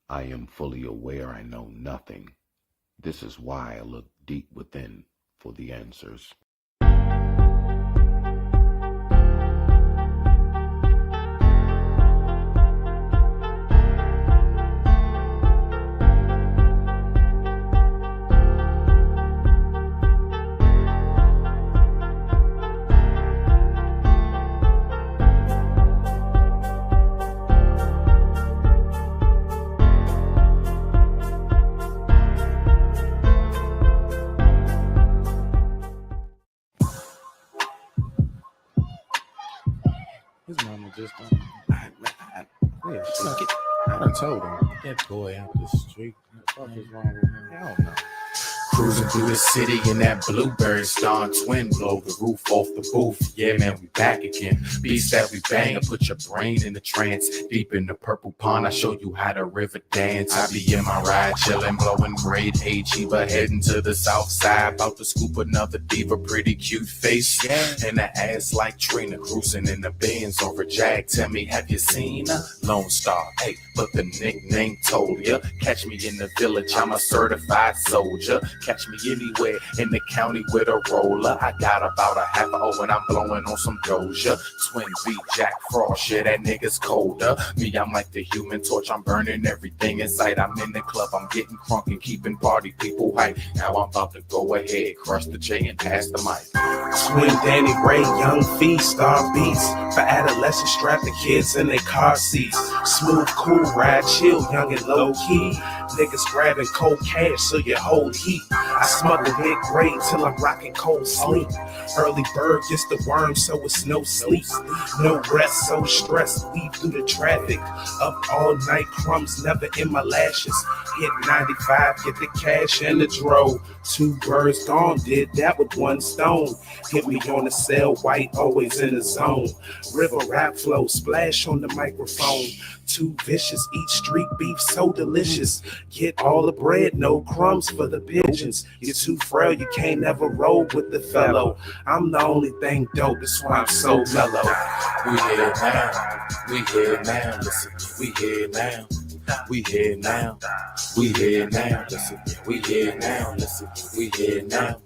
I am fully aware I know nothing. This is why I look deep within for the answers. His mama just don't. I done told him, get that boy out the street. What the fuck is wrong with him? Hell no. Cruising through the city in that bluebird star twin, blow the roof off the booth. Yeah, man, we back again. Beats that we bang and put your brain in the trance. Deep in the purple pond, I show you how the river dance. I be in my ride, chillin', blowing grade HE, but heading to the south side. About to scoop another diva, pretty cute face. And the ass like Trina, cruising in the Benz over Jag. Tell me, have you seen a Lone Star? Hey, but the nickname told ya. Catch me in the village, I'm a certified soldier. Catch me anywhere in the county with a roller. I got about a half hour when I'm blowing on some Doja. Twin B, Jack Frost, yeah, that nigga's colder. Me, I'm like the Human Torch, I'm burning everything in sight. I'm in the club, I'm getting crunk and keeping party people hype. Now I'm about to go ahead, crush the J and pass the mic. Twin Danny Ray, young feast, star beats. For adolescents, strap the kids in their car seats. Smooth, cool ride, chill, young and low key. Niggas grabbing cold cash so you hold heat. I smuggle mid-grade till I'm rocking cold sleep. Early bird gets the worm, so it's no sleep. No rest, so stressed, weave through the traffic. Up all night, crumbs never in my lashes. Hit 95, get the cash and the dro. 2 birds gone, did that with 1 stone. Hit me on the cell, white, always in the zone. River rap flow, splash on the microphone. Too vicious, eat street beef so delicious. Get all the bread, no crumbs for the pigeons. You're too frail, you can't ever roll with the fellow. I'm the only thing dope, that's why I'm so mellow. We here now, we here now, listen, we here now. We here now, we here now, listen, we here now, listen, we here now,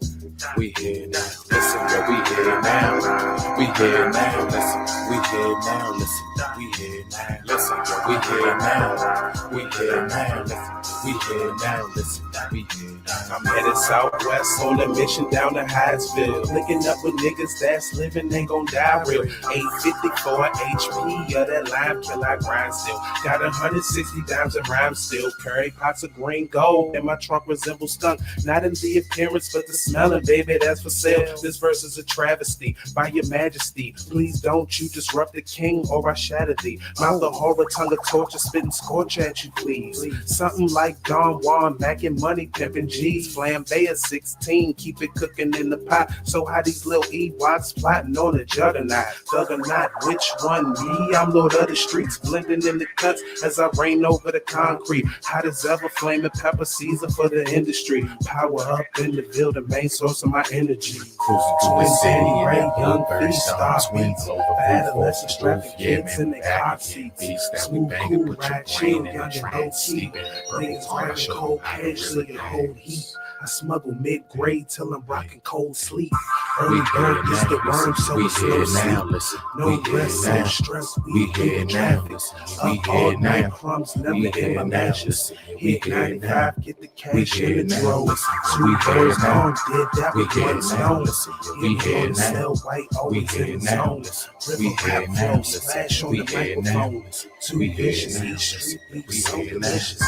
we here now, listen, yeah, we here now, we here now, listen, we here now, listen, we here now, listen, yeah, we here now, we here now, listen, we here now, listen, we here now. I'm headed southwest on a mission down to Hyattsville. Linking up with niggas that's living, ain't gon' die real. 854 HP, yeah, that lime kill I grind still. Got 160 dimes and rhymes still. Curry pots of green gold, and my trunk resembles skunk. Not in the appearance, but the smelling, baby, that's for sale. This verse is a travesty, by your majesty. Please don't you disrupt the king, or I shatter thee. Mouth of horror, tongue of torture, spitting scorch at you, please. Something like Don Juan, macking money, pimping G's. Flambe at 16, keep it cooking in the pot. So how these little Ewoks plotting on a juggernaut? Juggernaut, which one? Me, I'm Lord of the streets, blending in the cuts as I rain over the concrete. Hot as ever, flaming pepper, Caesar for the industry. Power up in the building, main source of my energy. Cruising to the city in that young bluebird feast, star star twin, beats. blow the Adolescent roof strapping off the roof. kids in their car seats. Beats that we Smooth, bang cool and put your ride, chill, brain in young the and low trance. key. Sleep in the purple Niggas heart, grabbing show cold how cash so you hold heat. I smuggle mid-grade till I'm rocking cold sleep. We Early bird here gets now, the worm, listen, so we it's no here sleep. now, listen, No we here rest, now, no stress, we we here in the now, traffic. listen, we Up here all night, now, crumbs we never in here my now, lashes. listen, we Hit here now, 95, get the we cash here in the now, dro. listen, 2 we here birds now, gone, did that we with here 1 now, stone. listen, we Hit me here on the now, cell, white, we always here in the now, zone. listen, River we here rap now, flow, listen, splash on we the here now, microphone. Too we here vicious, now, eat listen, street we beef so here now. delicious.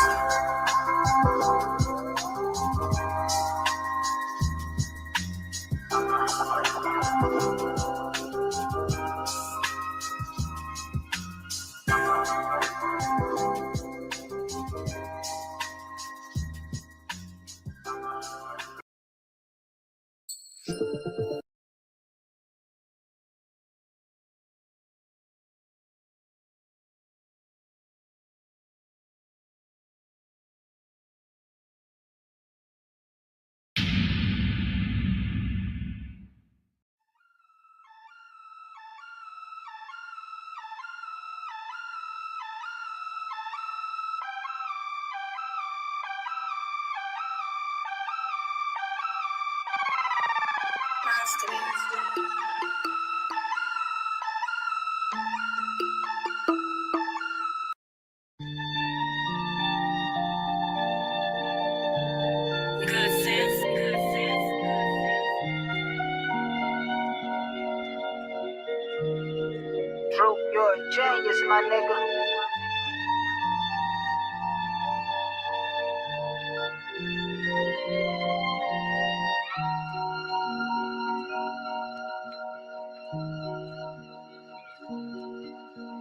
Drew, you're a genius, my nigga.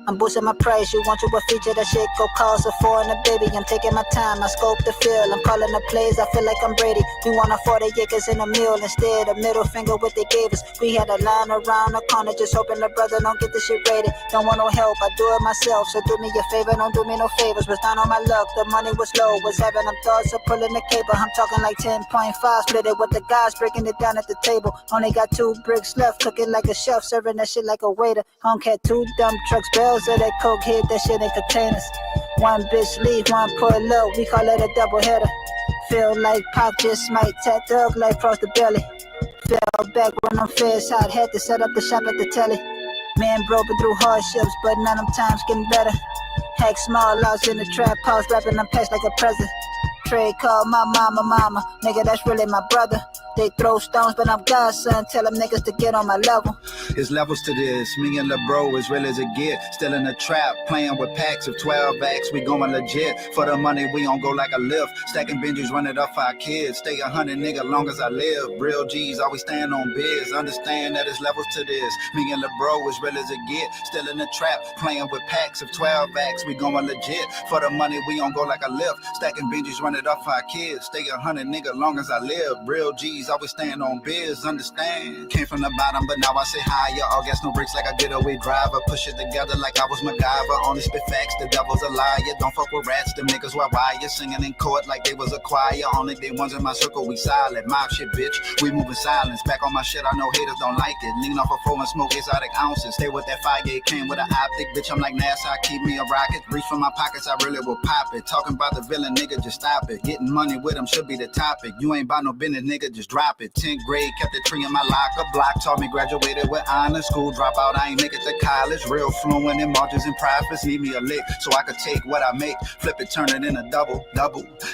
I'm boosting my price, you want you a feature, that shit go cost a foreign a baby. I'm taking my time, I scope the field, I'm calling the plays, I feel like I'm Brady. We want 40 acres in a meal, instead a middle finger what they gave us. We had a line around the corner, just hoping the brother don't get the shit rated. Don't want no help, I do it myself, so do me a favor, don't do me no favors. Was down on my luck, the money was low, was having them thoughts of pulling the cable. I'm talking like 10.5, split it with the guys, breaking it down at the table. Only got 2 bricks left, cooking like a chef, serving that shit like a waiter. I don't care, 2 dump trucks, bells of that coke hit, that shit in containers. 1 bitch leave, 1 pull up, we call it a double header. Feel like Pop just might tap thug like across the belly. Fell back when I'm feds hot, had to set up the shop at the telly. Man broken through hardships, but none of them times getting better. Hack small lots in the trap house, rapping them packs like a present. Trey called my mama, nigga that's really my brother. They throw stones, but I'm God's son, tell them niggas to get on my level. It's levels to this, me and LeBro as real as it get. Still in the trap, playing with packs of 12 acts, we going legit. For the money, we don't go like a lift. Stacking Benjis, run it up for our kids. Stay 100 nigga long as I live. Real G's, always stand on biz. Understand that it's levels to this. Me and LeBro as real as it get. Still in the trap, playing with packs of 12 acts, we going legit. For the money, we don't go like a lift. Stacking Benjis, run it up for our kids. Stay 100 nigga long as I live. Real G's, always stand on biz. Understand. Came from the bottom, but now I say higher. All gas, no brakes like a getaway driver. Push it together like I was MacGyver. Only spit facts, the devil's a liar. Don't fuck with rats, them niggas were wire. Singing in court like they was a choir. Only they ones in my circle, we silent. Mob shit, bitch, we moving silence. Back on my shit, I know haters don't like it. Lean off a 4 and smoke exotic ounces. Stay with that fire, it came with an optic. Bitch, I'm like NASA, keep me a rocket. Reach for my pockets, I really will pop it. Talking about the villain, nigga, just stop it. Getting money with him should be the topic. You ain't about no business, nigga, just drop it. 10th grade, kept the tree in my locker. Block taught me, graduated with honors. School dropout, I ain't make it to college. Real fluent in margins and profits. Need me a lick so I could take what I make, flip it, turn it in a double.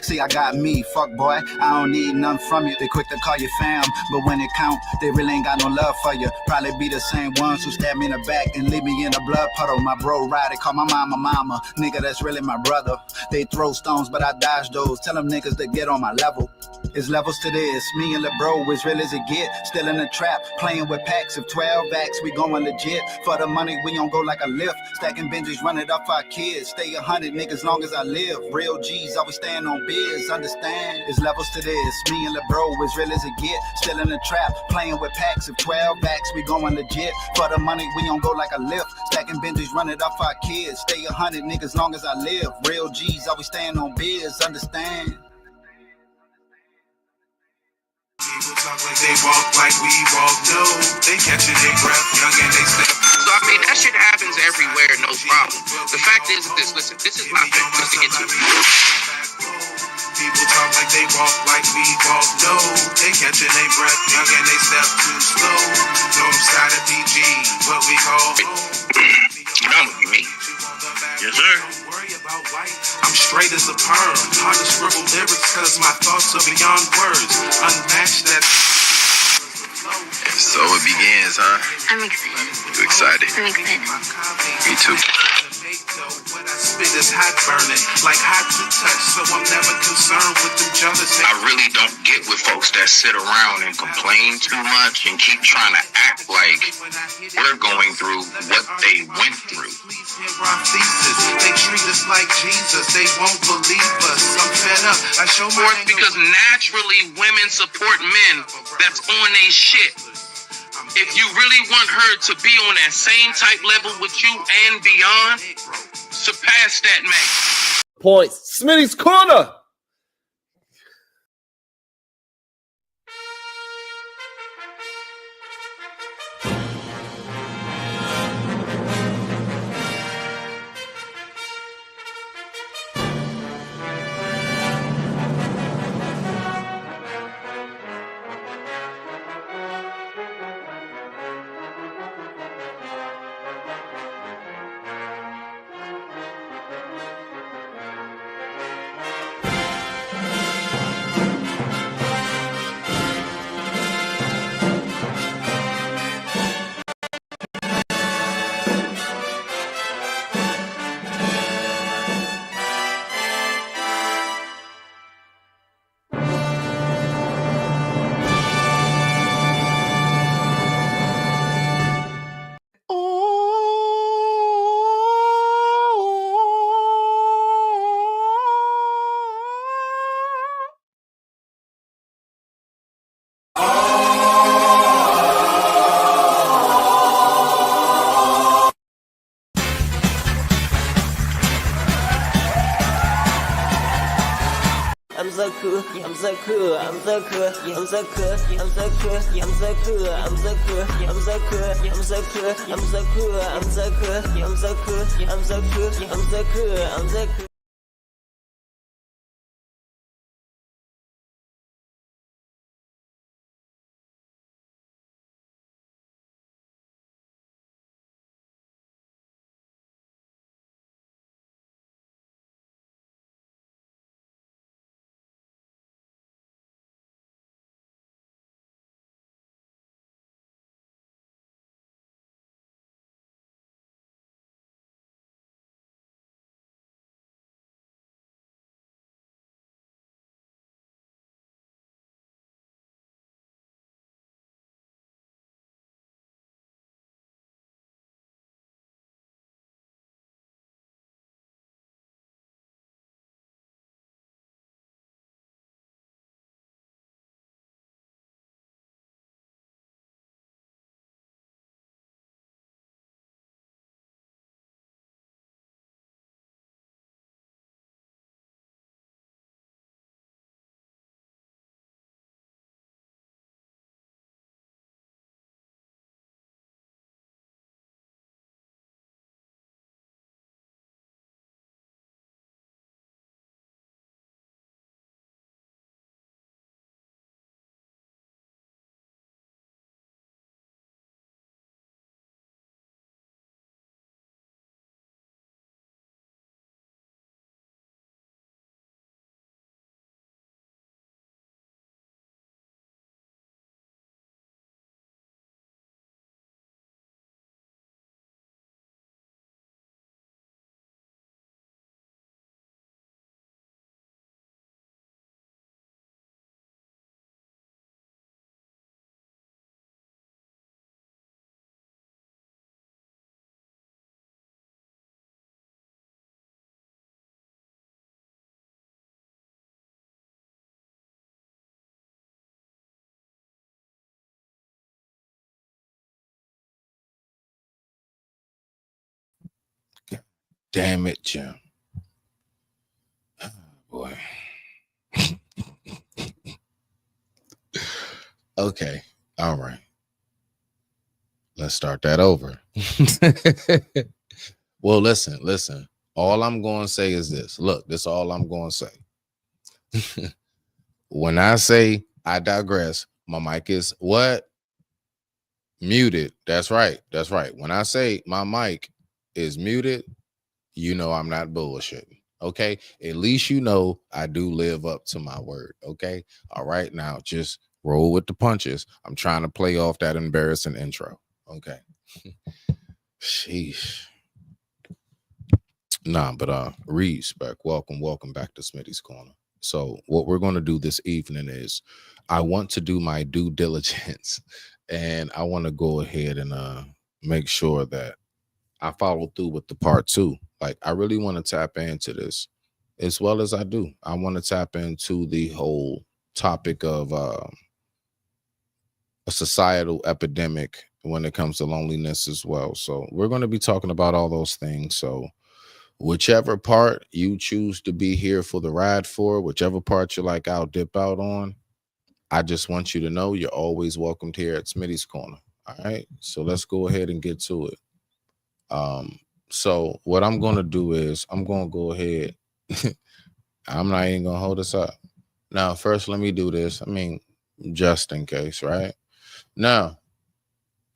See, I got me, fuck boy, I don't need nothing from you. They quick to call you fam, but when it count, they really ain't got no love for you. Probably be the same ones who stab me in the back and leave me in a blood puddle. My bro ride it, call my mama. Nigga, that's really my brother. They throw stones, but I dodge those. Tell them niggas to get on my level. It's levels to this, me and LeBro as real as it get. Still in the trap, playing with packs of 12 acts, we going legit. For the money, we don't go like a lift. Stacking Benjis, run it up for our kids. Stay 100 niggas long as I live. Real G's, always stand on biz. Understand, it's levels to this, me and LeBro as real as it get. Still in the trap, playing with packs of 12 acts, we going legit. For the money, we don't go like a lift. Stacking Benjis, run it up for our kids. Stay 100 niggas long as I live. Real G's, always stand on biz. Understand. People talk like they walk like we walk, no. They catching their breath, young and they step. So I mean, that shit happens everywhere, no problem. The fact is this, listen, this is my thing, just to get to it. People talk like they walk like we walk, no. They catching their breath, young and they step too slow. North side of PG, what we call You know what you mean. Yes, sir. I'm straight as a perm. Hard to scribble lyrics cause my thoughts are beyond words. Unmatched that. So it begins, huh? I'm excited. You excited? I'm excited. Me too. What I spit is hot burning, like hot to touch, so I'm never concerned with them jealous. I really don't get with folks that sit around and complain too much and keep trying to act like we're going through what they went through. They treat us like Jesus, they won't believe us. I'm fed up. I show my because naturally women support men that's on their shit. If you really want her to be on that same type level with you and beyond, surpass that man. Points. SmittysCorner. so cool, I'm so cool, I'm so cool, I'm so cool, I'm so cool, I'm so cool, I'm so cool, I'm so cool, I'm so cool, I'm so cool, I'm so cool, I'm so cool, I'm so cool, I'm so cool, I'm so cool. Damn it, Jim. Oh, boy. Okay. All right. Let's start that over. Well, listen. All I'm going to say is this. Look, this is all I'm going to say. When I say I digress, my mic is what? Muted. That's right. That's right. When I say my mic is muted, you know I'm not bullshitting. Okay. At least you know I do live up to my word. Okay. All right. Now just roll with the punches. I'm trying to play off that embarrassing intro. Okay. Sheesh. Nah, but respect. Welcome back to Smitty's Corner. So what we're going to do this evening is I want to do my due diligence and I want to go ahead and make sure that I follow through with the part 2. Like I really want to tap into this as well as I do. I want to tap into the whole topic of a societal epidemic when it comes to loneliness as well. So we're going to be talking about all those things. So whichever part you choose to be here for the ride for, whichever part you're like, I'll dip out on, I just want you to know you're always welcomed here at Smitty's Corner. All right. So let's go ahead and get to it. So what I'm going to do is I'm going to go ahead. I'm not even going to hold us up. Now, first, let me do this. I mean, just in case, right? Now,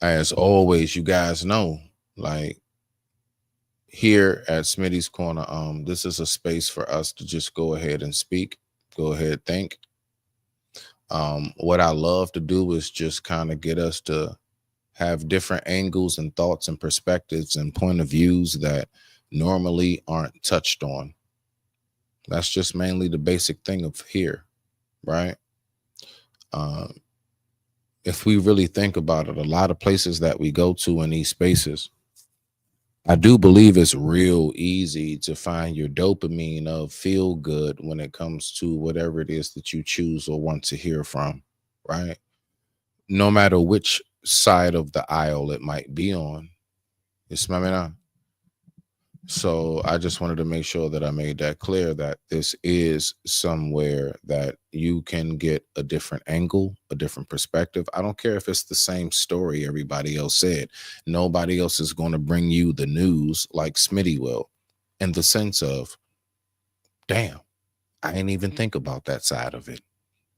as always, you guys know, like here at Smitty's Corner, this is a space for us to just go ahead and speak, go ahead, think. What I love to do is just kind of get us to have different angles and thoughts and perspectives and point of views that normally aren't touched on. That's just mainly the basic thing of here, right? If we really think about it, a lot of places that we go to in these spaces, I do believe it's real easy to find your dopamine of feel good when it comes to whatever it is that you choose or want to hear from, right? No matter which side of the aisle it might be on. It's my man. So I just wanted to make sure that I made that clear, that this is somewhere that you can get a different angle, a different perspective. I don't care if it's the same story everybody else said. Nobody else is going to bring you the news like Smitty will, in the sense of, damn, I didn't even think about that side of it.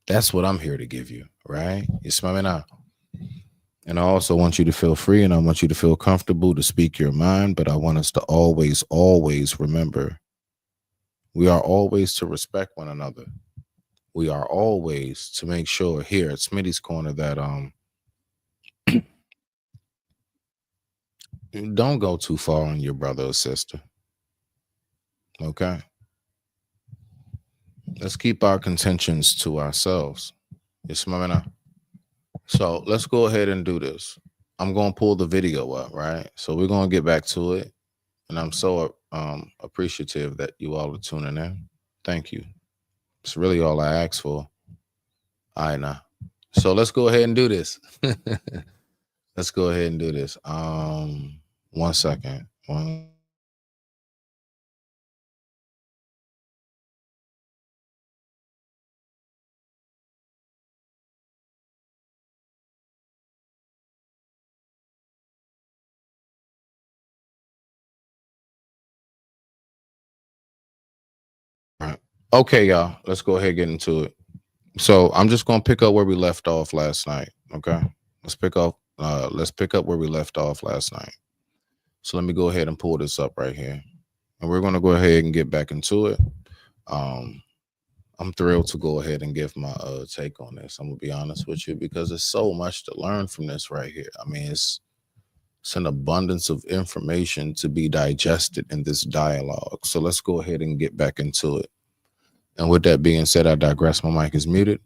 That's what I'm here to give you, right? You smell me now? And I also want you to feel free, and I want you to feel comfortable to speak your mind, but I want us to always, always remember, we are always to respect one another. We are always to make sure here at Smitty's Corner that don't go too far on your brother or sister. Okay? Let's keep our contentions to ourselves. You smell me now? So let's go ahead and do this. I'm going to pull the video up, right? So we're going to get back to it. And I'm so appreciative that you all are tuning in. Thank you. It's really all I ask for. All right, now. So let's go ahead and do this. Let's go ahead and do this. 1 second. All right. Okay, y'all. Let's go ahead and get into it. So I'm just gonna pick up where we left off last night. Okay. Let's pick up where we left off last night. So let me go ahead and pull this up right here. And we're gonna go ahead and get back into it. I'm thrilled to go ahead and give my take on this. I'm gonna be honest with you, because there's so much to learn from this right here. I mean, it's an abundance of information to be digested in this dialogue. So let's go ahead and get back into it. And with that being said, I digress. My mic is muted,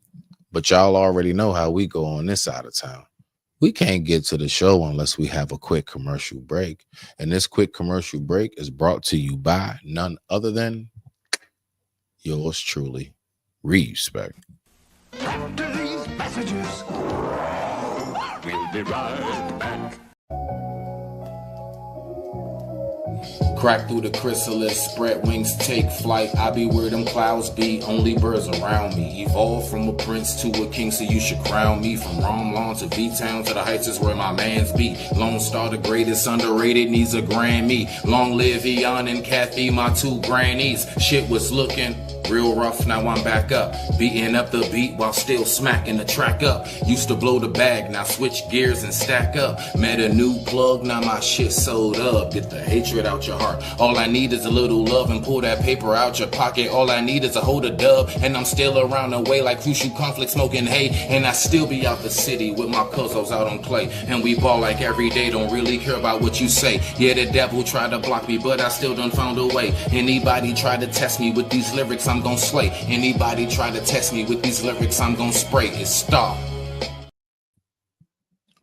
but y'all already know how we go on this side of town. We can't get to the show unless we have a quick commercial break. And this quick commercial break is brought to you by none other than yours truly, Respect. After these messages, we'll be right back. Crack through the chrysalis, spread wings, take flight. I be where them clouds be, only birds around me. Evolve from a prince to a king, so you should crown me. From Rome Lawn to V-Town to the heights is where my mans be. Lone Star, the greatest, underrated, needs a Grammy. Long live Eon and Kathy, my two grannies. Shit was looking real rough, now I'm back up. Beating up the beat while still smacking the track up. Used to blow the bag, now switch gears and stack up. Met a new plug, now my shit sold up. Get the hatred out your heart. All I need is a little love and pull that paper out your pocket. All I need is a hold of dub, and I'm still around the way like crucial conflict smoking hay. And I still be out the city with my cousins out on play. And we ball like every day, don't really care about what you say. Yeah, the devil tried to block me, but I still done found a way. Anybody try to test me with these lyrics, I'm gon' slay. Anybody try to test me with these lyrics, I'm gon' spray. It's stop.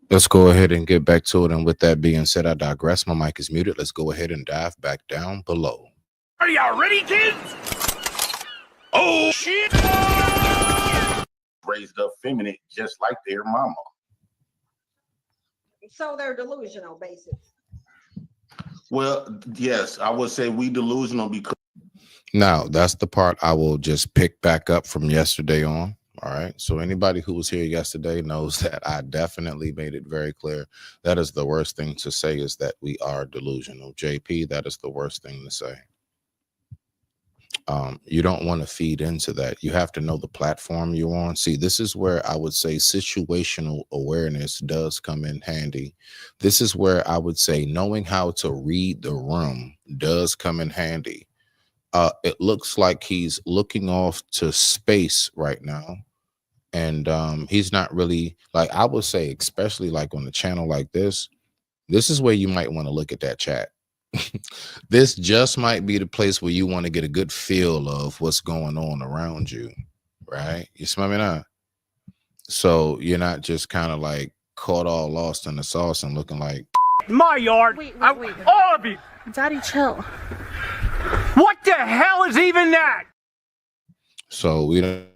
Let's go ahead and get back to it. And with that being said, I digress. My mic is muted. Let's go ahead and dive back down below. Are y'all ready, kids? Oh, shit! Raised up feminine just like their mama. So they're delusional, basically. Well, yes, I would say we delusional because. Now, that's the part I will just pick back up from yesterday on. All right. So anybody who was here yesterday knows that I definitely made it very clear. That is the worst thing to say, is that we are delusional. JP, that is the worst thing to say. You don't want to feed into that. You have to know the platform you're on. See, this is where I would say situational awareness does come in handy. This is where I would say knowing how to read the room does come in handy. It looks like he's looking off to space right now. And he's not really, like, I would say, especially like on a channel like this is where you might want to look at that chat. This just might be the place where you want to get a good feel of what's going on around you, right? You smell me now? So you're not just kind of like caught all lost in the sauce and looking like My yard. Wait. All of you. Daddy, chill. What the hell is even that? So we don't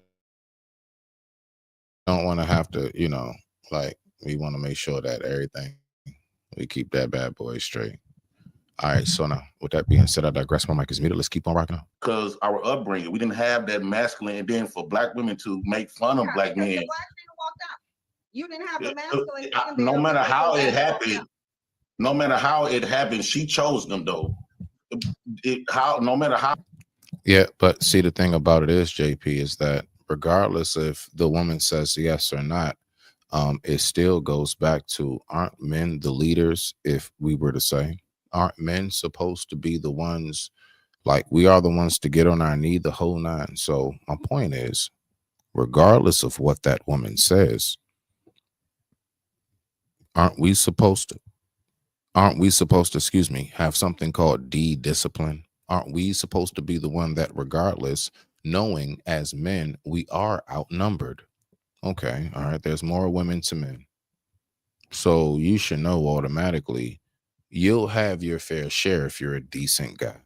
want to have to, like, we want to make sure that everything, we keep that bad boy straight. All right, so now with that being said, I digress. My mic is muted. Let's keep on rocking out. Because our upbringing, we didn't have that masculine, and then for black women to make fun of black men. The black men walked out. You didn't have the masculine. No matter how it happened, no matter how it happened, she chose them though. No matter how. Yeah, but see, the thing about it is, JP, is that regardless if the woman says yes or not, it still goes back to, aren't men the leaders? If we were to say, aren't men supposed to be the ones, like we are the ones to get on our knee, the whole nine? So my point is, regardless of what that woman says, aren't we supposed to, excuse me, have something called discipline? Aren't we supposed to be the one that, regardless, knowing as men we are outnumbered? Okay, all right, there's more women to men, so you should know automatically you'll have your fair share if you're a decent guy.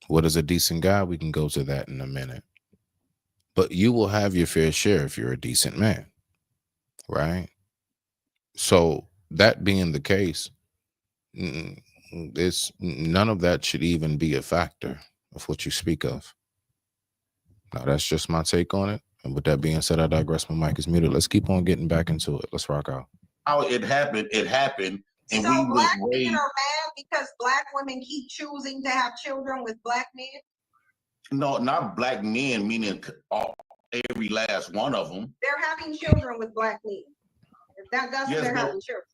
What is a decent guy? We can go to that in a minute. But you will have your fair share if you're a decent man, right? So that being the case, none of that should even be a factor of what you speak of. Now, that's just my take on it. And with that being said, I digress. My mic is muted. Let's keep on getting back into it. Let's rock out. How it happened, and so we black was men are mad because black women keep choosing to have children with black men? No, not black men, meaning every last one of them. They're having children with black men. That's Yes, they're but, having children.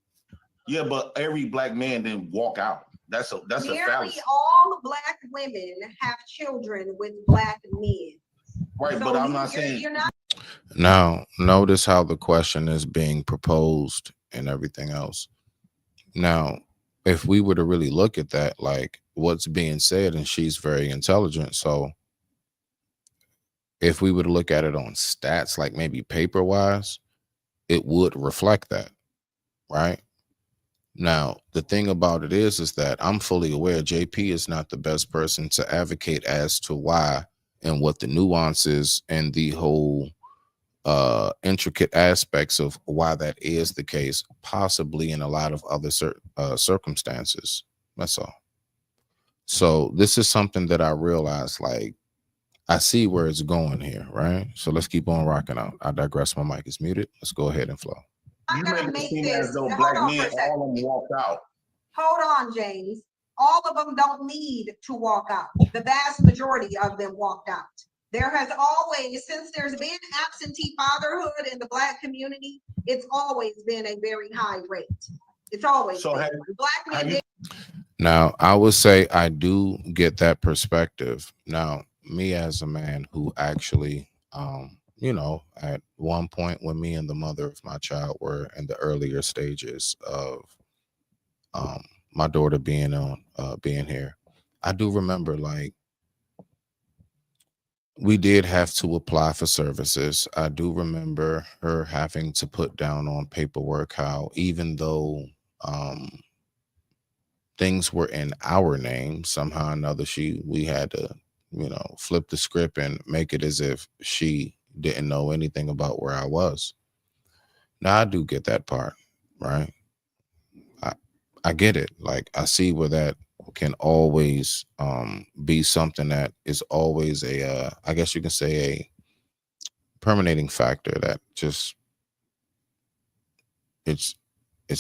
Yeah, but every black man didn't walk out. That's a Nearly fallacy. all black women have children with black men. Right, so but I'm not saying you're not. Now, notice how the question is being proposed and everything else. Now, if we were to really look at that, like what's being said, and she's very intelligent. So if we were to look at it on stats, like maybe paper wise, it would reflect that, right? Now, the thing about it is that I'm fully aware JP is not the best person to advocate as to why and what the nuances and the whole intricate aspects of why that is the case, possibly in a lot of other circumstances. That's all. So this is something that I realized, like, I see where it's going here, right? So let's keep on rocking out. I digress. My mic is muted. Let's go ahead and flow. You make it seem as though black men, all of them walked out. Hold on, James. All of them don't need to walk out. The vast majority of them walked out. There has always, since there's been absentee fatherhood in the black community, it's always been a very high rate. It's always so been. Black men. Now, I would say I do get that perspective. Now, me as a man who actually, you know, at one point when me and the mother of my child were in the earlier stages of my daughter being here, I do remember, like, we did have to apply for services. I do remember her having to put down on paperwork how, even though things were in our name, somehow or another, we had to, you know, flip the script and make it as if she didn't know anything about where I was. Now, I do get that part, right? I get it. Like, I see where that can always be something that is always a I guess you can say a permeating factor that just it's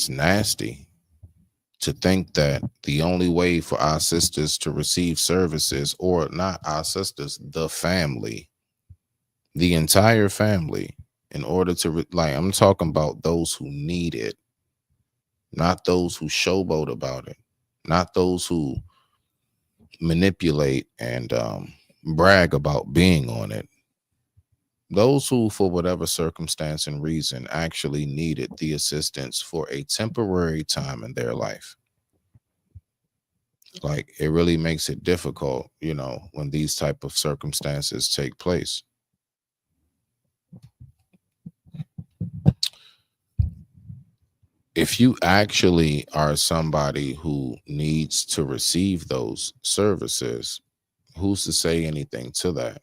nasty to think that the only way for our sisters to receive services, or not our sisters, the family, the entire family, in order to like, I'm talking about those who need it, not those who showboat about it, not those who manipulate and brag about being on it. Those who, for whatever circumstance and reason, actually needed the assistance for a temporary time in their life. Like, it really makes it difficult, you know, when these type of circumstances take place. If you actually are somebody who needs to receive those services, who's to say anything to that?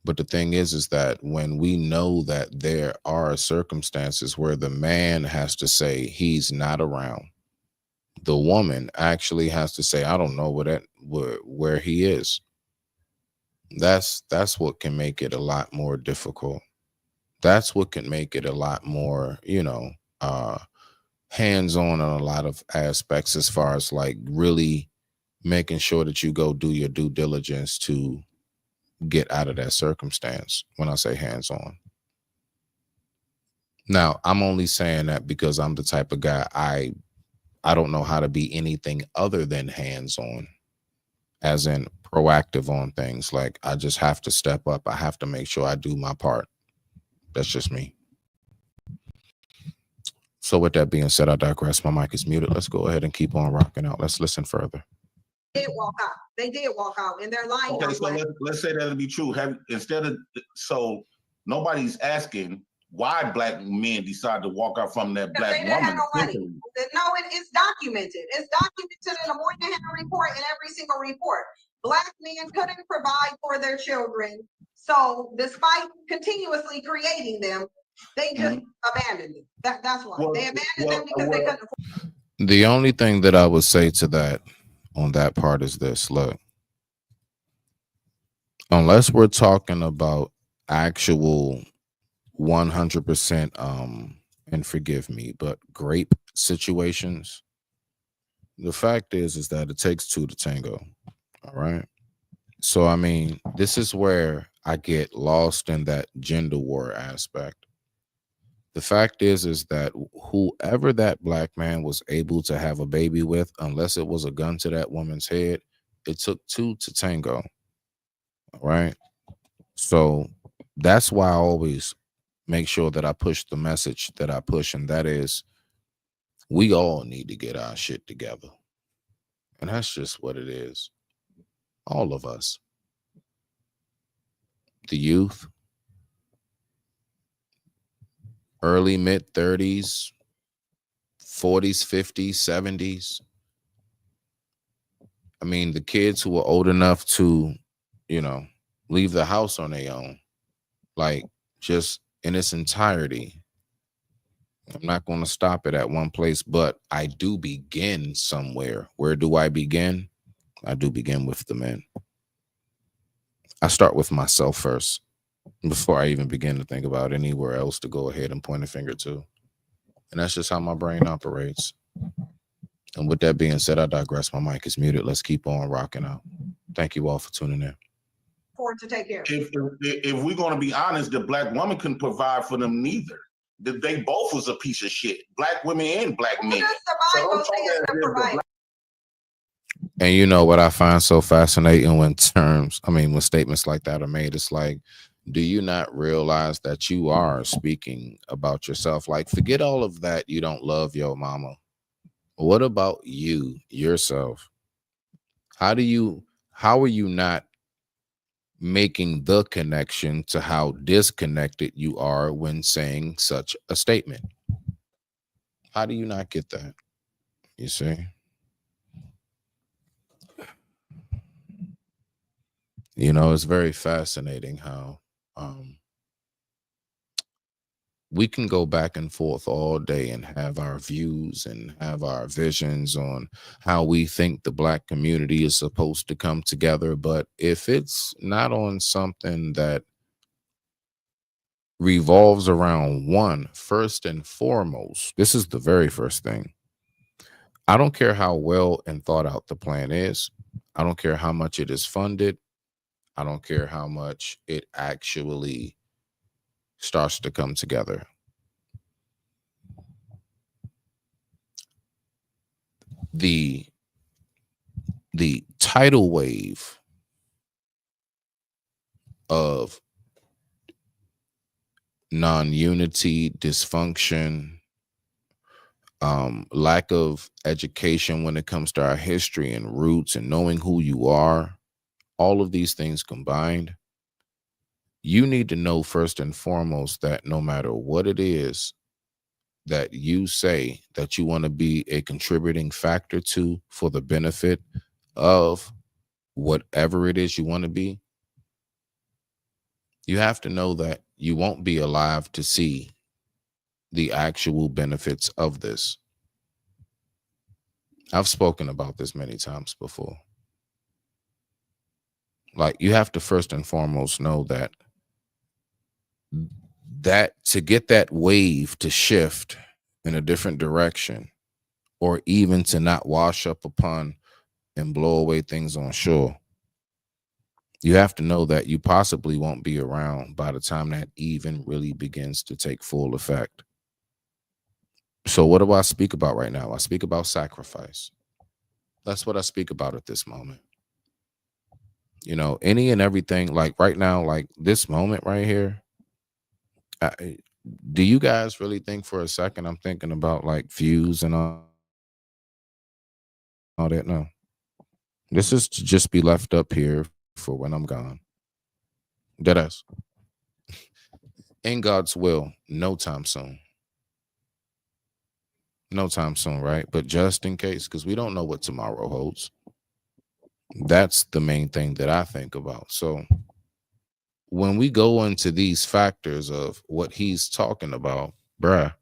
But the thing is that when we know that there are circumstances where the man has to say he's not around, The woman actually has to say, I don't know where he is. That's what can make it a lot more difficult. That's what can make it a lot more, hands-on a lot of aspects, as far as like really making sure that you go do your due diligence to get out of that circumstance. When I say hands-on, now I'm only saying that because I'm the type of guy, I don't know how to be anything other than hands-on, as in proactive on things. Like, I just have to step up. I have to make sure I do my part. That's just me. So with that being said, I digress. My mic is muted. Let's go ahead and keep on rocking out. Let's listen further. They did walk out. They did walk out, and they're lying. Okay, so let's say that'll be true. So nobody's asking why black men decide to walk out from that black they didn't have woman. no money. No, it's documented. It's documented in a Moynihan report, in every single report. Black men couldn't provide for their children, so despite continuously creating them, they just abandoned them. That's why they abandoned them, because they couldn't afford. The only thing that I would say to that, on that part, is this: look, unless we're talking about actual 100%, and forgive me, but grape situations, the fact is that it takes two to tango. All right. So I mean, this is where I get lost in that gender war aspect. The fact is that whoever that black man was able to have a baby with, unless it was a gun to that woman's head, it took two to tango. All right. So that's why I always make sure that I push the message that I push, and that is, we all need to get our shit together. And that's just what it is. All of us. The youth, early mid 30s, 40s, 50s, 70s. I mean, the kids who are old enough to, leave the house on their own, like, just in its entirety. I'm not going to stop it at one place, but I do begin somewhere. Where do I begin? I do begin with the men. I start with myself first before I even begin to think about anywhere else to go ahead and point a finger to. And that's just how my brain operates. And with that being said, I digress. My mic is muted. Let's keep on rocking out. Thank you all for tuning in. To take care. If we're going to be honest, the black woman couldn't provide for them neither. They both was a piece of shit. Black women and black men. And you know what I find so fascinating when statements like that are made, it's like, do you not realize that you are speaking about yourself? Like, forget all of that. You don't love your mama. What about you, yourself? How are you not making the connection to how disconnected you are when saying such a statement? How do you not get that? You see? It's very fascinating how we can go back and forth all day and have our views and have our visions on how we think the black community is supposed to come together. But if it's not on something that revolves around one, first and foremost, this is the very first thing. I don't care how well and thought out the plan is. I don't care how much it is funded. I don't care how much it actually starts to come together. The tidal wave of non-unity, dysfunction, lack of education when it comes to our history and roots and knowing who you are, all of these things combined, you need to know first and foremost that no matter what it is that you say that you want to be a contributing factor to for the benefit of whatever it is you want to be, you have to know that you won't be alive to see the actual benefits of this. I've spoken about this many times before. Like, you have to first and foremost know that to get that wave to shift in a different direction, or even to not wash up upon and blow away things on shore, you have to know that you possibly won't be around by the time that even really begins to take full effect. So what do I speak about right now? I speak about sacrifice. That's what I speak about at this moment. You know, any and everything, like right now, like this moment right here. Do you guys really think for a second I'm thinking about like views and all that? No. This is to just be left up here for when I'm gone. Deadass. In God's will, no time soon. No time soon, right? But just in case, because we don't know what tomorrow holds. That's the main thing that I think about. So when we go into these factors of what he's talking about, bruh,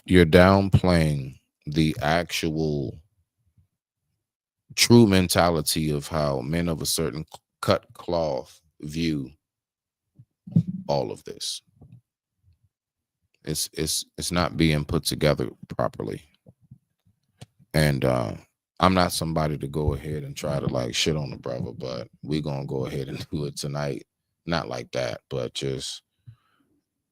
you're downplaying the actual true mentality of how men of a certain cut cloth view all of this. It's not being put together properly. And I'm not somebody to go ahead and try to like shit on the brother, but we're gonna go ahead and do it tonight. Not like that, but just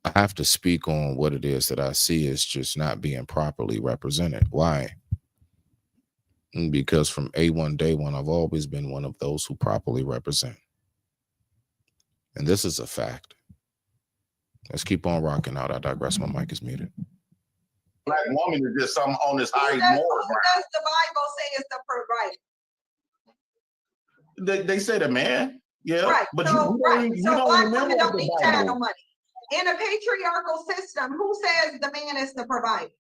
I have to speak on what it is that I see is just not being properly represented. Why? Because from A1 day one, I've always been one of those who properly represent. And this is a fact. Let's keep on rocking out. I digress. My mic is muted. Black woman is just something on this high moral Who ground. does the Bible say is the provider? They say the man, yeah. Right. But so you don't black remember women don't the need to have no Bible. money. In a patriarchal system, who says the man is the provider?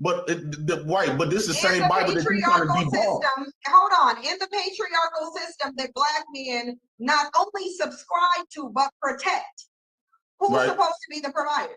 But but this is the same In the Bible that you're trying to patriarchal debunk. system, hold on. In the patriarchal system that black men not only subscribe to but protect, who's Right. supposed to be the provider?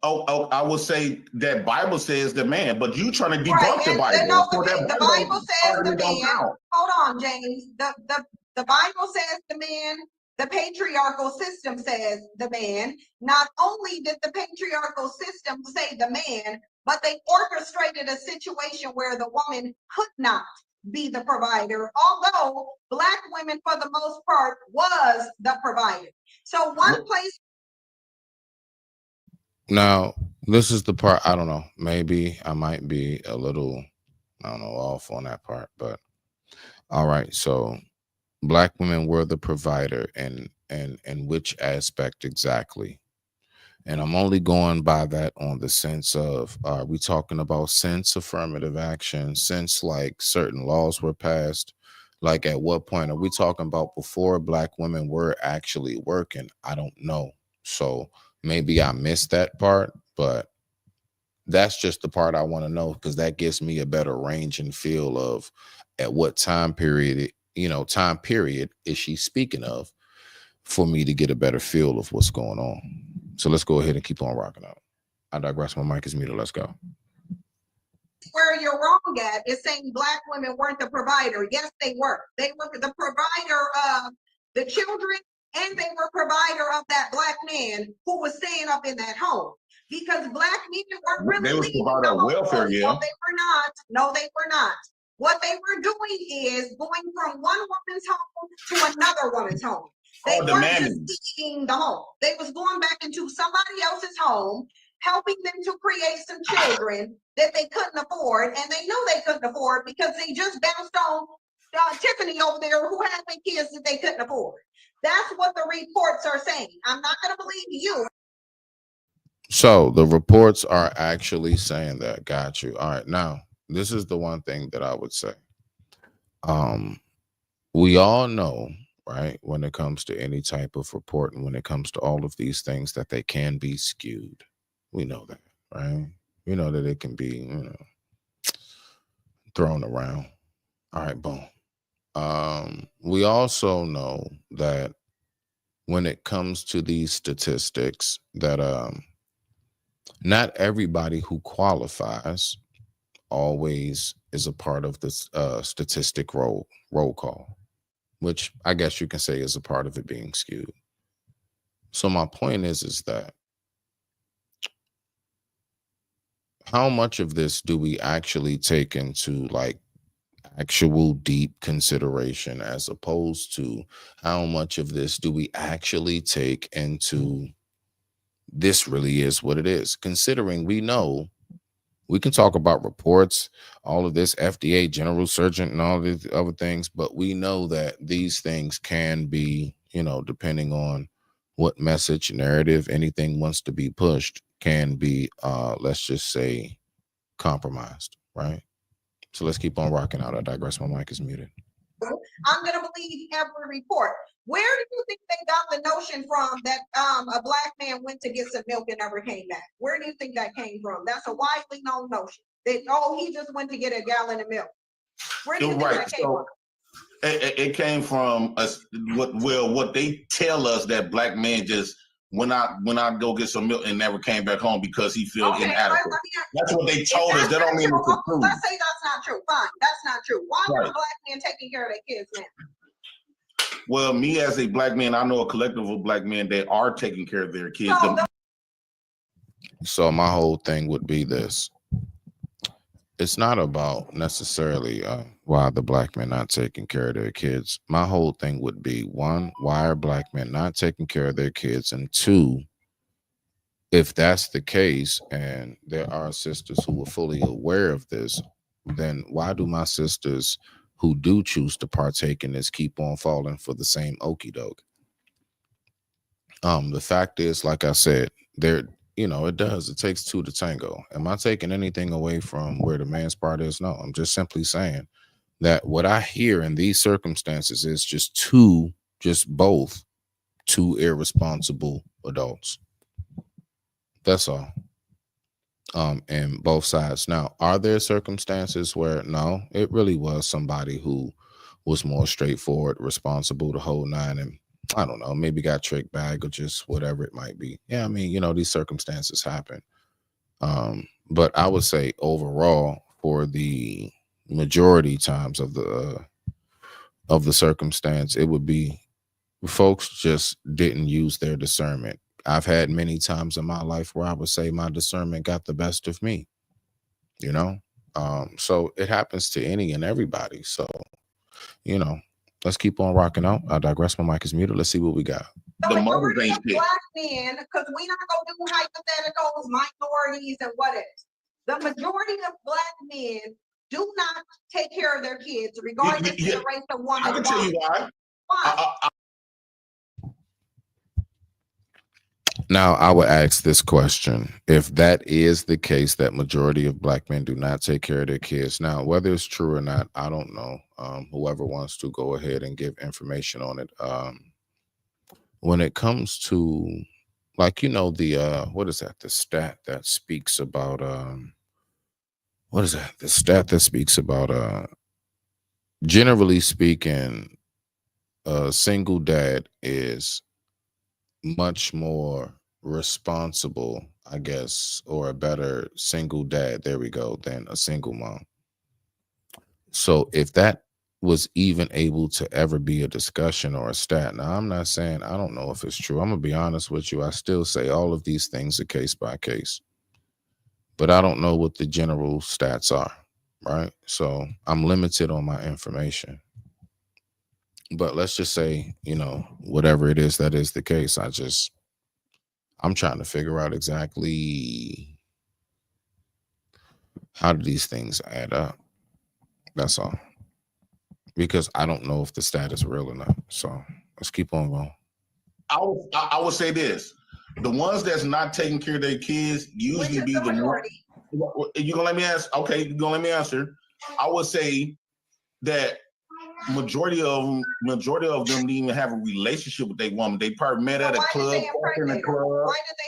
Oh, I will say that Bible says the man, but you trying to debunk Right. the And Bible. no, So that the Bible says the argument don't man. count. Hold on, James. The Bible says the man. The patriarchal system says the man. Not only did the patriarchal system say the man, but they orchestrated a situation where the woman could not be the provider, although black women, for the most part, was the provider. So one place. Now, this is the part, I don't know. Maybe I might be a little, I don't know, off on that part, but all right. So black women were the provider, and which aspect exactly? And I'm only going by that on the sense of, are we talking about since affirmative action, since like certain laws were passed? Like at what point are we talking about before black women were actually working? I don't know. So maybe I missed that part, but that's just the part I want to know, because that gives me a better range and feel of at what time period, time period is she speaking of, for me to get a better feel of what's going on. So let's go ahead and keep on rocking out. I digress. My mic is muted. Let's go. Where you're wrong at is saying black women weren't the provider. Yes, they were. They were the provider of the children, and they were provider of that black man who was staying up in that home. Because black men weren't really They was leaving provider the of welfare, home. yeah. No, they were not. No, they were not. What they were doing is going from one woman's home to another woman's home. They weren't just seeing the home. They was going back into somebody else's home, helping them to create some children that they couldn't afford, and they knew they couldn't afford because they just bounced on Tiffany over there, who had the kids that they couldn't afford. That's what the reports are saying. I'm not going to believe you. So the reports are actually saying that. Got you. All right. Now, this is the one thing that I would say. We all know, right, when it comes to any type of report and when it comes to all of these things, that they can be skewed. We know that, right? We know that it can be, thrown around. All right, boom. We also know that when it comes to these statistics, that Not everybody who qualifies always is a part of this statistic roll call, which I guess you can say is a part of it being skewed. So my point is that how much of this do we actually take into like actual deep consideration, as opposed to how much of this do we actually take into this really is what it is, considering we know we can talk about reports, all of this FDA general surgeon and all these other things, but we know that these things can be, depending on what message, narrative, anything wants to be pushed, can be, let's just say, compromised, right? So let's keep on rocking out. I digress. My mic is muted. I'm going to believe every report. Where do you think they got the notion from that a black man went to get some milk and never came back? Where do you think that came from? That's a widely known notion. That, he just went to get a gallon of milk. Where do you think that came from? It came from us. What they tell us, that black man just went out go get some milk and never came back home because he feels inadequate. That's what they told us. That don't mean it's true. Let's say that's not true. Fine, that's not true. Why are black men taking care of their kids now? Well, me as a black man, I know a collective of black men that are taking care of their kids. So my whole thing would be this. It's not about necessarily why the black men not taking care of their kids. My whole thing would be, one, why are black men not taking care of their kids? And two, if that's the case, and there are sisters who are fully aware of this, then why do my sisters who do choose to partake in this keep on falling for the same okie doke? The fact is, like I said, it takes two to tango. Am I taking anything away from where the man's part is? No, I'm just simply saying that what I hear in these circumstances is both two irresponsible adults. That's all. And both sides. Now, are there circumstances where no, it really was somebody who was more straightforward, responsible, the whole nine, and I don't know, maybe got tricked bag or just whatever it might be. Yeah, I mean, these circumstances happen. But I would say overall, for the majority times of the circumstance, it would be folks just didn't use their discernment. I've had many times in my life where I would say my discernment got the best of me, so it happens to any and everybody. So, let's keep on rocking out. I digress. My mic is muted. Let's see what we got. The majority of black men, because we're not going to do hypotheticals, minorities, and what else. The majority of black men do not take care of their kids, regardless of the race of woman. I can tell you why. Why? Now, I would ask this question. If that is the case, that majority of black men do not take care of their kids. Now, whether it's true or not, I don't know. Whoever wants to go ahead and give information on it. When it comes to, like, what is that? The stat that speaks about, what is that? The stat that speaks about, generally speaking, a single dad is much more responsible, I guess, or a better single dad, there we go, than a single mom. So if that was even able to ever be a discussion or a stat, now I'm not saying, I don't know if it's true. I'm gonna be honest with you. I still say all of these things are case by case, but I don't know what the general stats are, right? So I'm limited on my information. But let's just say, whatever it is that is the case, I'm trying to figure out exactly how do these things add up. That's all. Because I don't know if the stat is real or not. So let's keep on going. I would say this. The ones that's not taking care of their kids usually be the majority. You gonna let me answer? Okay, you gonna let me answer? I would say that majority of them didn't even have a relationship with their woman. They probably met at a club. Why did they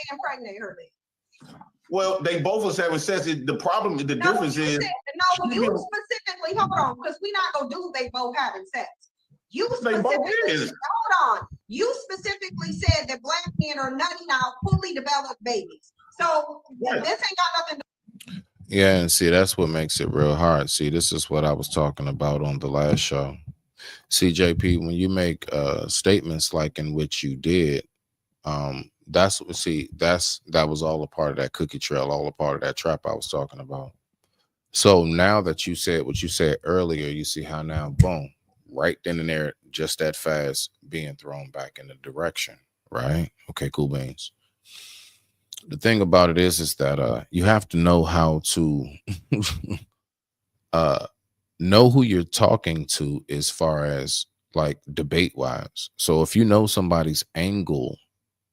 impregnate her then? Well, they both was having sex. The difference is. You specifically, hold on, because we're not going to do they both having sex. You specifically said that black men are nutting out fully developed babies. So this ain't got nothing to. Yeah, and see, that's what makes it real hard. See, this is what I was talking about on the last show. See, JP, when you make statements like in which you did, that's what see, that was all a part of that cookie trail, all a part of that trap I was talking about. So now that you said what you said earlier, you see how now, boom, right then and there, just that fast, being thrown back in the direction, right? Okay, cool beans. The thing about it is that you have to know how to uh know who you're talking to as far as like debate wise. So if you know somebody's angle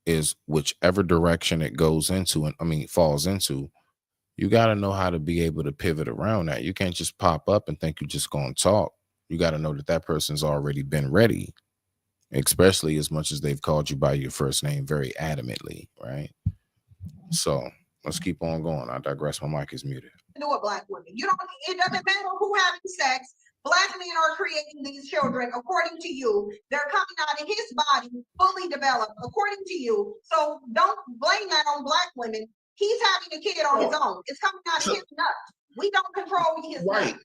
is whichever direction it goes into, and I mean falls into, you got to know how to be able to pivot around that. You can't just pop up and think you're just going to talk. You got to know that that person's already been ready, especially as much as they've called you by your first name very adamantly, right? So let's keep on going. I digress. My mic is muted. Do with black women. You don't. It doesn't matter who having sex. Black men are creating these children according to you. They're coming out of his body fully developed according to you. So don't blame that on black women. He's having a kid on his own. It's coming out of his nuts. We don't control his nuts.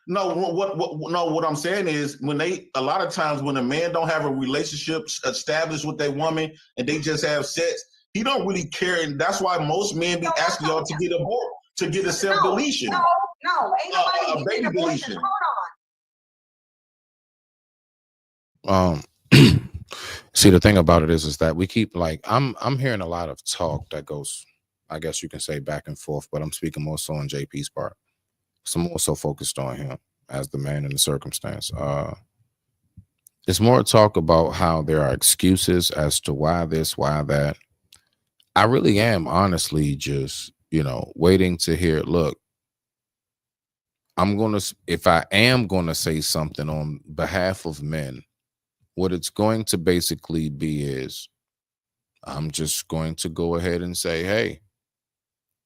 No, what I'm saying is when a lot of times when a man don't have a relationship established with that woman and they just have sex, he don't really care, and that's why most men be asking y'all to get aborted, to get a self-deletion. No, ain't nobody getting an abortion. Hold on. See, the thing about it is that we keep like I'm hearing a lot of talk that goes, I guess you can say back and forth, but I'm speaking more so on JP's part. So I'm more so focused on him as the man in the circumstance. It's more talk about how there are excuses as to why this, why that. I really am honestly just, waiting to hear, look, if I am going to say something on behalf of men, what it's going to basically be is I'm just going to go ahead and say, hey,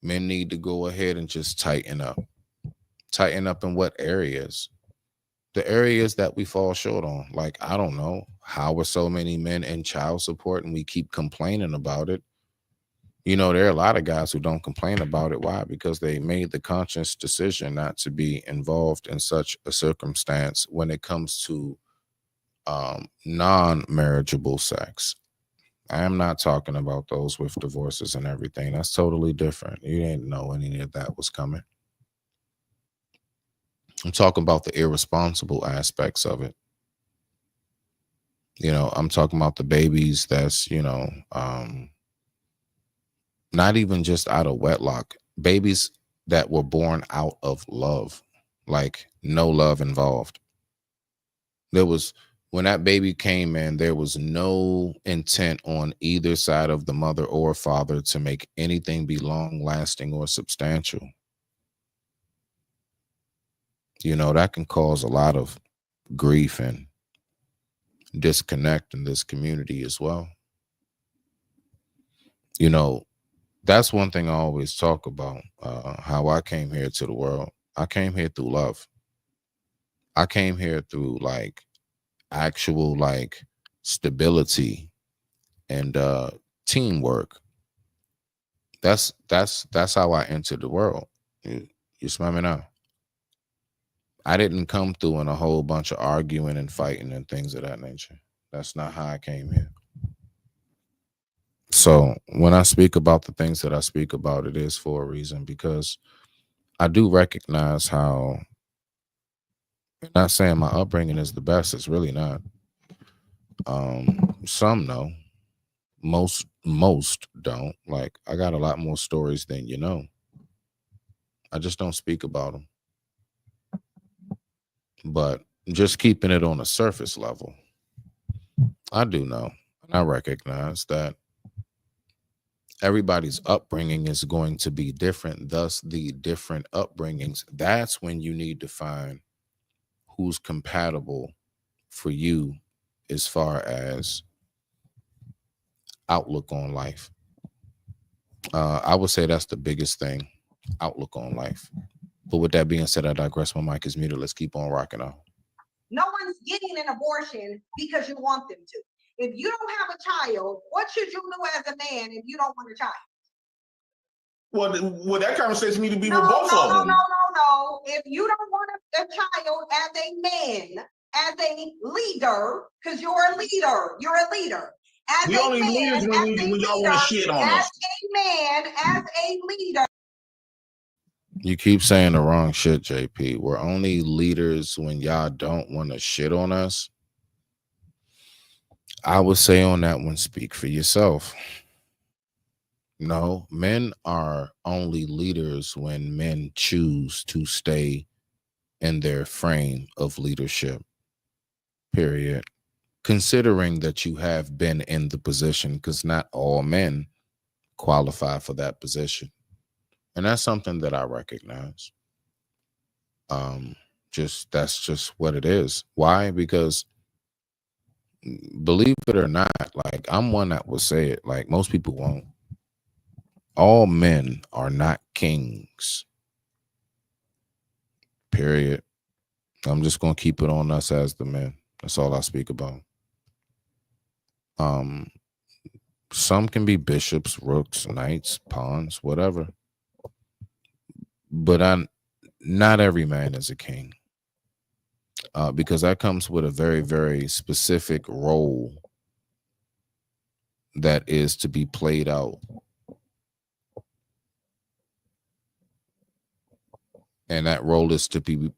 men need to go ahead and just tighten up. Tighten up in what areas? The areas that we fall short on. Like, I don't know, how are so many men in child support and we keep complaining about it? There are a lot of guys who don't complain about it. Why? Because they made the conscious decision not to be involved in such a circumstance when it comes to non-marriageable sex. I am not talking about those with divorces and everything. That's totally different. You didn't know any of that was coming. I'm talking about the irresponsible aspects of it. I'm talking about the babies that's, not even just out of wedlock, babies that were born out of love, like no love involved. When that baby came in, there was no intent on either side of the mother or father to make anything be long lasting or substantial. That can cause a lot of grief and disconnect in this community as well. That's one thing I always talk about, how I came here to the world. I came here through love. I came here through like actual like stability and teamwork. That's how I entered the world. You smell me now? I didn't come through in a whole bunch of arguing and fighting and things of that nature. That's not how I came here. So when I speak about the things that I speak about, it is for a reason, because I do recognize how, not saying my upbringing is the best, it's really not. Some know, most don't. Like, I got a lot more stories than you know. I just don't speak about them. But just keeping it on a surface level, I do know, and I recognize that everybody's upbringing is going to be different. Thus, the different upbringings, that's when you need to find who's compatible for you as far as outlook on life. I would say that's the biggest thing, outlook on life. But with that being said, I digress. My mic is muted. Let's keep on rocking on. No one's getting an abortion because you want them to. If you don't have a child, what should you do as a man if you don't want a child? Well, that conversation need to be No, with both of them. No. If you don't want a child as a man, as a leader, because you're a leader. As we only leaders when y'all want to shit on us. As a man, as a leader. You keep saying the wrong shit, JP. We're only leaders when y'all don't want to shit on us. I would say on that one, speak for yourself. No, men are only leaders when men choose to stay in their frame of leadership. Period. Considering that you have been in the position, because not all men qualify for that position. And that's something that I recognize. That's just what it is. Why? Because believe it or not, like I'm one that will say it, like most people won't. All men are not kings. Period. I'm just gonna keep it on us as the men. That's all I speak about. Some can be bishops, rooks, knights, pawns, whatever. But not every man is a king. Because that comes with a very, very specific role that is to be played out. And that role is to be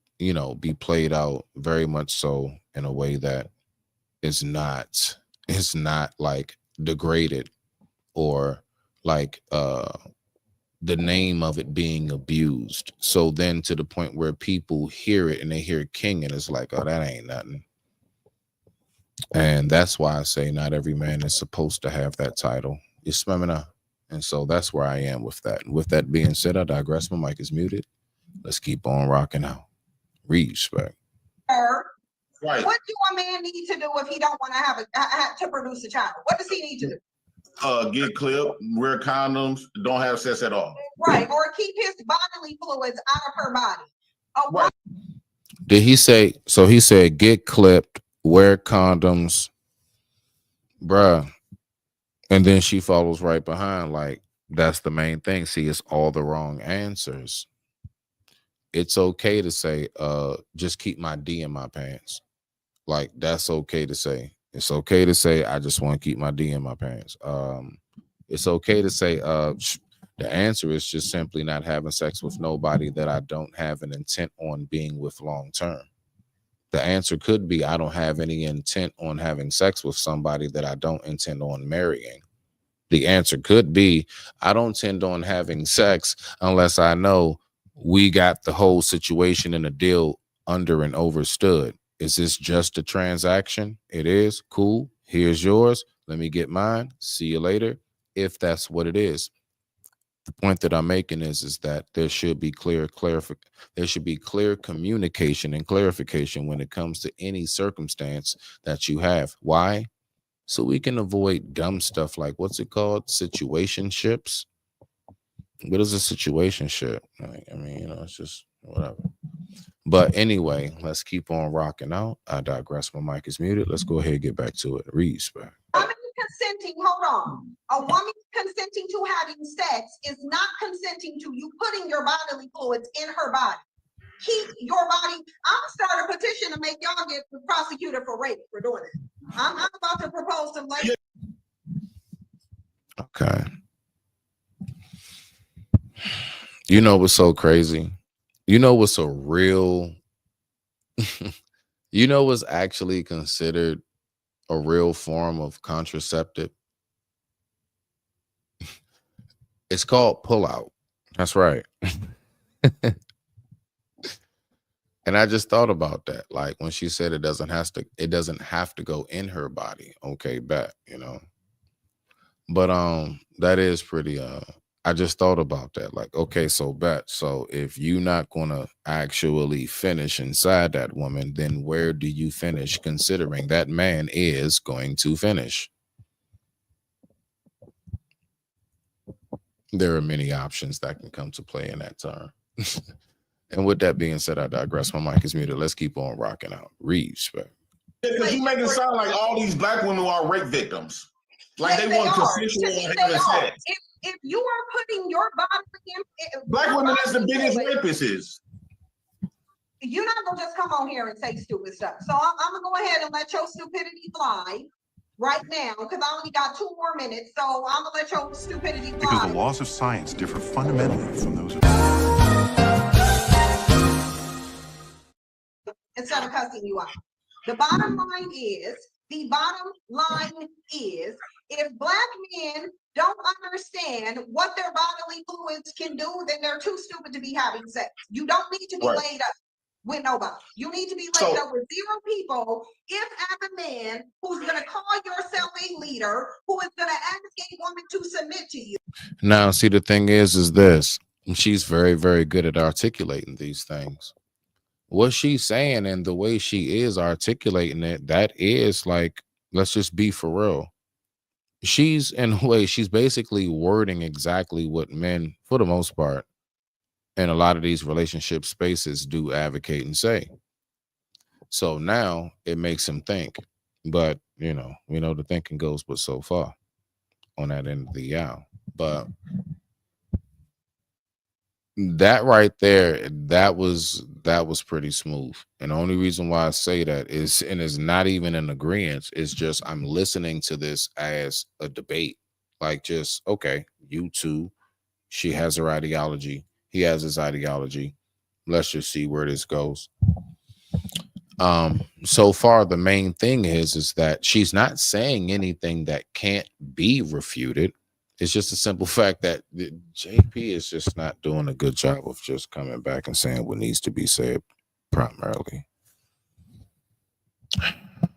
played out very much so in a way that is not like degraded or like the name of it being abused. So then to the point where people hear it and they hear king and it's like, oh, that ain't nothing. And that's why I say not every man is supposed to have that title. You smell me now? And so that's where I am with that. And with that being said, I digress. My mic is muted. Let's keep on rocking out. Respect. Right. What do a man need to do if he don't want to have to produce a child? What does he need to do? Get clipped, wear condoms, don't have sex at all. Right, or keep his bodily fluids out of her body. Right. Did he say? So he said, get clipped, wear condoms, bruh. And then she follows right behind, like that's the main thing. See, it's all the wrong answers. It's okay to say, just keep my D in my pants. Like that's okay to say. It's okay to say, I just want to keep my D in my pants. It's okay to say, the answer is just simply not having sex with nobody that I don't have an intent on being with long term. The answer could be, I don't have any intent on having sex with somebody that I don't intend on marrying. The answer could be, I don't intend on having sex unless I know we got the whole situation and a deal under and overstood. Is this just a transaction? It is. Cool. Here's yours. Let me get mine. See you later. If that's what it is. The point that I'm making is that there should be clear communication and clarification when it comes to any circumstance that you have. Why? So we can avoid dumb stuff like, what's it called? Situationships. What is a situationship? I mean, it's just whatever. But anyway, let's keep on rocking out. I digress. My mic is muted. Let's go ahead and get back to it. Respect. Consenting, hold on. A woman consenting to having sex is not consenting to you putting your bodily fluids in her body. Keep your body. I'm gonna start a petition to make y'all get prosecuted for rape for doing it. I'm about to propose some like. Okay. You know what's so crazy? You know what's a real, you know what's actually considered a real form of contraceptive? It's called pullout. That's right. And I just thought about that. Like when she said it doesn't have to go in her body. Okay, bet, But that is pretty I just thought about that. Like, okay, so bet. So if you're not gonna actually finish inside that woman, then where do you finish, considering that man is going to finish? There are many options that can come to play in that term. And with that being said, I digress. My mic is muted. Let's keep on rocking out. Respect. Because you make it sound like all these black women are rape victims. Like they want consensual having sex. If you are putting your body Black women is the biggest rapists. You're not gonna just come on here and say stupid stuff. So I'm gonna go ahead and let your stupidity fly right now because I only got 2 more minutes. So I'm gonna let your stupidity fly. Because the laws of science differ fundamentally from those of instead of cussing you out. The bottom line is, if Black men don't understand what their bodily fluids can do, then they're too stupid to be having sex. You don't need to be laid up with nobody. You need to be laid up with 0 people. If as a man who's going to call yourself a leader, who is going to ask a woman to submit to you. Now, see, the thing is this. She's very, very good at articulating these things. What she's saying and the way she is articulating it, that is like, let's just be for real. She's in a way, she's basically wording exactly what men, for the most part, in a lot of these relationship spaces do advocate and say. So now it makes him think. But, you know, the thinking goes but so far on that end of the aisle. But that right there, that was pretty smooth. And the only reason why I say that is, and it's not even an agreement, it's just I'm listening to this as a debate. Like, just, okay, you two, she has her ideology, he has his ideology. Let's just see where this goes. So far, the main thing is that she's not saying anything that can't be refuted. It's just a simple fact that JP is just not doing a good job of just coming back and saying what needs to be said primarily.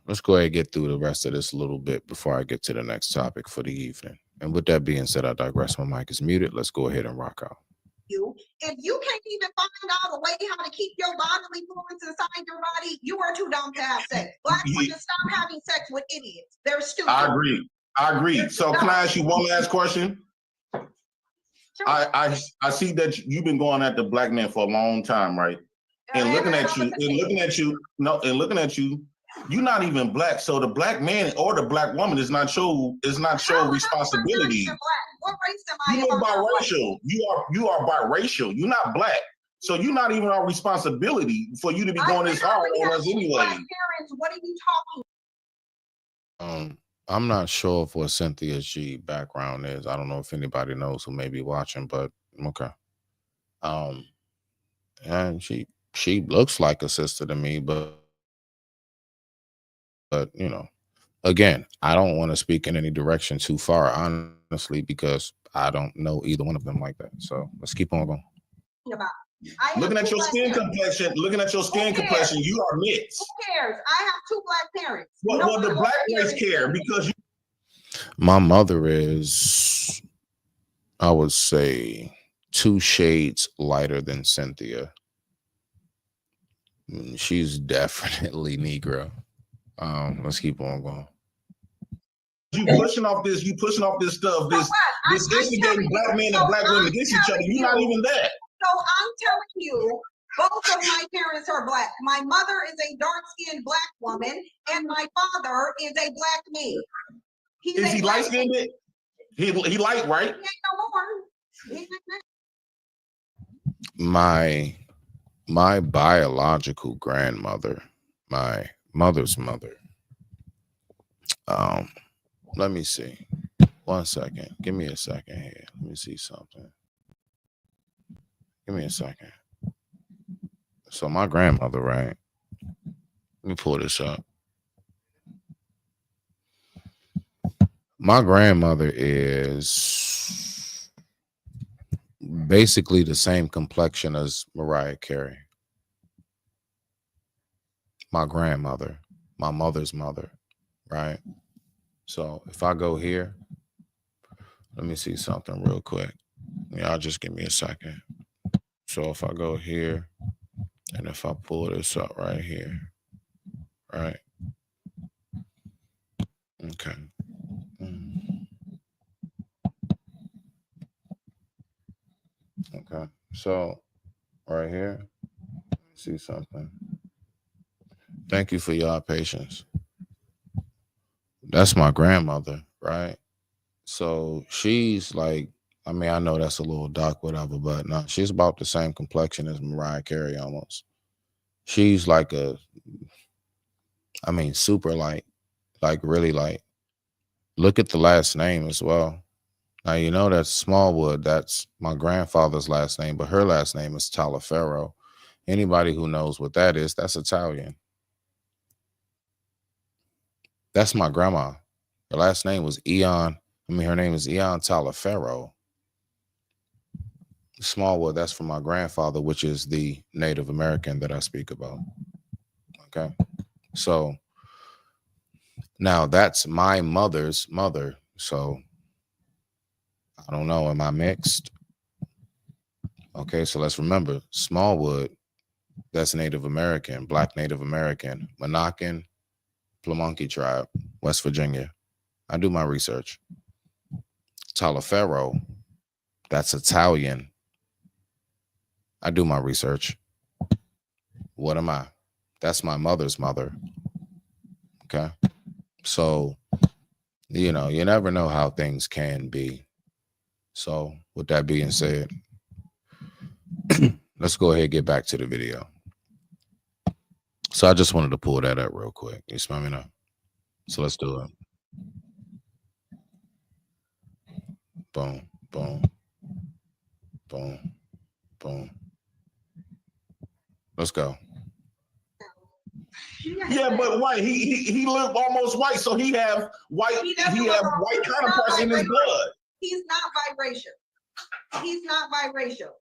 Let's go ahead and get through the rest of this a little bit before I get to the next topic for the evening. And with that being said, I digress. My mic is muted. Let's go ahead and rock out. If you can't even find out a way how to keep your bodily fluids inside your body, you are too dumb to have sex. Black women stop having sex with idiots. They're stupid. I agree. So can I ask you one last question? Sure. I see that you've been going at the Black men for a long time, right? And looking at you, you're not even Black. So the Black man or the Black woman is not show responsibility. What race am I? You are biracial. You are biracial. You're not Black. So you're not even our responsibility for you to be going this hard on us anyway. Parents, what are you talking? I'm not sure of what Cynthia's G background is. I don't know if anybody knows who may be watching, but okay. And she looks like a sister to me, but you know, again, I don't want to speak in any direction too far, honestly, because I don't know either one of them like that. So let's keep on going. Looking at your skin complexion, you are mixed. Who cares? I have 2 Black parents. Well, the Black race care because my mother is, I would say, 2 shades lighter than Cynthia. She's definitely Negro. Let's keep on going. You pushing off this stuff, this instigating Black men and Black women against each other. You're not even that. So I'm telling you, both of my parents are Black. My mother is a dark-skinned Black woman, and my father is a Black man. Is he light-skinned? He light, right? He ain't no more. My biological grandmother, my mother's mother. Let me see. 1 second. Give me a second here. Let me see something. Give me a second. So my grandmother, right? Let me pull this up. My grandmother is basically the same complexion as Mariah Carey. My grandmother, my mother's mother, right? So if I go here, let me see something real quick. Y'all just give me a second. So if I go here, and if I pull this up right here, right? Okay. Okay. So right here, see something. Thank you for your patience. That's my grandmother, right? So she's like, I mean, I know that's a little dark, whatever, but no, she's about the same complexion as Mariah Carey almost. She's like super light, like really light. Look at the last name as well. Now, you know that's Smallwood. That's my grandfather's last name, but her last name is Taliaferro. Anybody who knows what that is, that's Italian. That's my grandma. Her last name was her name is Eon Taliaferro. Smallwood, that's from my grandfather, which is the Native American that I speak about. Okay. So now that's my mother's mother. So I don't know. Am I mixed? Okay. So let's remember Smallwood, that's Native American, Black Native American, Monacan, Pamunkey tribe, West Virginia. I do my research. Taliaferro, that's Italian. I do my research. What am I? That's my mother's mother. Okay. So, you know, you never know how things can be. So, with that being said, let's go ahead and get back to the video. So, I just wanted to pull that up real quick. You smell me now? So, let's do it. Boom, boom, boom, boom. Let's go. Yeah, but white. He look almost white, so he have white. He have white counterparts in his blood. He's not biracial. He's not biracial.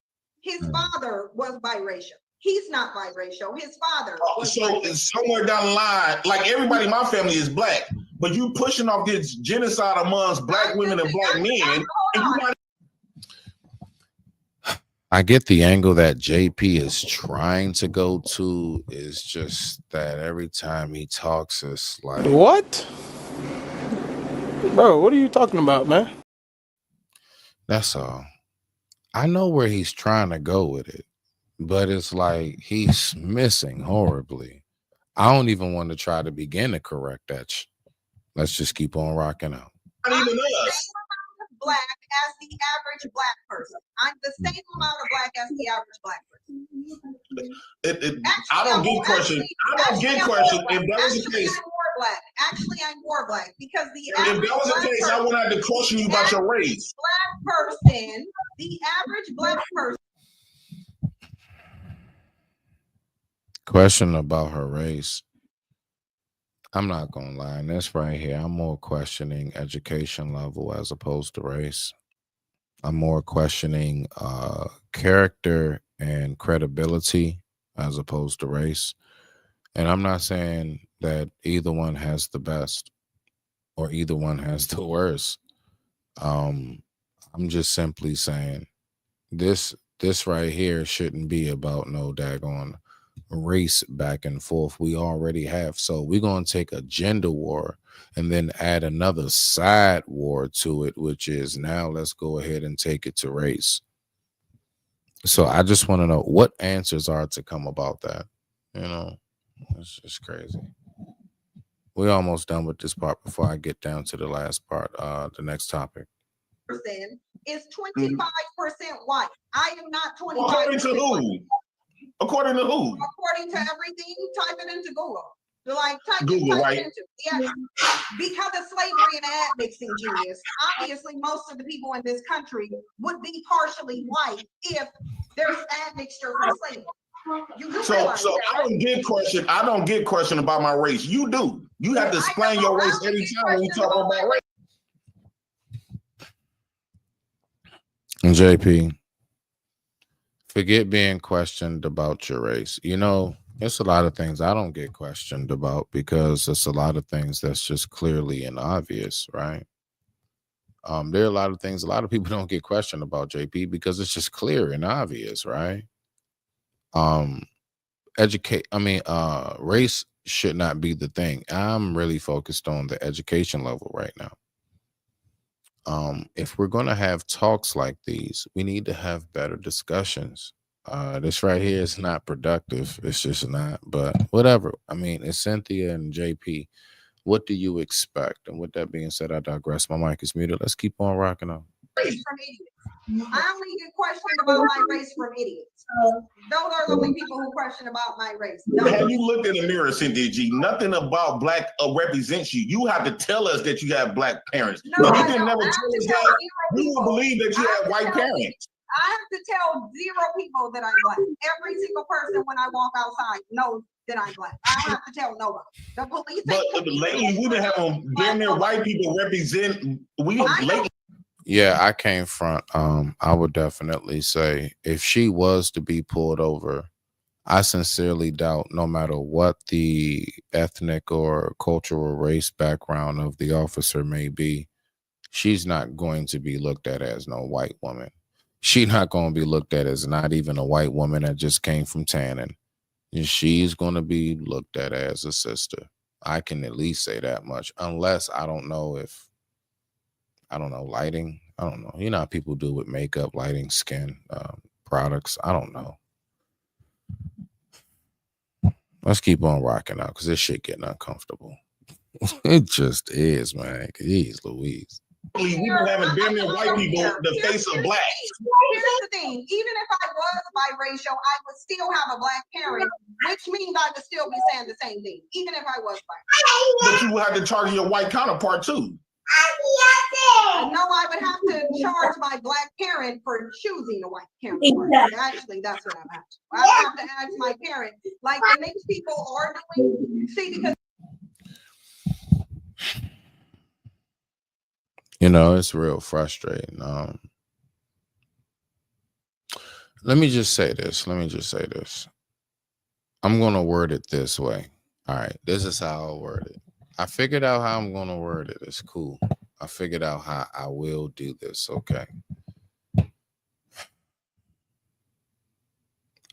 His father was biracial. He's not biracial. His father was so biracial. Somewhere down the line, like everybody in my family is black, but you pushing off this genocide amongst black women and black men. I get the angle that JP is trying to go to, is just that every time he talks, it's like, what? Bro, what are you talking about, man? That's all. I know where he's trying to go with it, but it's like he's missing horribly. I don't even want to try to begin to correct that. Let's just keep on rocking out. Not even us. Black as the average black person. I'm the same amount of black as the average black person. I don't get questioned. I don't get questioned. If that was the case, I'm more black. Actually, I'm more black because the if that was the case, I wouldn't have to question you about your race. Black person, the average black person. Question about her race. I'm not gonna lie, and this right here, I'm more questioning education level as opposed to race. I'm more questioning character and credibility as opposed to race. And I'm not saying that either one has the best or either one has the worst. I'm just simply saying this right here shouldn't be about no daggone race back and forth. We already have. So we're going to take a gender war and then add another side war to it, which is now let's go ahead and take it to race. So I just want to know what answers are to come about that. You know, it's just crazy. We're almost done with this part before I get down to the last part, the next topic. Person is 25% white. I am not 25%. According to who? According to who? According to everything, type it into Google. They're like, type Google, it right? into. Yeah. Because of slavery and admixing, genius. Obviously, most of the people in this country would be partially white if there's admixture from slavery. So I don't get questioned. I don't get questioned about my race. You do. You have to explain your race every time when you talk about race. And JP, forget being questioned about your race. You know, it's a lot of things I don't get questioned about because it's a lot of things that's just clearly and obvious, right? There are a lot of things a lot of people don't get questioned about, JP, because it's just clear and obvious, right? Race should not be the thing. I'm really focused on the education level right now. If we're going to have talks like these, we need to have better discussions. This right here is not productive. It's just not, but whatever. I mean, it's Cynthia and JP. What do you expect? And with that being said, I digress. My mic is muted. Let's keep on rocking on. I only get questioned about my race from idiots. Those are the only people who question about my race. Have you looked in the mirror, Cynthia G? Nothing about black represents you. You have to tell us that you have black parents. No, If I you can don't. never I have tell to us tell that, zero we people. will believe that you I have to white tell- parents. I have to tell zero people that I'm black. Every single person when I walk outside knows that I'm black. I don't have to tell nobody. The police. But lately, we've been having damn near white people represent. Yeah, I came front. I would definitely say if she was to be pulled over, I sincerely doubt, no matter what the ethnic or cultural race background of the officer may be, she's not going to be looked at as no white woman. She's not going to be looked at as not even a white woman that just came from tanning. And she's going to be looked at as a sister. I can at least say that much, unless I don't know, lighting. I don't know. You know how people do with makeup, lighting, skin, products. I don't know. Let's keep on rocking out because this shit getting uncomfortable. It just is, man. Jeez Louise. We've been having damn near white people the face of black. Here's the thing. Even if I was biracial, I would still have a black parent, which means I would still be saying the same thing, even if I was black. But you would have to charge your white counterpart too. No, I would have to charge my black parent for choosing a white counterpart. Actually, that's what I'm asking. I have to ask my parent, like the next people are doing. See, because You know, it's real frustrating. Let me just say this. I'm going to word it this way. All right. This is how I'll word it. I figured out how I'm going to word it. It's cool. I figured out how I will do this. Okay. I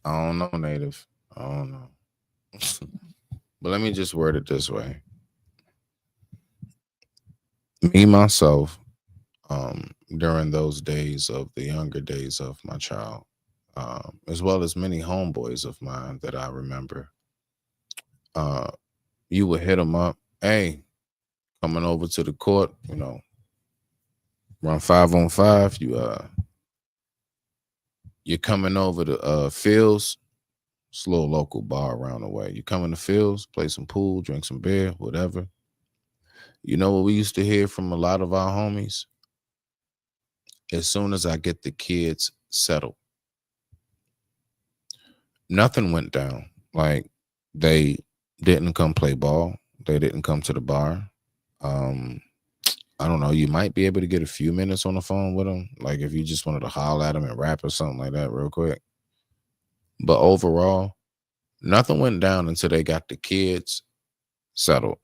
don't know, Native. I don't know. But let me just word it this way. Me, myself, during those days of the younger days of my child, as well as many homeboys of mine that I remember, you would hit them up, hey, coming over to the court, run 5-on-5. You're coming over to Fields. It's a little local bar around the way. You come in the Fields, play some pool, drink some beer, whatever. You know what we used to hear from a lot of our homies? As soon as I get the kids settled, nothing went down. Like, they didn't come play ball. They didn't come to the bar. I don't know. You might be able to get a few minutes on the phone with them. Like if you just wanted to holler at them and rap or something like that real quick. But overall, nothing went down until they got the kids settled.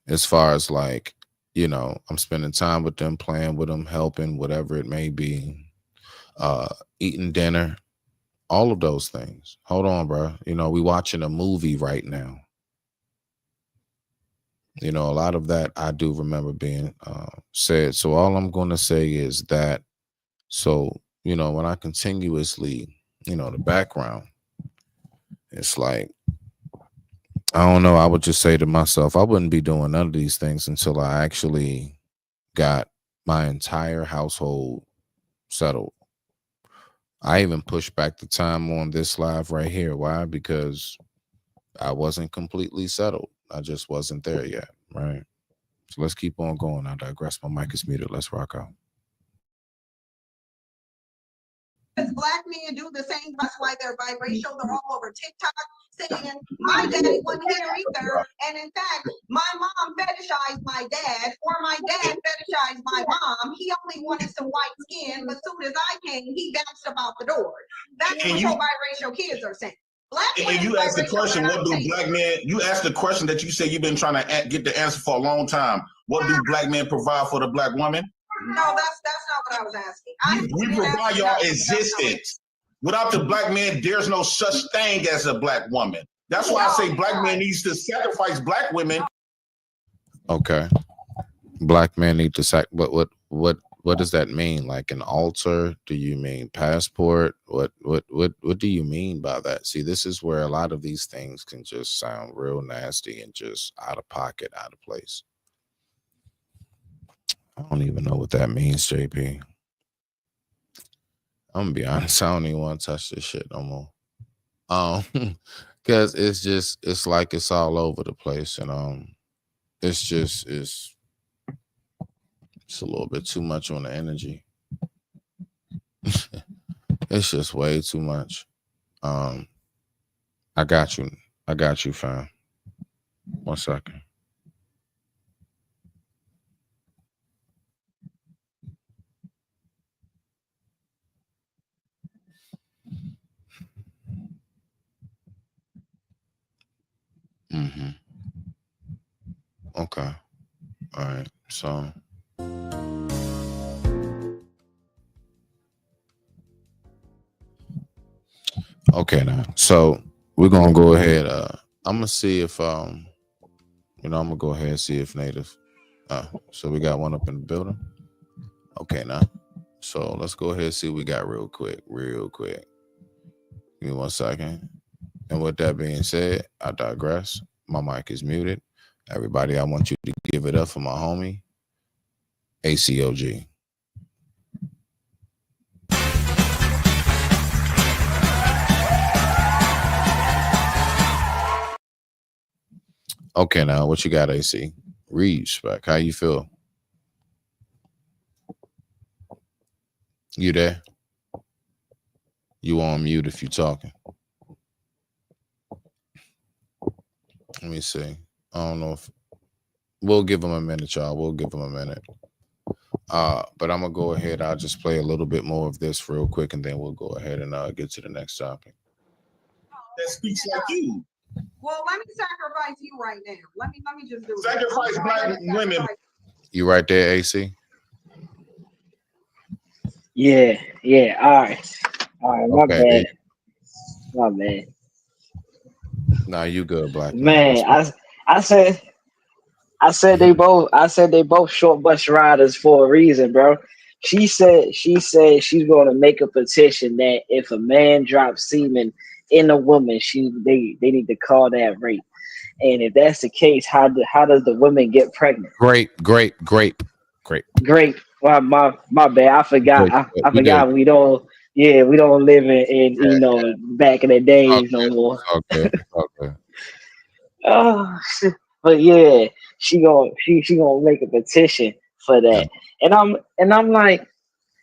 As far as like, I'm spending time with them, playing with them, helping, whatever it may be, eating dinner, all of those things. Hold on, bro. We watching a movie right now. A lot of that I do remember being said. So all I'm going to say is that, so, when I continuously, the background, it's like, I don't know. I would just say to myself, I wouldn't be doing none of these things until I actually got my entire household settled. I even pushed back the time on this live right here. Why? Because I wasn't completely settled. I just wasn't there yet. Right. So let's keep on going. I digress. My mic is muted. Let's rock out. because black men do the same. That's why they're biracial. They're all over TikTok saying, my daddy wasn't here either. And in fact, my mom fetishized my dad, or my dad fetishized my mom. He only wanted some white skin, but soon as I came, he bounced up out the door. That's what your biracial kids are saying. And you asked the question, what do black men, you asked the question that you say you've been trying to get the answer for a long time. What do black men provide for the black woman? No, that's not what I was asking. We provide y'all existence. Without the black man, there's no such thing as a black woman. That's why I say black men needs to sacrifice black women. Okay. Black men need to what does that mean? Like an altar? Do you mean passport? What do you mean by that? See, this is where a lot of these things can just sound real nasty and just out of pocket, out of place. I don't even know what that means, JP. I'm gonna be honest. I don't even want to touch this shit no more. Because it's like it's all over the place, and it's a little bit too much on the energy. It's just way too much. I got you, fam. 1 second. Mm-hmm. Okay. All right. So okay now. So we're gonna go ahead. I'm gonna see if I'm gonna go ahead and see if native. So we got one up in the building. Okay now. So let's go ahead and see what we got real quick. Give me 1 second. And with that being said, I digress. My mic is muted. Everybody, I want you to give it up for my homie, ACOG. Okay, now what you got, AC? Respect. How you feel? You there? You on mute if you talking. Let me see. I don't know if we'll give them a minute, y'all. We'll give them a minute. But I'm gonna go ahead. I'll just play a little bit more of this real quick, and then we'll go ahead and get to the next topic. That speaks like you. Well, let me sacrifice you right now. Let me just do sacrifice black women. You right there, AC? Yeah. All right. Okay. My bad. Nah, you good, black man. I said they both short bus riders for a reason, bro. She said she's going to make a petition that if a man drops semen in a woman, they need to call that rape. And if that's the case, how does the woman get pregnant? Grape. Well, my bad. I forgot. I forgot. We don't live in back in the days no more. Okay. Oh, but yeah, she gonna make a petition for that, Yeah. and I'm like,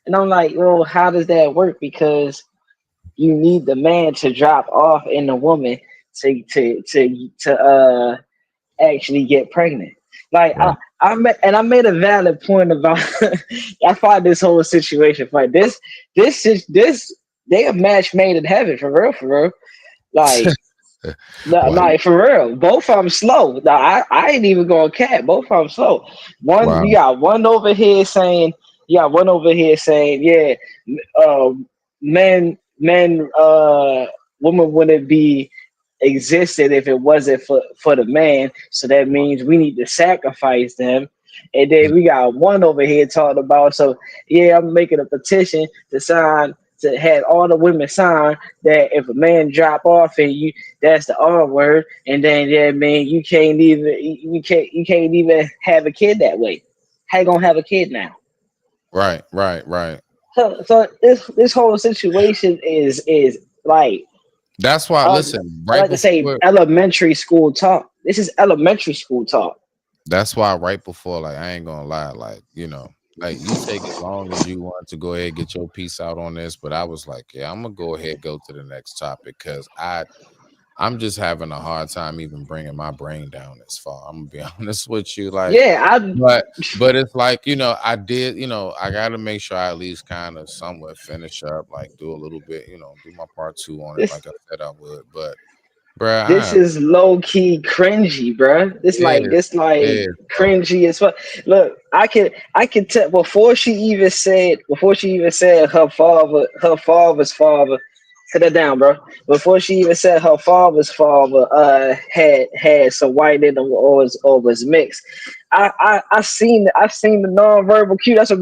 well, how does that work? Because you need the man to drop off in the woman to actually get pregnant. Like Right. I made a valid point about. I find this whole situation funny. This they a match made in heaven for real. Like. No, Wow. like for real, both of them slow. No, I ain't even going cat. Both of them slow. Wow. You got one over here saying, yeah, men, woman wouldn't be existed if it wasn't for the man. So that means we need to sacrifice them. And then we got one over here talking about. So yeah, I'm making a petition to have all the women sign that if a man drop off and you, that's the R word, and then yeah, man, you can't even have a kid that way. How you gonna have a kid now? Right. So this whole situation is like, That's why. Listen, I right like to say before. elementary school talk. This is elementary school talk. That's why right before, like, I ain't gonna lie, like, like you take as long as you want to go ahead and get your piece out on this, but I was like, yeah, I'm gonna go ahead and go to the next topic because I'm just having a hard time even bringing my brain down this far. I'm gonna be honest with you, like, yeah, but it's like I did, I got to make sure I at least kind of somewhat finish up, like do a little bit, do my part 2 on it, like I said I would, but. Bruh, this is low key cringy, bruh. This cringy as fuck. Look, I can tell before she even said her father's father. Sit that down, bro. Before she even said her father's father had some white in him or was mixed. I seen the nonverbal cue. That's what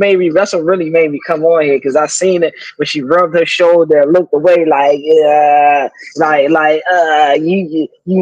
really made me come on here because I seen it when she rubbed her shoulder and looked away like you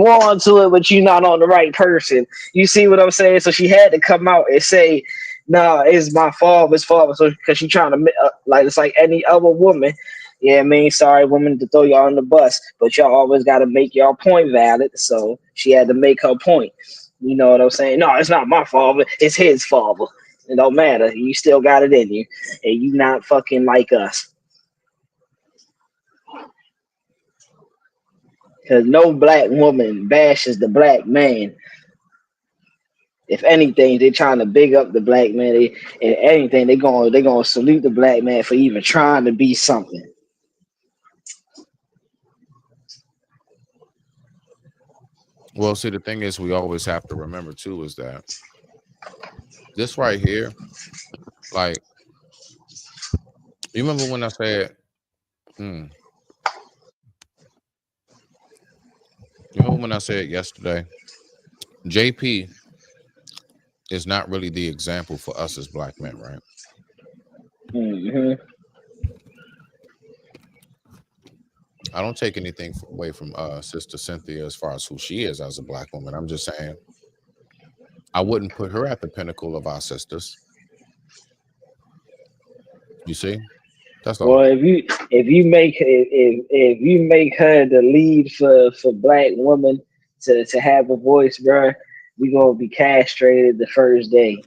on to it, but you're not on the right person. You see what I'm saying? So she had to come out and say no, it's my fault. It's fault. So because she trying to like it's like any other woman. Yeah, I mean, sorry, woman, to throw y'all on the bus, but y'all always got to make y'all point valid. So she had to make her point. You know what I'm saying? No, it's not my father. It's his father. It don't matter. You still got it in you, and you not fucking like us. Because no black woman bashes the black man. If anything, they trying to big up the black man. If anything, they gonna salute the black man for even trying to be something. Well, see, the thing is, we always have to remember too is that this right here, like, you remember when I said, you remember when I said yesterday, JP is not really the example for us as black men, right? Mm-hmm. I don't take anything away from Sister Cynthia as far as who she is as a black woman. I'm just saying I wouldn't put her at the pinnacle of our sisters. You see? That's all. Well, if you make her the lead for black women to have a voice, bro, we gonna be castrated the first day.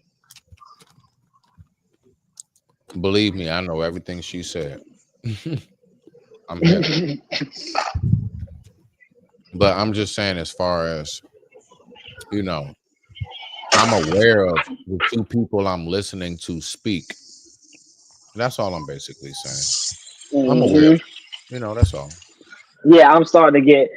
Believe me, I know everything she said. I'm here. But I'm just saying, as far as, you know, I'm aware of the two people I'm listening to speak. That's all I'm basically saying. I'm aware of, that's all. Yeah, I'm starting to get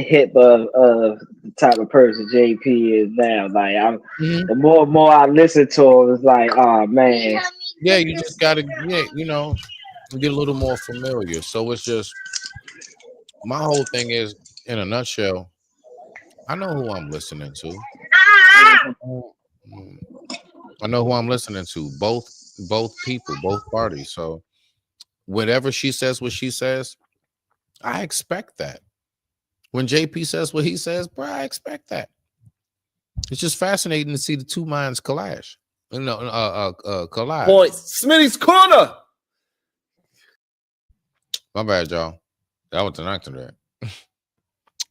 hip of the type of person JP is now. Like the more and more I listen to him, it's like, oh man. Yeah, you just gotta get a little more familiar. So it's just, my whole thing is, in a nutshell, I know who I'm listening to. I know who I'm listening to. Both people, both parties. So whenever she says what she says, I expect that. When JP says what he says, bro, I expect that. It's just fascinating to see the two minds clash. Collide. Points. SmittysCorner. My bad, y'all. That was an accident.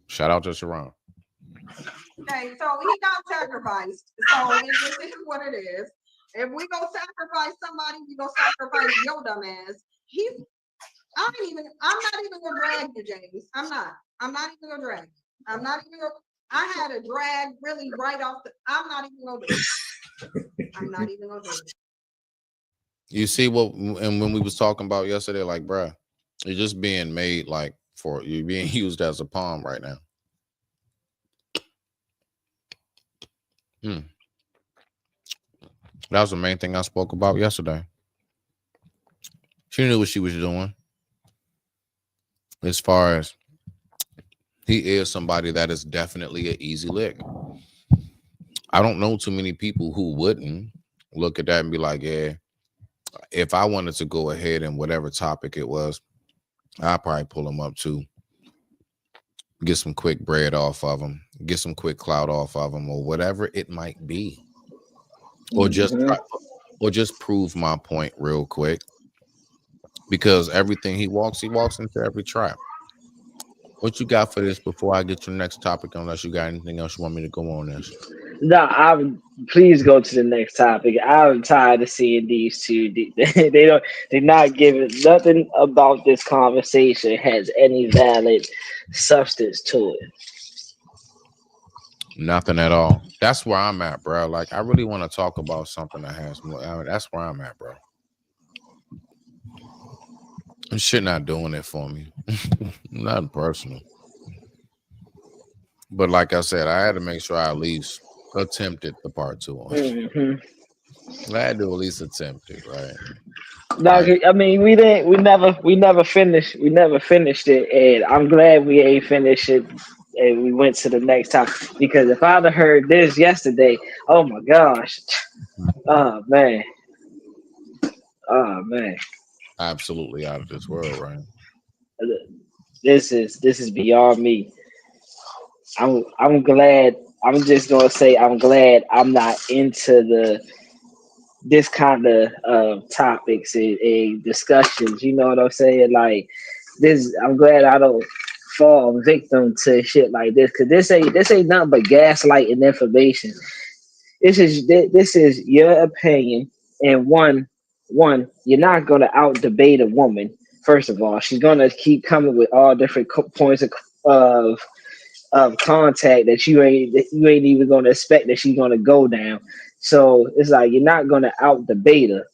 Shout out to Sharon. Okay, so he got sacrificed. So this is what it is. If we go sacrifice somebody, we go sacrifice your dumb ass. I'm not even gonna drag you, James. I'm not even gonna drag you. I had a drag really right off I'm not even gonna do it. I'm not even gonna do it. You see what, and when we was talking about yesterday, like, bruh, you're just being made you're being used as a pawn right now. That was the main thing I spoke about yesterday. She knew what she was doing. As far as he is somebody that is definitely an easy lick. I don't know too many people who wouldn't look at that and be like, yeah, if I wanted to go ahead and whatever topic it was, I'd probably pull him up too. Get some quick bread off of him, get some quick clout off of him, or whatever it might be. Or just prove my point real quick. Because everything he walks into every trap. What you got for this before I get to the next topic, unless you got anything else you want me to go on this? No, please go to the next topic. I'm tired of seeing these two. They're not giving nothing about this conversation has any valid substance to it. Nothing at all. That's where I'm at, bro. Like, I really want to talk about something that has more. That's where I'm at, bro. This shit not doing it for me. Nothing personal. But like I said, I had to make sure I at least attempted the part 2 on. I had to at least attempt it, right? No, I mean we never finished it, and I'm glad we ain't finished it, and we went to the next topic, because if I'd have heard this yesterday, oh my gosh, oh man, absolutely out of this world, right? This is beyond me. I'm glad. I'm just gonna say I'm glad I'm not into this kind of topics and discussions. You know what I'm saying? Like this, I'm glad I don't fall victim to shit like this because this ain't nothing but gaslighting information. This is your opinion, and one you're not gonna out debate a woman. First of all, she's gonna keep coming with all different points of contact that you ain't even gonna expect that she's gonna go down. So it's like you're not gonna out debate her,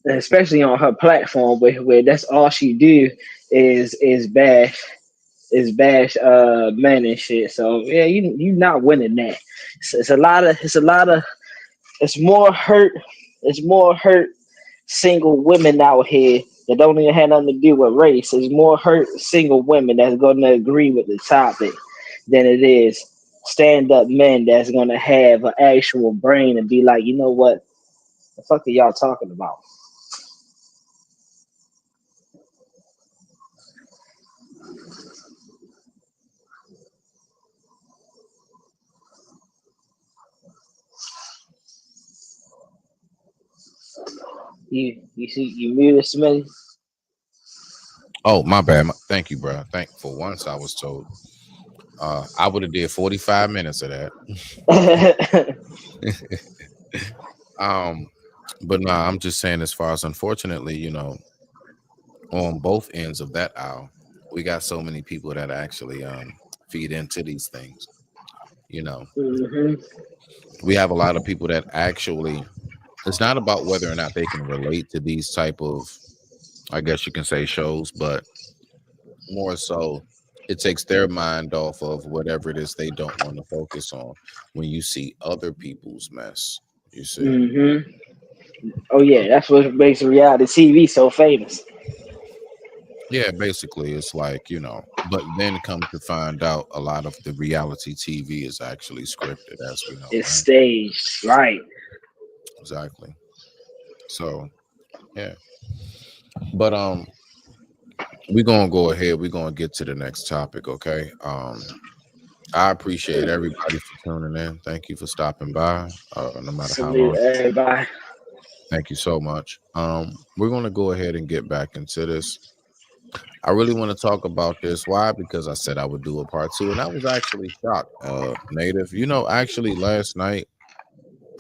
especially on her platform where that's all she do is bash men and shit. So yeah, you not winning that. It's a lot of it's more hurt single women out here that don't even have nothing to do with race. It's more hurt single women that's gonna agree with the topic than it is stand up men that's gonna have an actual brain and be like, you know what the fuck are y'all talking about? You see you muted Smitty. Oh, my bad. Thank you, bro. For once I was told. I would have did 45 minutes of that. But no, I'm just saying as far as unfortunately, on both ends of that aisle, we got so many people that actually feed into these things. Mm-hmm. We have a lot of people that actually it's not about whether or not they can relate to these type of, I guess you can say, shows, but more so it takes their mind off of whatever it is they don't want to focus on when you see other people's mess. You see? Mm-hmm. Oh yeah, that's what makes reality TV so famous. Yeah, basically it's like, but then come to find out a lot of the reality TV is actually scripted, as we know, It's right? staged, right? Exactly. So yeah. But we're gonna go ahead, we're gonna get to the next topic, okay? I appreciate everybody for tuning in. Thank you for stopping by. No matter how Salute long. everybody. Thank you so much. We're gonna go ahead and get back into this. I really want to talk about this. Why? Because I said I would do a part 2, and I was actually shocked. Native, actually last night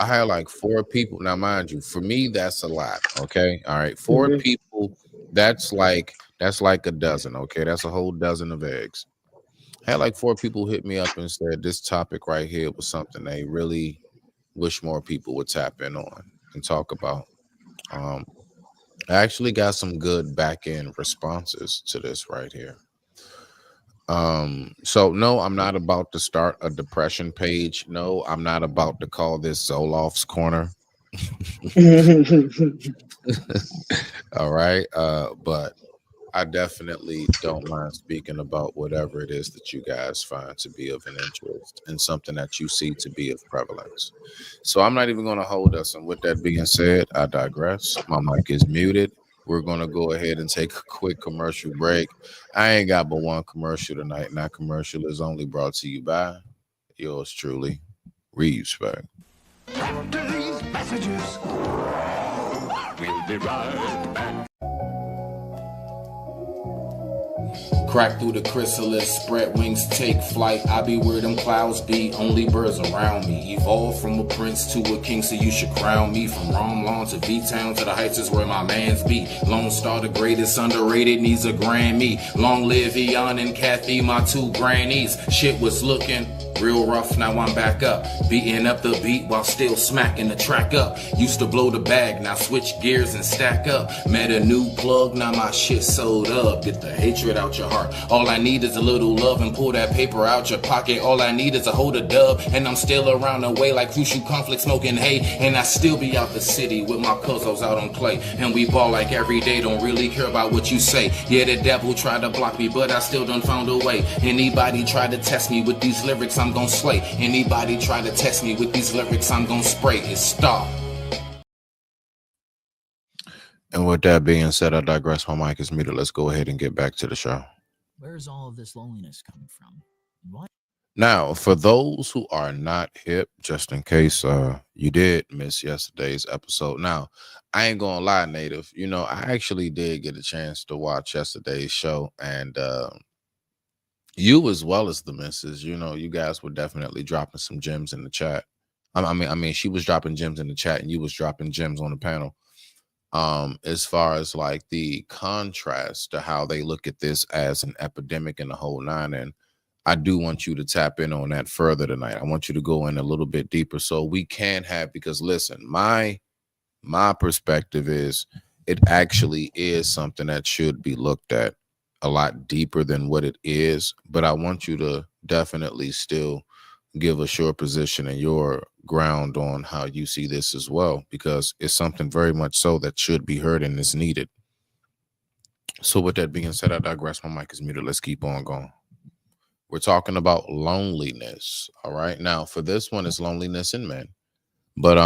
I had like 4 people. Now, mind you, for me that's a lot. Okay, all right, 4 Mm-hmm. people. That's like a dozen. Okay, that's a whole dozen of eggs. I had like 4 people hit me up and said this topic right here was something they really wish more people would tap in on and talk about. I actually got some good back end responses to this right here. So no, I'm not about to start a depression page. No, I'm not about to call this Zolof's corner. All right. But I definitely don't mind speaking about whatever it is that you guys find to be of an interest and something that you see to be of prevalence. So I'm not even going to hold us. And with that being said, I digress. My mic is muted. We're going to go ahead and take a quick commercial break. I ain't got but one commercial tonight, and that commercial is only brought to you by yours truly, Respect. After these messages, we'll be right back. Crack through the chrysalis, spread wings, take flight. I be where them clouds be, only birds around me. Evolve from a prince to a king, so you should crown me. From Rome Lawn to V-Town to the heights is where my mans be. Lone Star, the greatest, underrated, needs a Grammy. Long live Eon and Kathy, my 2 grannies. Shit was looking real rough, now I'm back up. Beating up the beat while still smacking the track up. Used to blow the bag, now switch gears and stack up. Met a new plug, now my shit sold up. Get the hatred out your heart. All I need is a little love and pull that paper out your pocket. All I need is a hold of dub, and I'm still around the way like crucial conflict smoking hay. And I still be out the city with my cousins out on play. And we ball like every day, don't really care about what you say. Yeah, the devil tried to block me, but I still done found a way. Anybody try to test me with these lyrics, I'm gon' slay. Anybody try to test me with these lyrics, I'm gon' spray. It's stop. And with that being said, I digress. My mic is muted. Let's go ahead and get back to the show. Where's all of this loneliness coming from? What? Now, for those who are not hip, just in case you did miss yesterday's episode. Now, I ain't gonna lie, Native. I actually did get a chance to watch yesterday's show, and you as well as the missus. You guys were definitely dropping some gems in the chat. I mean, she was dropping gems in the chat, and you was dropping gems on the panel. As far as like the contrast to how they look at this as an epidemic and the whole nine, and I do want you to tap in on that further tonight. I want you to go in a little bit deeper so we can have, because listen, my perspective is it actually is something that should be looked at a lot deeper than what it is, but I want you to definitely still give us your position and your ground on how you see this as well, because it's something very much so that should be heard and is needed. So with that being said, I digress. My mic is muted. Let's keep on going. We're talking about loneliness. All right. Now for this one, it's loneliness in men. But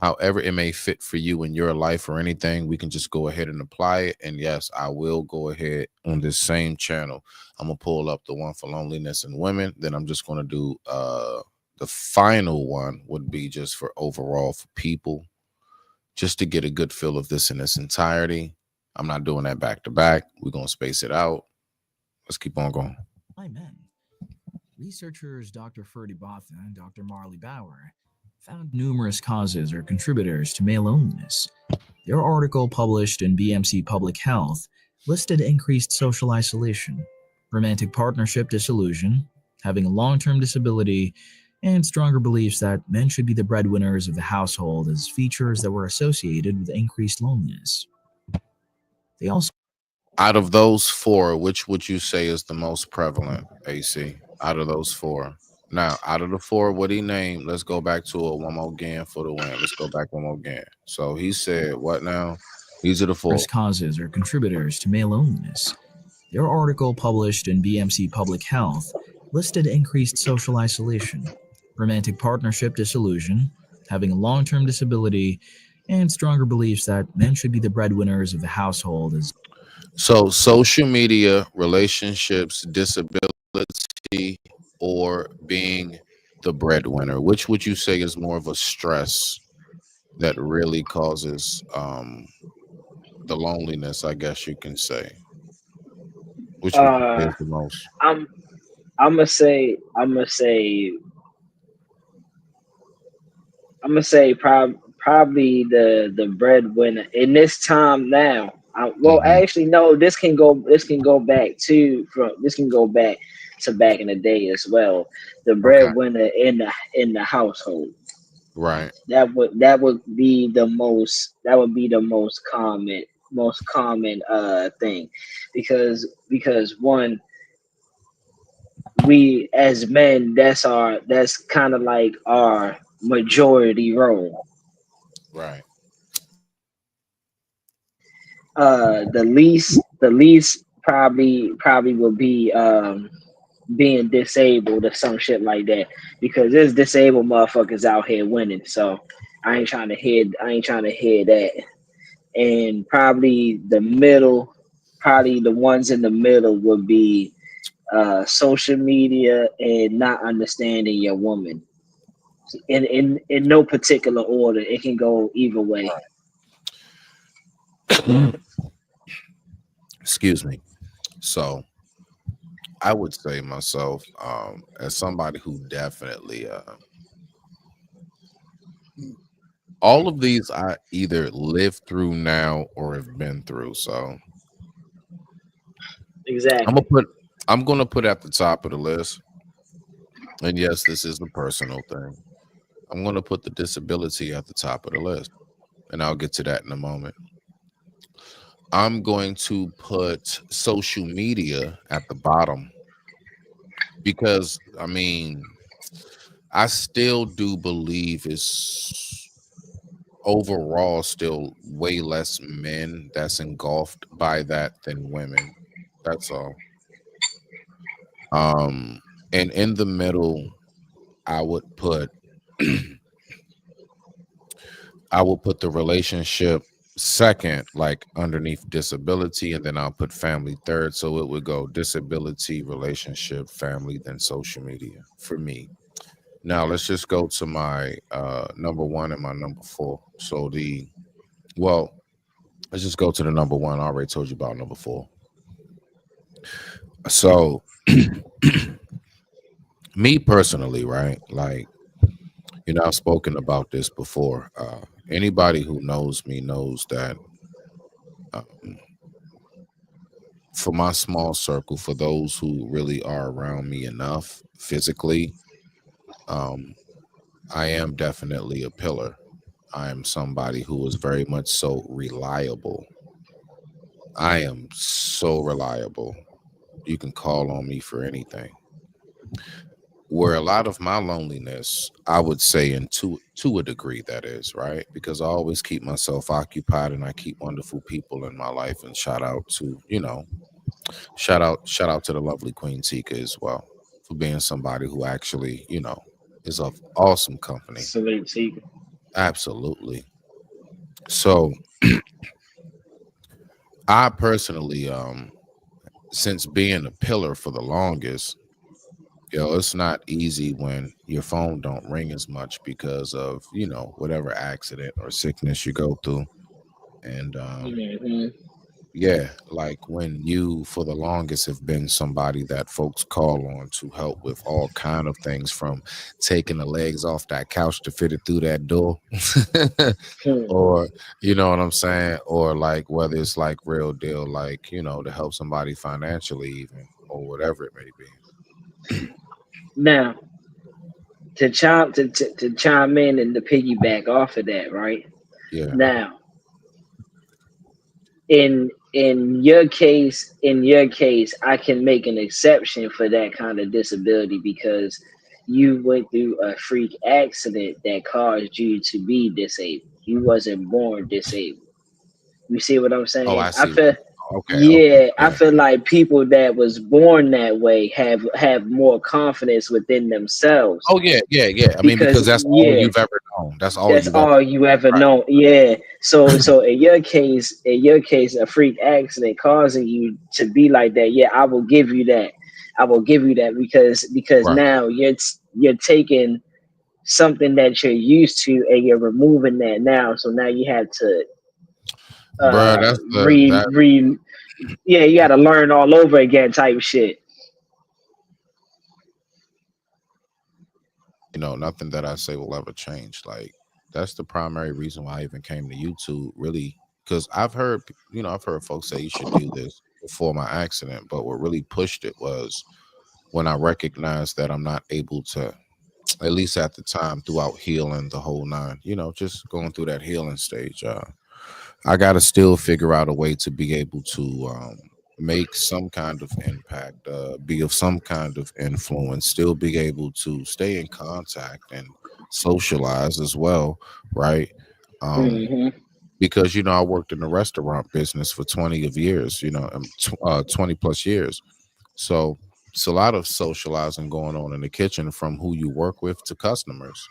however it may fit for you in your life or anything, we can just go ahead and apply it. And yes, I will go ahead on this same channel. I'm gonna pull up the one for loneliness in women. Then I'm just gonna do the final one would be just for overall for people, just to get a good feel of this in its entirety. I'm not doing that back to back. We're gonna space it out. Let's keep on going. By men. Researchers Dr. Ferdy Botha and Dr. Marley Bauer found numerous causes or contributors to male loneliness. Their article published in BMC Public Health listed increased social isolation, romantic partnership disillusion, having a long-term disability, and stronger beliefs that men should be the breadwinners of the household as features that were associated with increased loneliness. They also, out of those four, which would you say is the most prevalent, AC? Out of those four. Now, out of the four, what he named, let's go back to it one more again for the win. Let's go back one more again. So he said, what now? These are the four causes or contributors to male loneliness. Their article published in BMC Public Health listed increased social isolation, romantic partnership disillusion, having a long-term disability, and stronger beliefs that men should be the breadwinners of the household. So social media, relationships, disability, or being the breadwinner, which would you say is more of a stress that really causes the loneliness, I guess you can say? Which would you say is the most? I'm gonna say probably the breadwinner in this time now. Actually, no. This can go back to back in the day as well. The breadwinner in the household. Right. That would be the most common thing, because one, we as men, that's kind of like our majority role. Right. The least probably will be being disabled or some shit like that, because there's disabled motherfuckers out here winning. So I ain't trying to hear that. And probably the ones in the middle would be social media and not understanding your woman. In no particular order. It can go either way. Excuse me. So I would say myself, as somebody who definitely all of these I either lived through now or have been through. So exactly, I'm gonna put at the top of the list, and yes, this is a personal thing. I'm gonna put the disability at the top of the list, and I'll get to that in a moment. I'm going to put social media at the bottom, because I mean, I still do believe it's overall still way less men that's engulfed by that than women. That's all. And in the middle, I would put the relationship second, like underneath disability, and then I'll put family third. So it would go disability, relationship, family, then social media for me. Now let's just go to my number one and my number four. So well, let's just go to the number one. I already told you about number four. So me personally, right? Like, I've spoken about this before. Anybody who knows me knows that um, for my small circle, for those who really are around me enough physically, um, I am definitely a pillar. I am somebody who is very much so reliable. I am so reliable. You can call on me for anything. Where a lot of my loneliness, I would say, and to a degree, that is right, because I always keep myself occupied and I keep wonderful people in my life. And shout out to the lovely Queen Tika as well for being somebody who actually, is of awesome company. Salute to you. Absolutely. So I personally, since being a pillar for the longest, it's not easy when your phone don't ring as much because of, whatever accident or sickness you go through. And Mm-hmm. yeah, like when you for the longest have been somebody that folks call on to help with all kind of things, from taking the legs off that couch to fit it through that door. Or you know what I'm saying, or like whether it's like real deal, like to help somebody financially even, or whatever it may be. Now, to chime in and to piggyback off of that, right? Yeah. Now, in your case, I can make an exception for that kind of disability because you went through a freak accident that caused you to be disabled. You wasn't born disabled. You see what I'm Oh, saying? I I see. feel Okay, okay, Yeah, I yeah. feel like people that was born that way have more confidence within themselves Oh yeah, yeah, yeah. I mean, because because that's all yeah, you've ever known. That's all that's you've ever all you ever right. know. Yeah. So in your case, a freak accident causing you to be like that. Yeah, I will give you that. I will give you that because Right. now you're taking something that you're used to and you're removing that now. So now you have to Bruh, that's the re that re yeah, you got to learn all over again type shit. nothing that I say will ever change. Like that's the primary reason why I even came to YouTube, really, because I've heard folks say you should do this before my accident, but what really pushed it was when I recognized that I'm not able to, at least at the time, throughout healing the whole nine, just going through that healing stage. I got to still figure out a way to be able to make some kind of impact, be of some kind of influence, still be able to stay in contact and socialize as well, right? Um, Hmm. because I worked in the restaurant business for 20 of years, 20 plus years. So it's a lot of socializing going on in the kitchen, from who you work with to customers.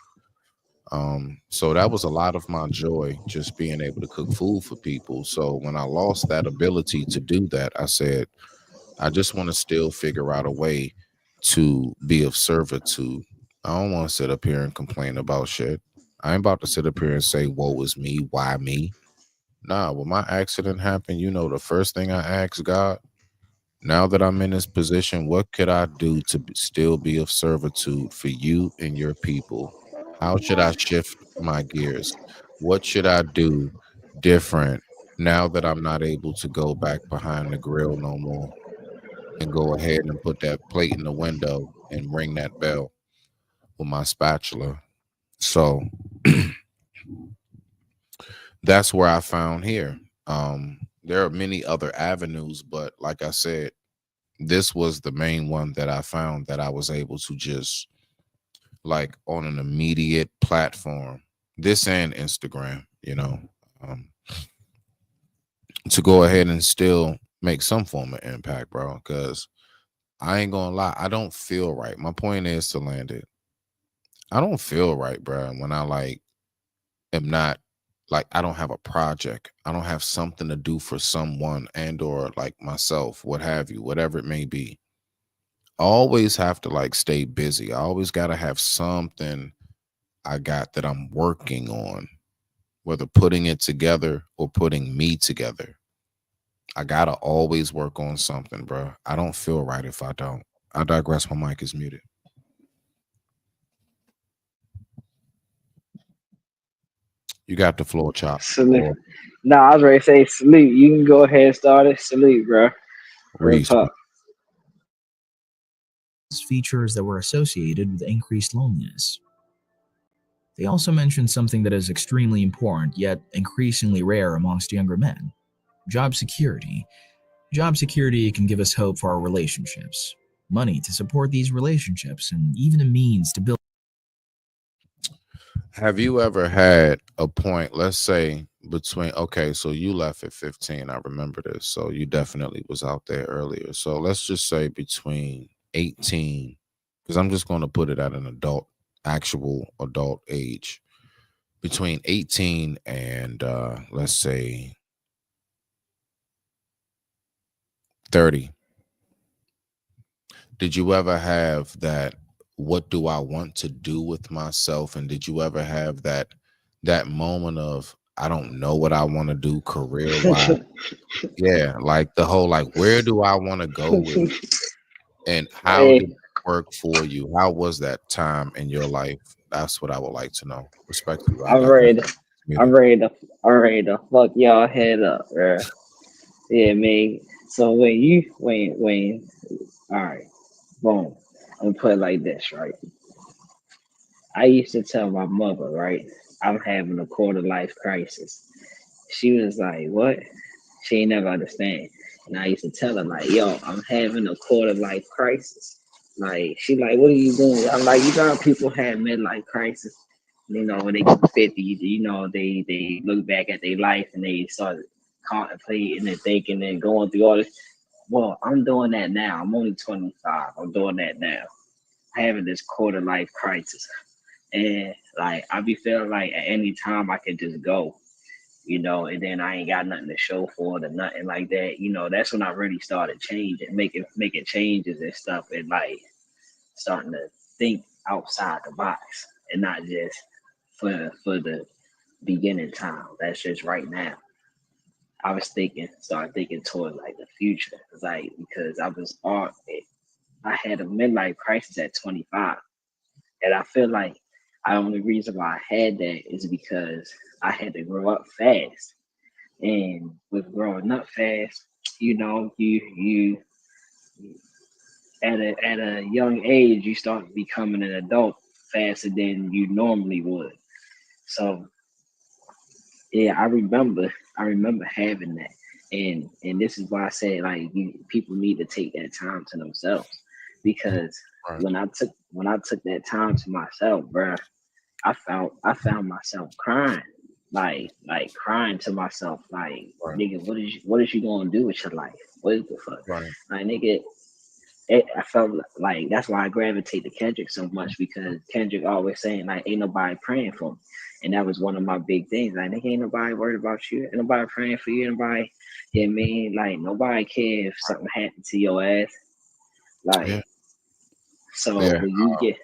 So that was a lot of my joy, just being able to cook food for people. So when I lost that ability to do that, I said, I just want to still figure out a way to be of servitude. I don't want to sit up here and complain about shit. I ain't about to sit up here and say, woe is me, why me? Nah, when my accident happened, the first thing I asked God, now that I'm in this position, what could I do to still be of servitude for you and your people? How should I shift my gears? What should I do different now that I'm not able to go back behind the grill no more and go ahead and put that plate in the window and ring that bell with my spatula? So that's where I found here. There are many other avenues, but like I said, this was the main one that I found that I was able to just, like, on an immediate platform, this and Instagram, um, to go ahead and still make some form of impact, bro. Because I ain't gonna lie, I don't feel right. My point is to land it. I don't feel right, bro, when I like am not like I don't have a project. I don't have something to do for someone and or like myself, what have you, whatever it may be. I always have to like stay busy. I always got to have something I got that I'm working on, whether putting it together or putting me together. I got to always work on something, bro. I don't feel right if I don't. I digress. My mic is muted. You got the floor, Chop. Salute. Or Nah, I was ready to say salute. You can go ahead and start it. Salute, bro. Real Reese. talk. Features that were associated with increased loneliness. They also mentioned something that is extremely important, yet increasingly rare amongst younger men: job security. Job security can give us hope for our relationships, money to support these relationships, and even a means to build. Have you ever had a point, let's say between, okay, so you left at 15, I remember this. So you definitely was out there earlier. So let's just say between 18, because I'm just going to put it at an actual adult age, between 18 and let's say 30. Did you ever have that, what do I want to do with myself? And did you ever have that moment of, I don't know what I want to do career wise? Yeah, like the whole like, where do I want to go with it? And how Hey, did it work for you? How was that time in your life? That's what I would like to know. Respectfully, I I'm digress. ready. I'm ready to. I'm ready to fuck y'all head up, bro. Yeah, man. So when all right, boom. I'm gonna put it like this, right? I used to tell my mother, right, I'm having a quarter life crisis. She was like, "What?" She ain't never understand. And I used to tell her like, "Yo, I'm having a quarter life crisis." Like she like, "What are you doing?" I'm like, "You know how people have midlife crisis. You know, when they get 50, you know, they look back at their life and they start contemplating and thinking and going through all this. Well, I'm doing that now. I'm only 25. I'm doing that now. Having this quarter life crisis. And like I be feeling like at any time I can just go, you know, and then I ain't got nothing to show for it or nothing like that. You know, that's when I really started changing, making changes and stuff, and like starting to think outside the box and not just for the beginning time. That's just right now. I was started thinking toward like the future, like because I had a midlife crisis at 25, and I feel like the only reason why I had that is because I had to grow up fast. And with growing up fast, you know, you at a young age you start becoming an adult faster than you normally would. So yeah, I remember having that. And this is why I say like people need to take that time to themselves, because Right. when I took that time to myself, bro, I found myself crying, like crying to myself, like Right. nigga, what is you gonna do with your life? What is the fuck, Right. like nigga? I felt like that's why I gravitate to Kendrick so much, because Kendrick always saying like ain't nobody praying for me, and that was one of my big things. Like nigga, ain't nobody worried about you, ain't nobody praying for you, ain't nobody. Yeah, I mean, like nobody care if something happened to your ass. Yeah. Like so Yeah. when you get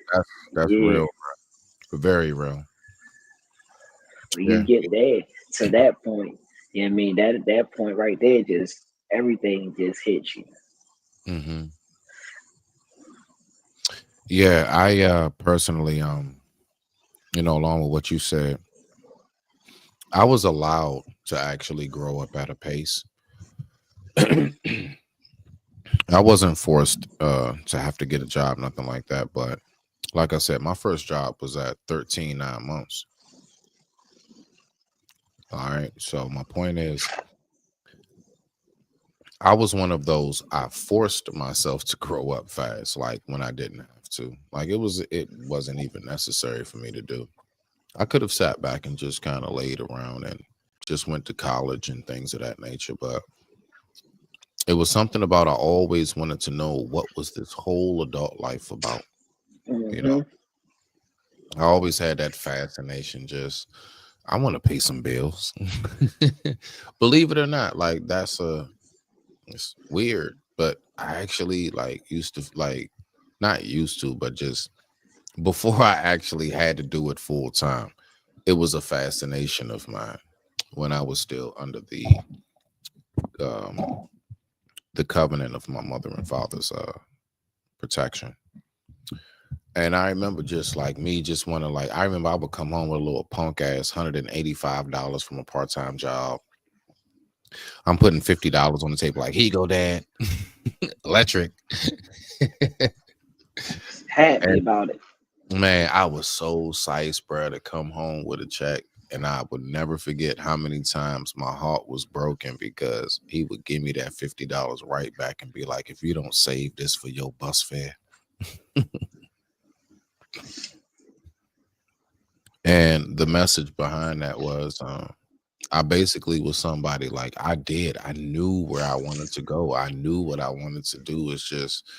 That's yeah, real. Very real. when you Yeah. get there to that point, you know what I mean, that point right there, just everything just hits you. Hmm. Yeah. I personally, along with what you said, I was allowed to actually grow up at a pace. I wasn't forced to have to get a job, nothing like that. But like I said, my first job was at 13, 9 months. All right. So my point is, I was one of those, I forced myself to grow up fast, like when I didn't have to. Like it wasn't even necessary for me to do. I could have sat back and just kind of laid around and just went to college and things of that nature. But it was something about, I always wanted to know what was this whole adult life about. You know, Hmm. I always had that fascination, just I want to pay some bills. Believe it or not, like it's weird, but I actually like used to like not used to, but just before I actually had to do it full time, it was a fascination of mine when I was still under um the covenant of my mother and father's protection. And I remember just like me just want to like I remember I would come home with a little punk ass $185 from a part-time job. I'm putting $50 on the table, like, here you go, dad. Electric. Happy And about it. man, I was so psyched, bro, to come home with a check. And I would never forget how many times my heart was broken because he would give me that $50 right back and be like, if you don't save this for your bus fare. And the message behind that was I basically was somebody like I knew where I wanted to go. I knew what I wanted to do. It's just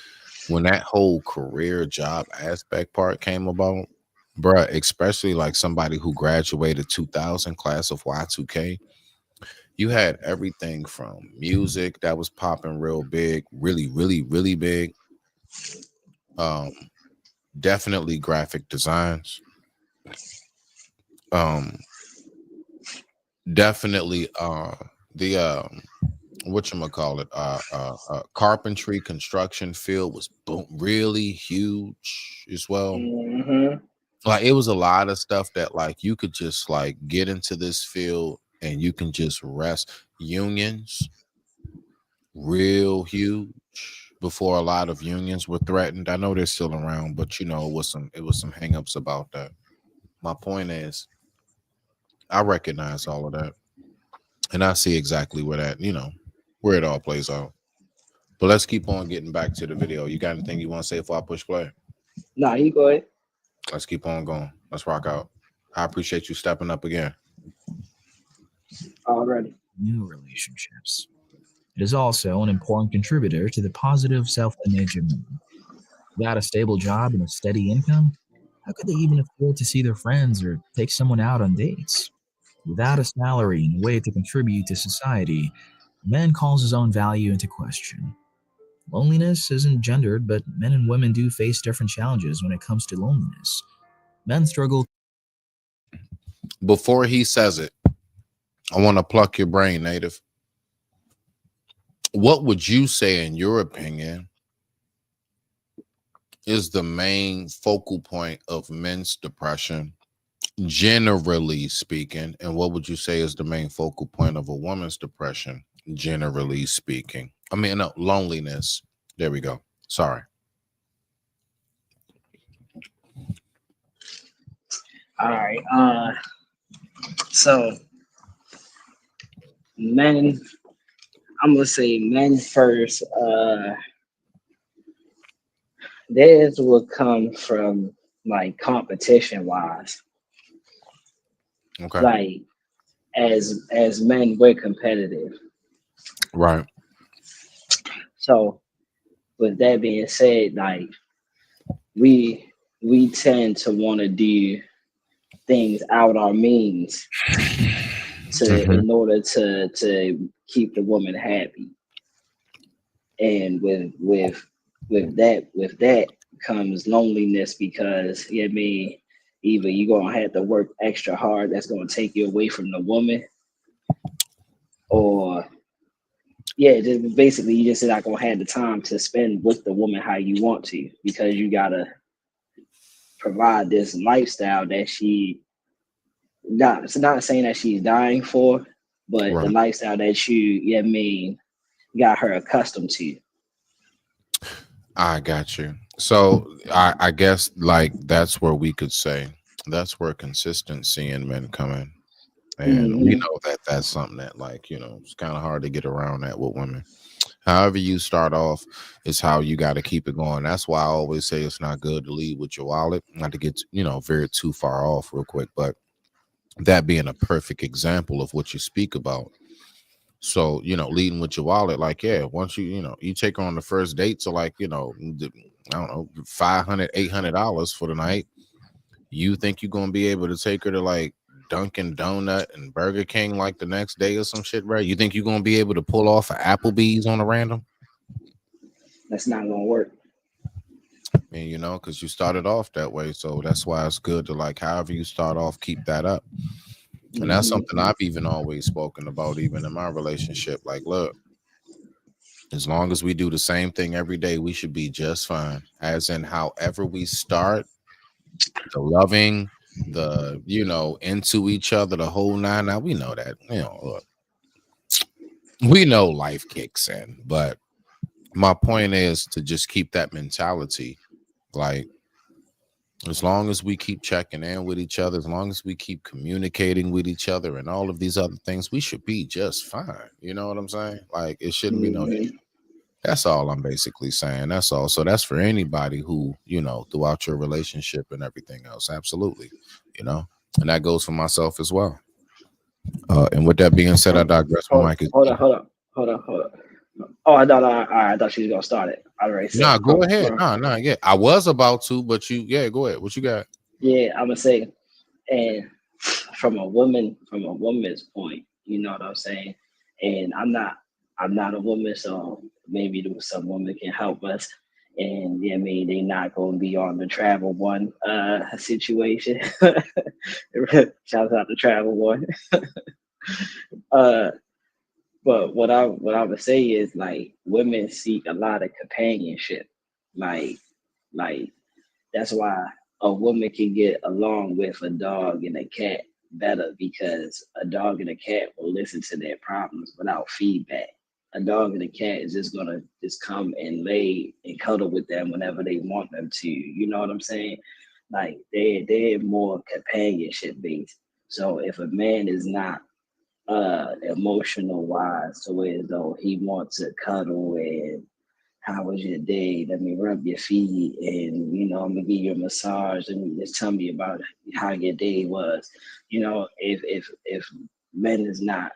when that whole career job aspect part came about, bruh, especially like somebody who graduated 2000 class of Y2K, you had everything from music that was popping real big, really, really, really big. Um, Definitely graphic designs. Um, Definitely the whatchamacallit, carpentry construction field was really huge as well. Mm-hmm. Like it was a lot of stuff that like you could just like get into this field and you can just rest. Unions real huge before a lot of unions were threatened. I know they're still around, but you know it was some hangups about that. My point is I recognize all of that and I see exactly where that, where it all plays out. But let's keep on getting back to the video. You got anything you want to say before I push play? Nah, you go ahead. Let's keep on going. Let's rock out. I appreciate you stepping up again. Already. New relationships. It is also an important contributor to the positive self-image of men. Without a stable job and a steady income, how could they even afford to see their friends or take someone out on dates? Without a salary and a way to contribute to society, a man calls his own value into question. Loneliness isn't gendered, but men and women do face different challenges when it comes to loneliness. Men struggle. Before he says it, I want to pluck your brain, Native. What would you say, in your opinion, is the main focal point of men's depression, generally speaking? And what would you say is the main focal point of a woman's depression, generally speaking? I mean, no, loneliness. There we go. Sorry. All right. So men, I'm gonna say men first. Theirs will come from like competition wise. Okay. Like as men, we're competitive. Right. So with that being said, like we tend to want to do things out our means in order to keep the woman happy. And with that comes loneliness because I mean either you're gonna have to work extra hard that's gonna take you away from the woman, or just basically you just not gonna have the time to spend with the woman how you want to because you gotta provide this lifestyle that she it's not saying that she's dying for, but Right. the lifestyle that you got her accustomed to. I got you. So I guess like that's where we could say that's where consistency in men come in. And we know that that's something that like, it's kind of hard to get around that with women. However you start off is how you got to keep it going. That's why I always say it's not good to lead with your wallet, not to get, very too far off real quick, but that being a perfect example of what you speak about. So, leading with your wallet, like, yeah, once you take her on the first date to like, I don't know, $500, $800 for the night. You think you're going to be able to take her to like Dunkin' Donut and Burger King like the next day or some shit, right? You think you're gonna be able to pull off an Applebee's on a random? That's not gonna work. I mean, you know, because you started off that way, so that's why it's good to like, however you start off, keep that up. And that's something I've even always spoken about, even in my relationship. Like, look, as long as we do the same thing every day, we should be just fine. As in, however we start, the loving, the, you know, into each other, the whole nine. Now we know that, you know, look, we know life kicks in, but my point is to just keep that mentality. Like, as long as we keep checking in with each other, as long as we keep communicating with each other and all of these other things, we should be just fine. You know what I'm saying? Like, it shouldn't be no issue. That's all I'm basically saying. That's all. So that's for anybody who, you know, throughout your relationship and everything else. Absolutely. You know, and that goes for myself as well. And with that being said, I digress. My mic is Hold on. Oh, I thought I thought she was gonna start it. I already said. Nah, go ahead. Nah, yeah. I was about to, but yeah, go ahead. What you got? Yeah, I'm gonna say, and from a woman's point, you know what I'm saying. And I'm not a woman, so maybe some women can help us. And yeah, I mean, they not gonna be on the travel one situation. Shout out to travel one. But what I would say is like women seek a lot of companionship, like that's why a woman can get along with a dog and a cat better because a dog and a cat will listen to their problems without feedback. A dog and a cat is just gonna just come and lay and cuddle with them whenever they want them to. You know what I'm saying? Like they're more companionship based. So if a man is not emotional wise to where as though he wants to cuddle and how was your day? Let me rub your feet and you know I'm gonna give you a massage and just tell me about how your day was. You know, if men is not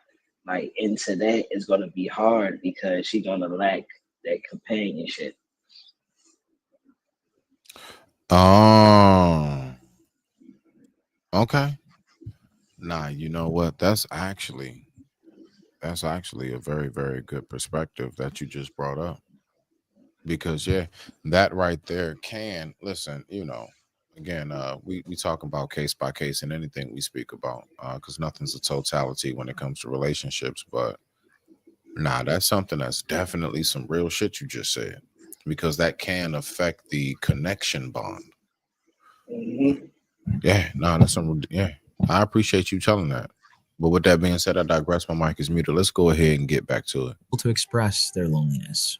like into that, it's gonna be hard because she's gonna lack that companionship. Oh, okay. Nah, you know what? That's actually a very, very good perspective that you just brought up. Because yeah, that right there can listen, you know, again, we talk about case by case in anything we speak about, because nothing's a totality when it comes to relationships. But nah, that's something that's definitely some real shit you just said. Because that can affect the connection bond. Yeah, no, that's some yeah. I appreciate you telling that. But with that being said, I digress. My mic is muted. Let's go ahead and get back to it. To express their loneliness.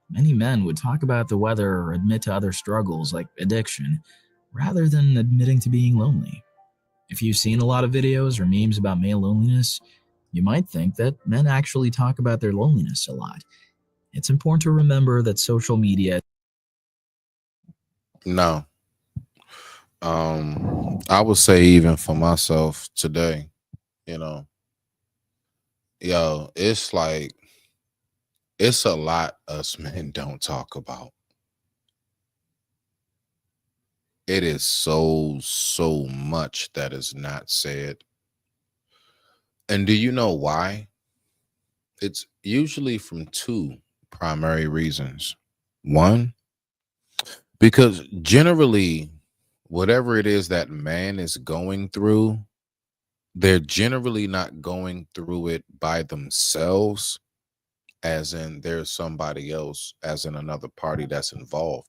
Many men would talk about the weather or admit to other struggles like addiction, rather than admitting to being lonely. If you've seen a lot of videos or memes about male loneliness, you might think that men actually talk about their loneliness a lot. It's important to remember that social media. No. I would say even for myself today, you know, yo, it's like it's a lot us men don't talk about. It is so much that is not said. And do you know why? It's usually from two primary reasons. One, because generally, whatever it is that man is going through, they're generally not going through it by themselves, as in there's somebody else, as in another party that's involved.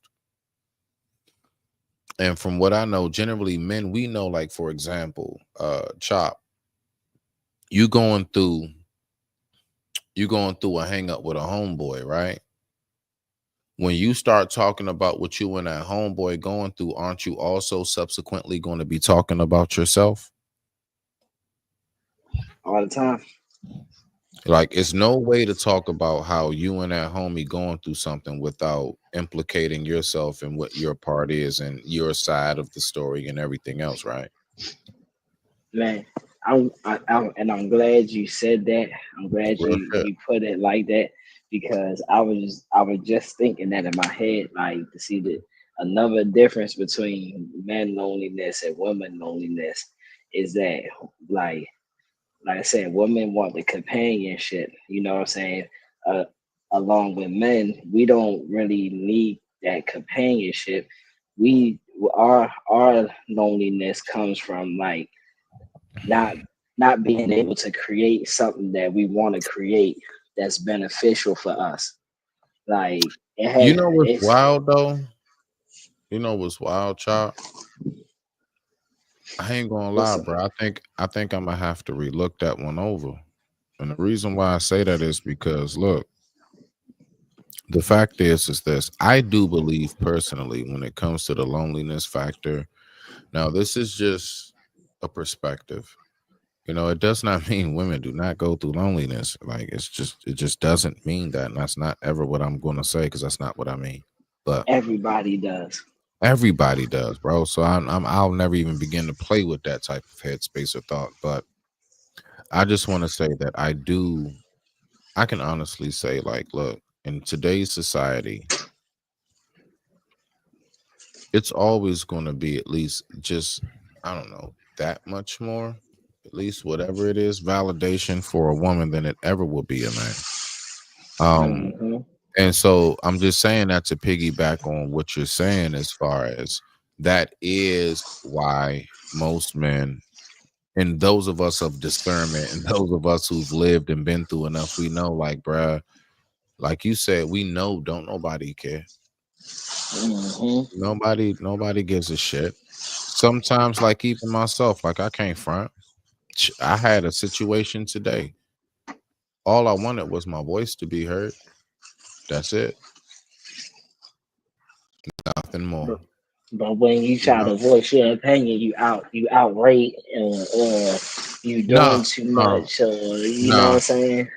And from what I know, generally men, we know, like for example, Chop, you going through a hang up with a homeboy, right? When you start talking about what you and that homeboy going through, aren't you also subsequently going to be talking about yourself? All the time. Like, it's no way to talk about how you and that homie going through something without implicating yourself and what your part is and your side of the story and everything else, right? Man, I'm glad you said that. I'm glad you put it like that because I was just thinking that in my head, like to see that another difference between men loneliness and women loneliness is that like I said, women want the companionship. You know what I'm saying? Uh, Along with men, we don't really need that companionship. We our loneliness comes from like not not being able to create something that we want to create that's beneficial for us. Like You know what's it's wild though? You know what's wild, Chop? I ain't gonna what's lie, bro. I think I'm gonna have to relook that one over. And the reason why I say that is because look, the fact is this. I do believe personally when it comes to the loneliness factor. Now, this is just a perspective. You know, it does not mean women do not go through loneliness. Like it just doesn't mean that. And that's not ever what I'm gonna say because that's not what I mean. But everybody does. everybody does, bro. So I'll never even begin to play with that type of headspace or thought. But I just want to say that I can honestly say, like, look, in today's society, it's always going to be at least just, I don't know, that much more, at least whatever it is, validation for a woman than it ever will be a man. Um, Hmm. and so I'm just saying that to piggyback on what you're saying, as far as that is why most men, and those of us of discernment, and those of us who've lived and been through enough, we know, like, bruh, like you said, we know don't nobody care. Hmm. Nobody gives a shit. Sometimes, like even myself, like I can't front. I had a situation today. All I wanted was my voice to be heard. That's it. Nothing more. But when you You try know? to voice your opinion, you outrage or you No, doing too no, much, or you know what no, I'm saying?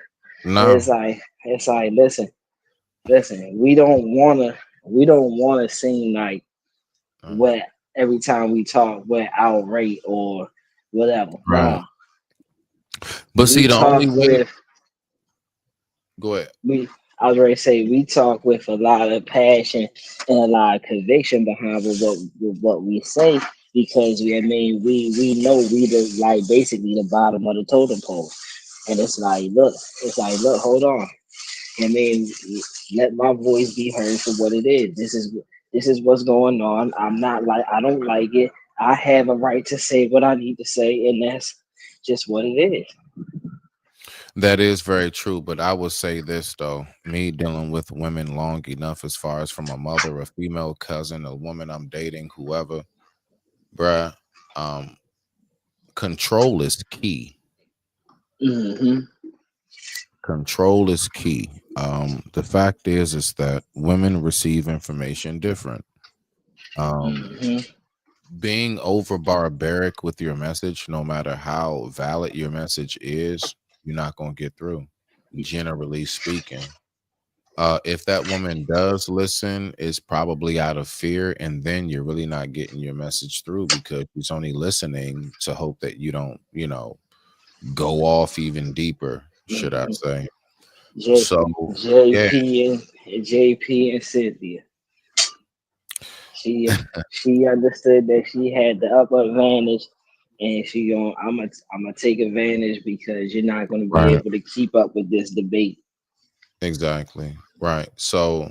no. It's like listen, we don't wanna seem like what every time we talk we're outrage or whatever. Right. No, But we see, the only talk way. with Go ahead. we I was ready to say we talk with a lot of passion and a lot of conviction behind what we say because we know we the like basically the bottom of the totem pole. And it's like look, hold on. I mean, let my voice be heard for what it is. This is what's going on. I don't like it. I have a right to say what I need to say, and that's just what it is. That is very true, but I will say this though: me dealing with women long enough, as far as from a mother, a female cousin, a woman I'm dating, whoever, bruh, um, control is key. Hmm. Control is key. The fact is that women receive information different. Um, Hmm. being over barbaric with your message, no matter how valid your message is, you're not gonna get through. Generally speaking, if that woman does listen, it's probably out of fear, and then you're really not getting your message through because she's only listening to hope that you don't, go off even deeper, should I say. J, So yeah, JP and Cynthia. She understood that she had the upper advantage, and I'm gonna take advantage because you're not gonna be right, able to keep up with this debate. exactly. Right. So,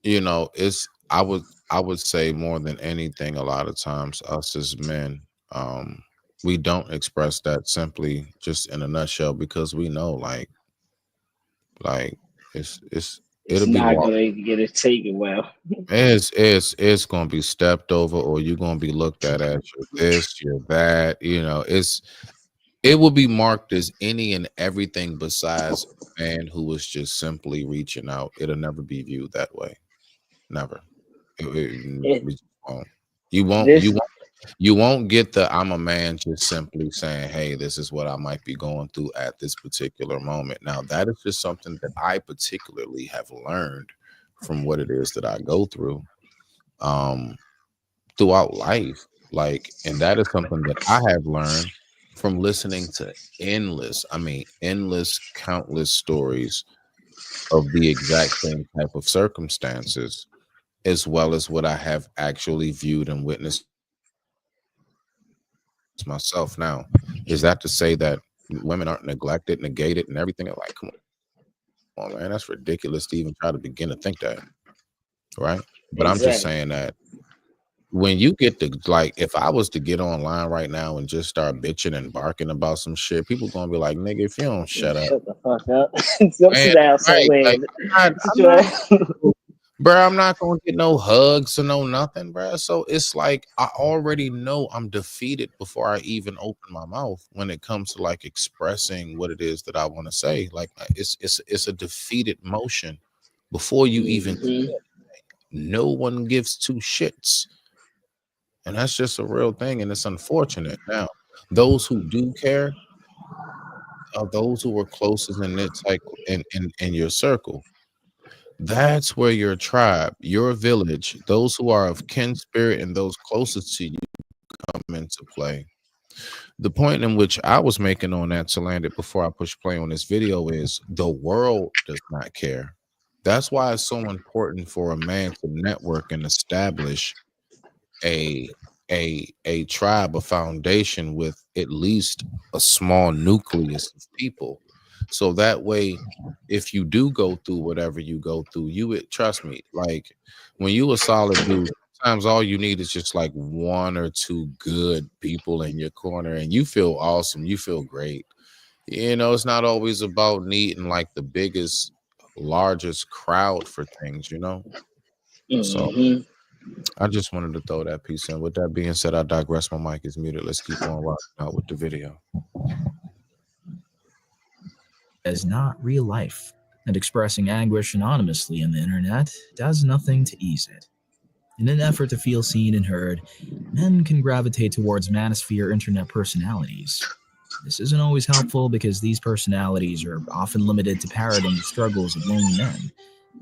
it's I would say more than anything, a lot of times us as men, we don't express that simply just in a nutshell because we know like It's it'll be not walked. gonna get it taken well. It's gonna be stepped over, or you're gonna be looked at as you're this, you're that. It will be marked as any and everything besides a man who was just simply reaching out. It'll never be viewed that way. Never. It, We just won't. You won't. You this won't. You won't get the I'm a man just simply saying, "Hey, this is what I might be going through at this particular moment." Now, that is just something that I particularly have learned from what it is that I go through. Um, throughout life. And that is something that I have learned from listening to endless, countless stories of the exact same type of circumstances, as well as what I have actually viewed and witnessed myself now. Is that to say that women aren't neglected, negated, and everything? Like, come on, man, that's ridiculous to even try to begin to think that, right? But I'm just Exactly. saying that when you get to, like, if I was to get online right now and just start bitching and barking about some shit, people gonna be like, nigga, if you don't shut up, Shut the fuck up. Don't sit man, down right? somewhere. Like, Sit I'm your not, ass. bro, I'm not gonna get no hugs or no nothing, bro. So it's like I already know I'm defeated before I even open my mouth when it comes to like expressing what it is that I want to say. Like it's a defeated motion before you even. No one gives two shits, and that's just a real thing, and it's unfortunate. Now, those who do care are those who are closest in it, like in your circle. That's where your tribe, your village, those who are of kin spirit and those closest to you come into play. The point in which I was making on that to land it before I push play on this video is the world does not care. That's why it's so important for a man to network and establish a a tribe, a foundation with at least a small nucleus of people. So that way, if you do go through whatever you go through, you would trust me. Like when you a solid dude, sometimes all you need is just like one or two good people in your corner, and you feel awesome. You feel great. You know, it's not always about needing like the biggest, largest crowd for things. You know, so. I just wanted to throw that piece in. With that being said, I digress. My mic is muted. Let's keep on rocking out with the video. As not real life, and expressing anguish anonymously on the internet does nothing to ease it. In an effort to feel seen and heard, men can gravitate towards manosphere internet personalities. This isn't always helpful because these personalities are often limited to parroting the struggles of lonely men,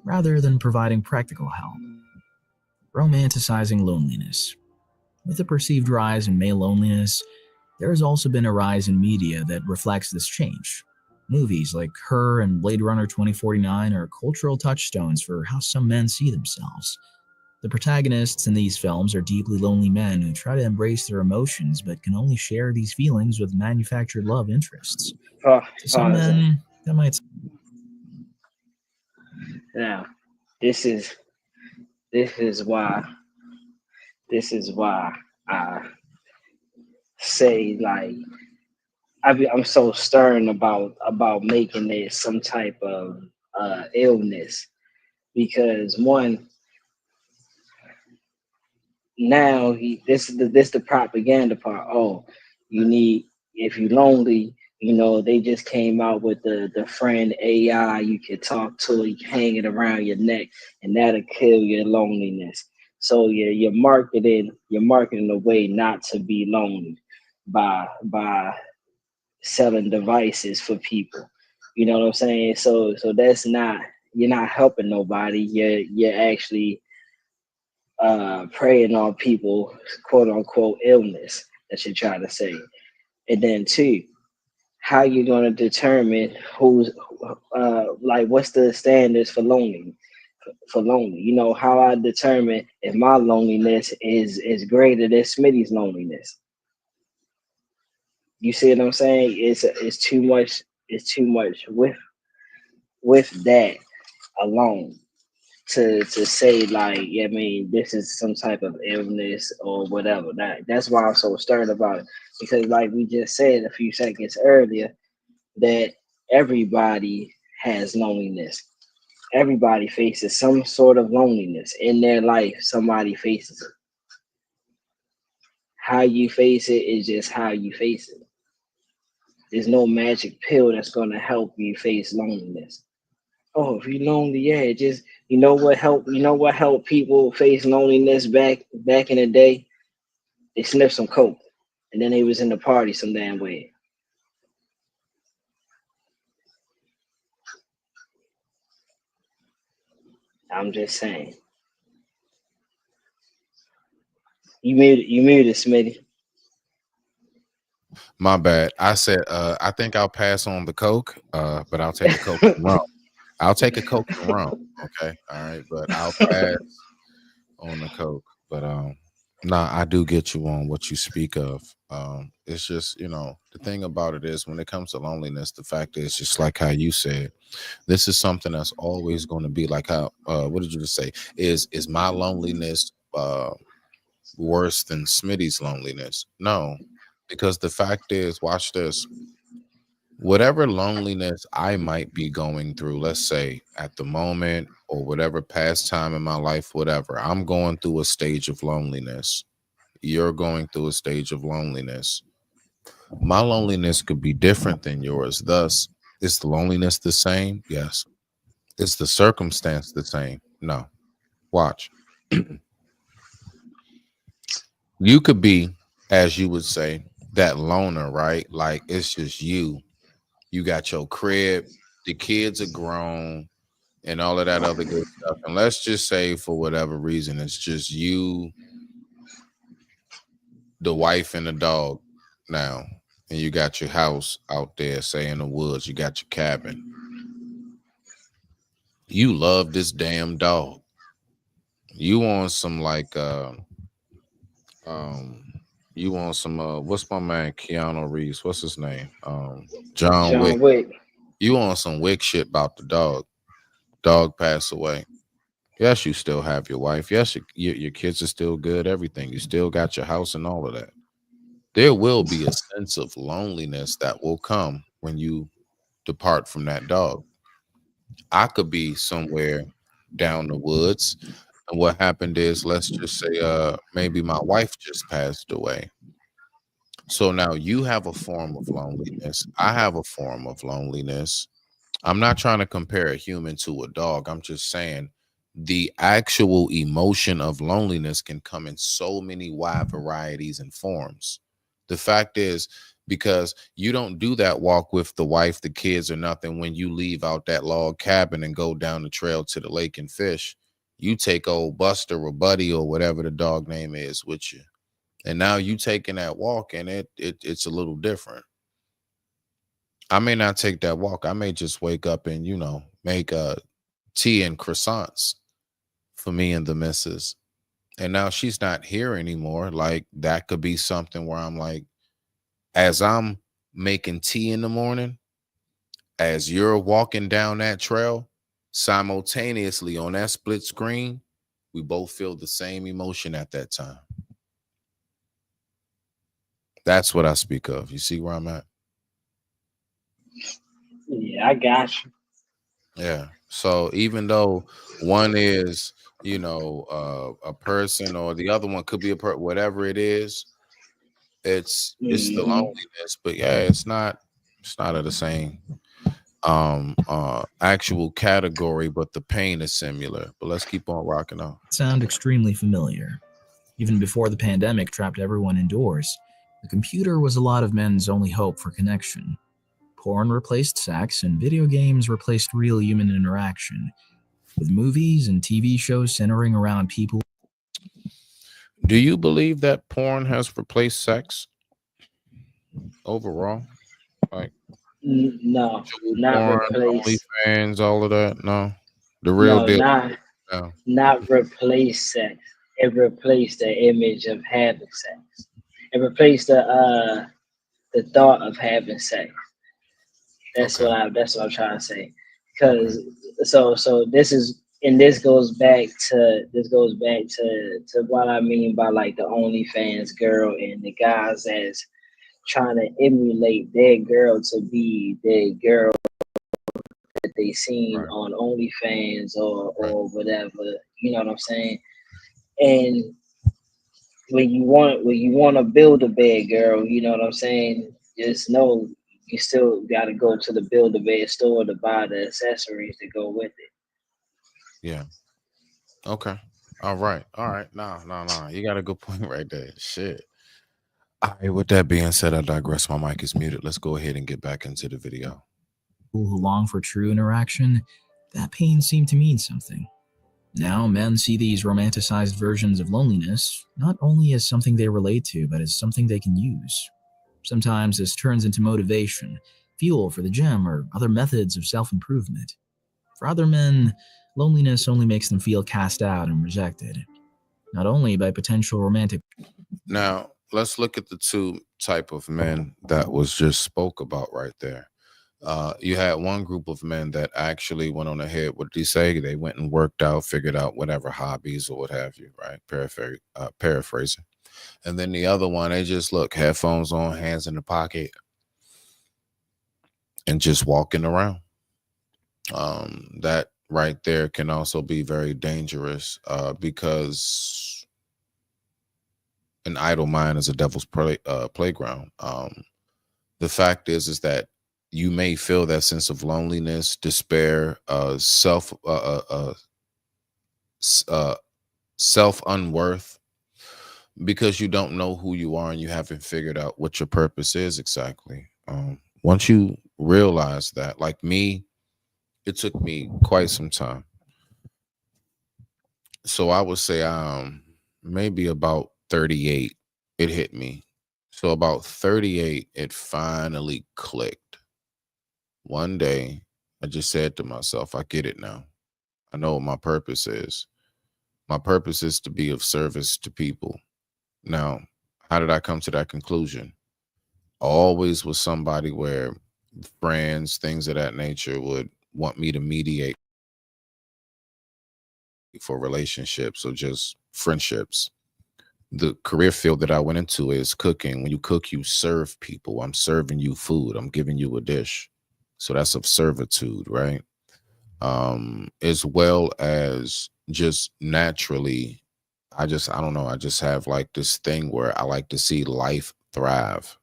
rather than providing practical help. Romanticizing loneliness. With the perceived rise in male loneliness, there has also been a rise in media that reflects this change. Movies like Her and Blade Runner 2049 are cultural touchstones for how some men see themselves. The protagonists in these films are deeply lonely men who try to embrace their emotions but can only share these feelings with manufactured love interests. To some men, that might... Now, this is why I say, like, I'm so stern about making it some type of illness, because one, now this is the propaganda part. Oh, you need, if you're lonely, you know, they just came out with the friend AI. You can talk to it, hang it around your neck, and that'll kill your loneliness. So you're marketing a way not to be lonely by selling devices for people. You know what I'm saying? So that's not, you're not helping nobody. You're actually preying on people, quote unquote, illness that you're trying to say. And then two, how you going to determine who's like, what's the standards for lonely? For lonely, you know, how I determine if my loneliness is greater than Smitty's loneliness. You see what I'm saying? It's too much. It's too much with that alone to say, like, yeah, I mean, this is some type of illness or whatever. That's why I'm so stern about it, because like we just said a few seconds earlier, that everybody has loneliness. Everybody faces some sort of loneliness in their life. Somebody faces it. How you face it is just how you face it. There's no magic pill that's gonna help you face loneliness. Oh, if you're lonely, yeah, just, you know what helped people face loneliness back in the day? They sniffed some coke, and then they was in the party some damn way. I'm just saying. You muted, Smitty. My bad. I said I think I'll pass on the coke, but I'll take a coke and rum. I'll take a coke and rum. Okay, all right, but I'll pass on the coke. But Nah, I do get you on what you speak of. It's just, the thing about it is when it comes to loneliness, the fact is just like how you said, this is something that's always going to be like how what did you just say? Is my loneliness worse than Smitty's loneliness? No, because the fact is, watch this. Whatever loneliness I might be going through, let's say at the moment or whatever past time in my life, whatever, I'm going through a stage of loneliness. You're going through a stage of loneliness. My loneliness could be different than yours. Thus, is the loneliness the same? Yes. Is the circumstance the same? No. Watch. You could be, as you would say, that loner, right? Like it's just you. You got your crib, the kids are grown, and all of that other good stuff. And let's just say, for whatever reason, it's just you, the wife, and the dog now. And you got your house out there, say in the woods, you got your cabin. You love this damn dog. You want some like um you want some what's my man Keanu Reeves? What's his name? John Wick. John Wick. You want some Wick shit about the dog. Dog passed away. Yes, you still have your wife. Yes, your kids are still good. Everything. You still got your house and all of that. There will be a sense of loneliness that will come when you depart from that dog. I could be somewhere down the woods, and what happened is, let's just say, maybe my wife just passed away. So now you have a form of loneliness. I have a form of loneliness. I'm not trying to compare a human to a dog. I'm just saying the actual emotion of loneliness can come in so many wide varieties and forms. The fact is, because you don't do that walk with the wife, the kids, or nothing when you leave out that log cabin and go down the trail to the lake and fish. You take old Buster or Buddy or whatever the dog name is with you. And now you taking that walk, and it's a little different. I may not take that walk. I may just wake up and, make tea and croissants for me and the missus. And now she's not here anymore. Like that could be something where I'm like, as I'm making tea in the morning, as you're walking down that trail, simultaneously on that split screen, we both feel the same emotion at that time. That's what I speak of. You see where I'm at? Yeah, I got you. Yeah. So even though one is, a person, or the other one could be whatever it is, it's the loneliness. But yeah, it's not of the same actual category, but the pain is similar. But let's keep on rocking on. Sound extremely familiar. Even before the pandemic trapped everyone indoors, the computer was a lot of men's only hope for connection. Porn replaced sex, and video games replaced real human interaction, with movies and TV shows centering around people. Do you believe that porn has replaced sex overall? Like, no, not porn, replace. OnlyFans, all of that? No, the real No, deal. not replace sex. It replaced the image of having sex. It replaced the thought of having sex. That's what I'm trying to say. Because so this goes back to what I mean by like the OnlyFans girl and the guys that's trying to emulate their girl to be their girl that they seen on OnlyFans or whatever. You know what I'm saying? And when you want to build a bed, girl, you know what I'm saying? Just know you still got to go to the Build a Bed store to buy the accessories to go with it. Yeah. Okay. All right. No. You got a good point right there. Shit. All right. With that being said, I digress. My mic is muted. Let's go ahead and get back into the video. People who long for true interaction, that pain seemed to mean something. Now men see these romanticized versions of loneliness not only as something they relate to, but as something they can use. Sometimes this turns into motivation, fuel for the gym, or other methods of self-improvement. For other men, loneliness only makes them feel cast out and rejected. not only by potential romantic. Now, let's look at the two type of men that was just spoke about right there. You had one group of men that actually went on ahead. What did he say? They went and worked out, figured out whatever hobbies or what have you, right? Paraphrasing. And then the other one, they just look, headphones on, hands in the pocket, and just walking around. That right there can also be very dangerous because an idle mind is a devil's playground. The fact is that you may feel that sense of loneliness, despair, self unworth, because you don't know who you are and you haven't figured out what your purpose is exactly. Once you realize that, like me, it took me quite some time. So I would say maybe about 38 it hit me. So about 38 it finally clicked. One day I just said to myself, I get it now. I know what my purpose is. My purpose is to be of service to people. Now, how did I come to that conclusion? Always was somebody where friends, things of that nature would want me to mediate for relationships or just friendships. The career field that I went into is cooking. When you cook, you serve people. I'm serving you food. I'm giving you a dish. So that's of servitude, right? As well as just naturally, I don't know, I just have like this thing where I like to see life thrive.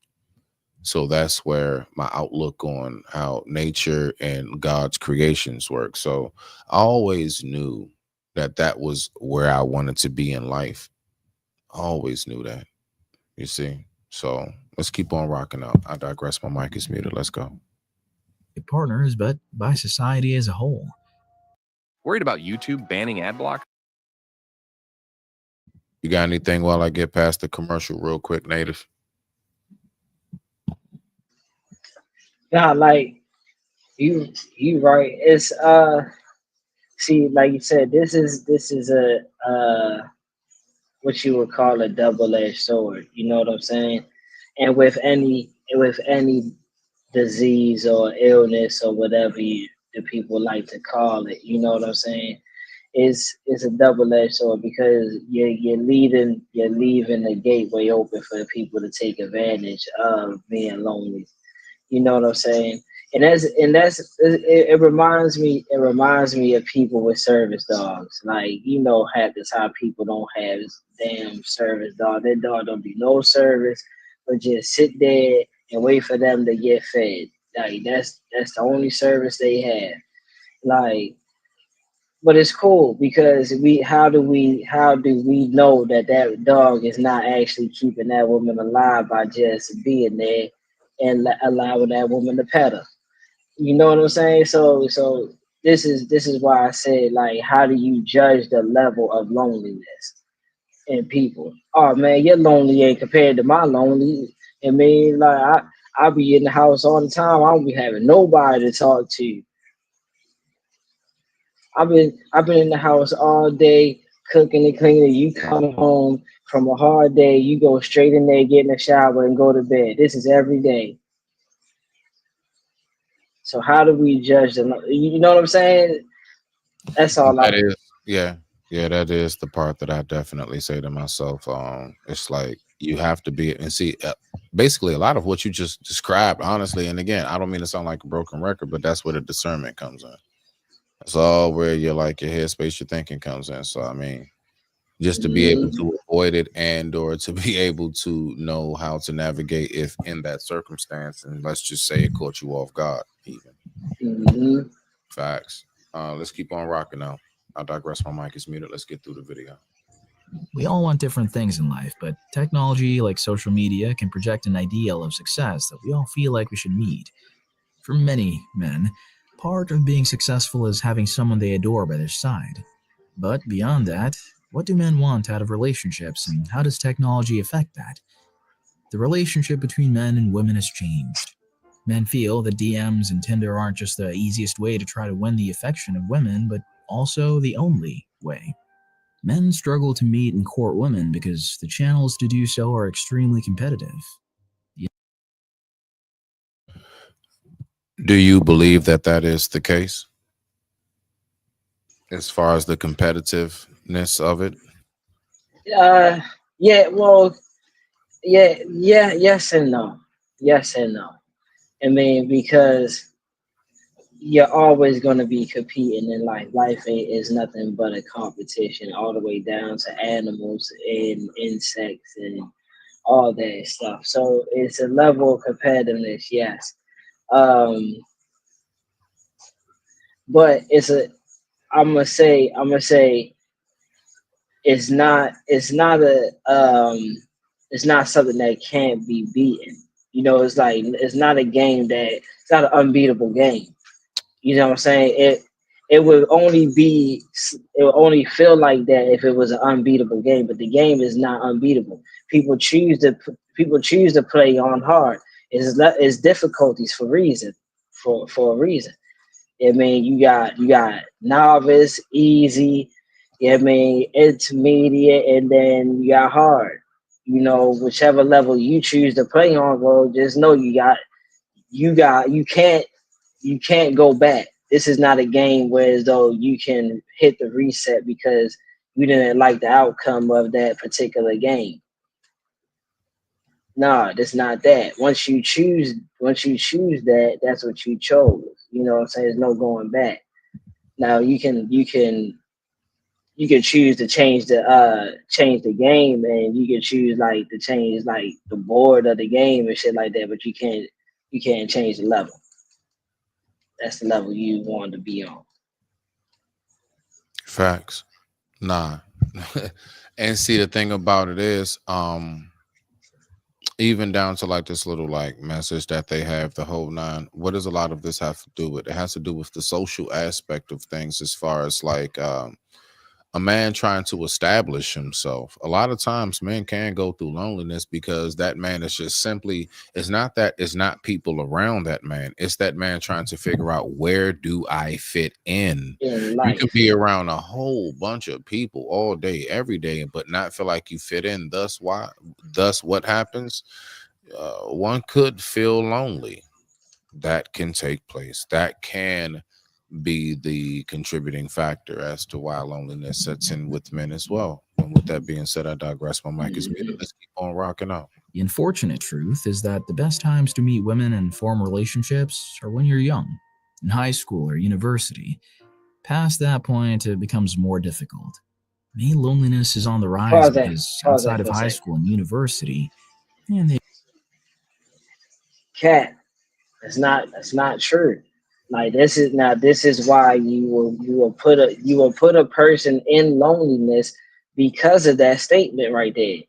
So that's where my outlook on how nature and God's creations work. So I always knew that that was where I wanted to be in life. I always knew that, you see. So let's keep on rocking out. I digress. My mic is muted. Let's go. Partners, but by society as a whole. Worried about YouTube banning ad block? You got anything while I get past the commercial real quick, Native? Yeah, like you right. It's see, like you said, this is a what you would call a double-edged sword. You know what I'm saying? And with any disease or illness or whatever the people like to call it, you know what I'm saying? It's a double-edged sword because you're leaving the gateway open for people to take advantage of being lonely. You know what I'm saying? And it reminds me of people with service dogs. Like, half the time people don't have damn service dog. Their dog don't do no service, but just sit there and wait for them to get fed. Like that's the only service they have. Like, but it's cool because how do we know that dog is not actually keeping that woman alive by just being there and allowing that woman to pet her? You know what I'm saying? So this is why I said, like, how do you judge the level of loneliness in people? Oh man, your lonely ain't compared to my lonely. I mean, like, I be in the house all the time. I don't be having nobody to talk to. I've been in the house all day cooking and cleaning. You come home from a hard day, you go straight in there, get in the shower, and go to bed. This is every day. So how do we judge them? You know what I'm saying? That's all I. That is, yeah, yeah, that is the part that I definitely say to myself. It's like you have to be and see, basically a lot of what you just described, honestly. And again, I don't mean to sound like a broken record, but that's where the discernment comes in. That's all where you're like your headspace, your thinking comes in. So I mean, just to be able Mhm. to avoid it and or to be able to know how to navigate if in that circumstance, and let's just say it caught you off guard, even. Mhm. Facts. Let's keep on rocking out. I digress. My mic is muted. Let's get through the video. We all want different things in life, but technology like social media can project an ideal of success that we all feel like we should meet. For many men, part of being successful is having someone they adore by their side. But beyond that, what do men want out of relationships, and how does technology affect that? The relationship between men and women has changed. Men feel that DMs and Tinder aren't just the easiest way to try to win the affection of women, but also the only way. Men struggle to meet and court women because the channels to do so are extremely competitive. Do you believe that that is the case as far as the competitiveness of it? Yeah, well, yeah, yes and no. Yes and no. I mean, because you're always going to be competing in life. Life is nothing but a competition, all the way down to animals and insects and all that stuff. So it's a level of competitiveness, yes. Um, but I'm gonna say it's not something that can't be beaten. You know, it's like it's not a game that it's not an unbeatable game. You know what I'm saying? It would only be it would only feel like that if it was an unbeatable game, but the game is not unbeatable. People choose to play on hard. It's difficulties for reason for a reason. I mean, you got novice, easy, I mean, intermediate, and then you got hard. You know, whichever level you choose to play on, bro, just know you can't go back. This is not a game where as though you can hit the reset because you didn't like the outcome of that particular game. Nah, that's not that. Once you choose that, that's what you chose. You know what I'm saying? There's no going back. Now you can choose to change the game, and you can choose like to change like the board of the game and shit like that, but you can't change the level. That's the level you want to be on. Facts. Nah. And see, the thing about it is, even down to like this little like message that they have, the whole nine, what does a lot of this have to do with? It has to do with the social aspect of things, as far as like a man trying to establish himself. A lot of times men can go through loneliness because that man is just simply, it's not people around that man, it's that man trying to figure out, where do I fit in You can life. be around a whole bunch of people all day every day but not feel like you fit in. Thus what happens, one could feel lonely. That can take place. That can be the contributing factor as to why loneliness sets in with men as well. And with that being said, I digress. My mic is muted. Let's keep on rocking out. The unfortunate truth is that the best times to meet women and form relationships are when you're young, in high school or university. Past that point, it becomes more difficult. Male loneliness is on the rise because outside of For a high second. school and university, and they Cat, that's not true. Like this is why you will put a person in loneliness because of that statement right there.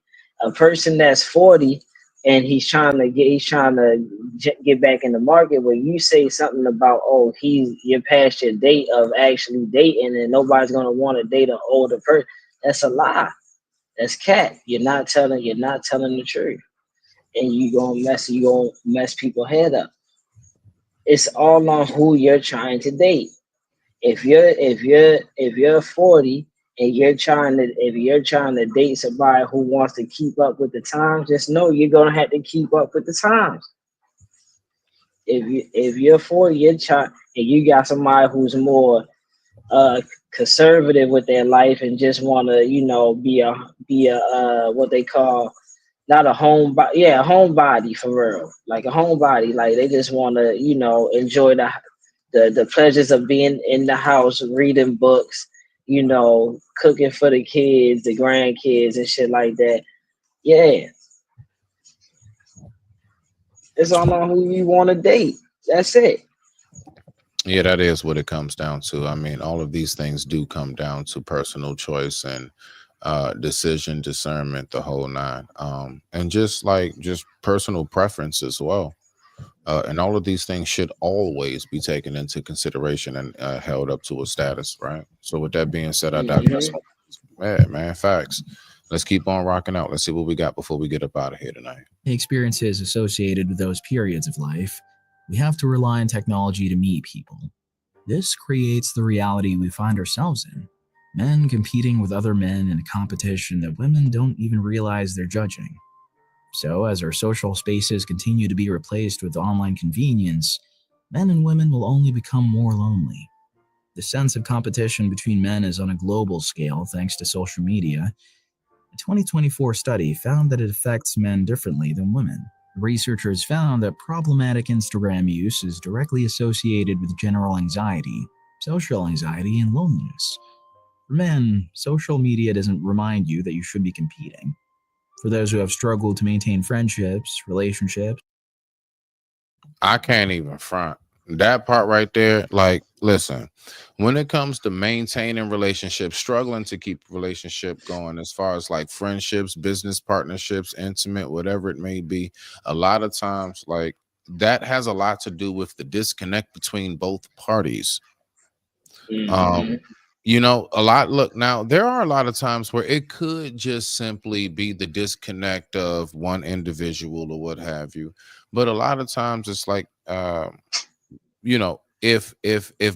A person that's 40 and he's trying to get back in the market, where you say something about, oh, you're past your date of actually dating and nobody's gonna want to date an older person. That's a lie. That's cat. You're not telling the truth, and you gonna mess people head up. It's all on who you're trying to date. If you're 40 and if you're trying to date somebody who wants to keep up with the times, just know you're gonna have to keep up with the times. If you're 40, and you got somebody who's more conservative with their life and just want to, be a what they call, not a a homebody for real, like a homebody, like they just want to, enjoy the pleasures of being in the house, reading books, cooking for the kids, the grandkids, and shit like that. Yeah, it's all on who you want to date. That's it. Yeah, that is what it comes down to. I mean, all of these things do come down to personal choice and decision, discernment, the whole nine. And just personal preference as well. And all of these things should always be taken into consideration and held up to a status, right? So with that being said, I digress. Yeah, man, facts. Let's keep on rocking out. Let's see what we got before we get up out of here tonight. experiences associated with those periods of life, we have to rely on technology to meet people. This creates the reality we find ourselves in. Men competing with other men in a competition that women don't even realize they're judging. So, as our social spaces continue to be replaced with online convenience, men and women will only become more lonely. The sense of competition between men is on a global scale thanks to social media. A 2024 study found that it affects men differently than women. Researchers found that problematic Instagram use is directly associated with general anxiety, social anxiety, and loneliness. For men, social media doesn't remind you that you should be competing. For those who have struggled to maintain friendships, relationships, I can't even front that part right there. Like, listen, when it comes to maintaining relationships, struggling to keep relationship going, as far as like friendships, business partnerships, intimate, whatever it may be, a lot of times, like, that has a lot to do with the disconnect between both parties. You know, a lot. Look, now there are a lot of times where it could just simply be the disconnect of one individual or what have you, but a lot of times it's like, you know, if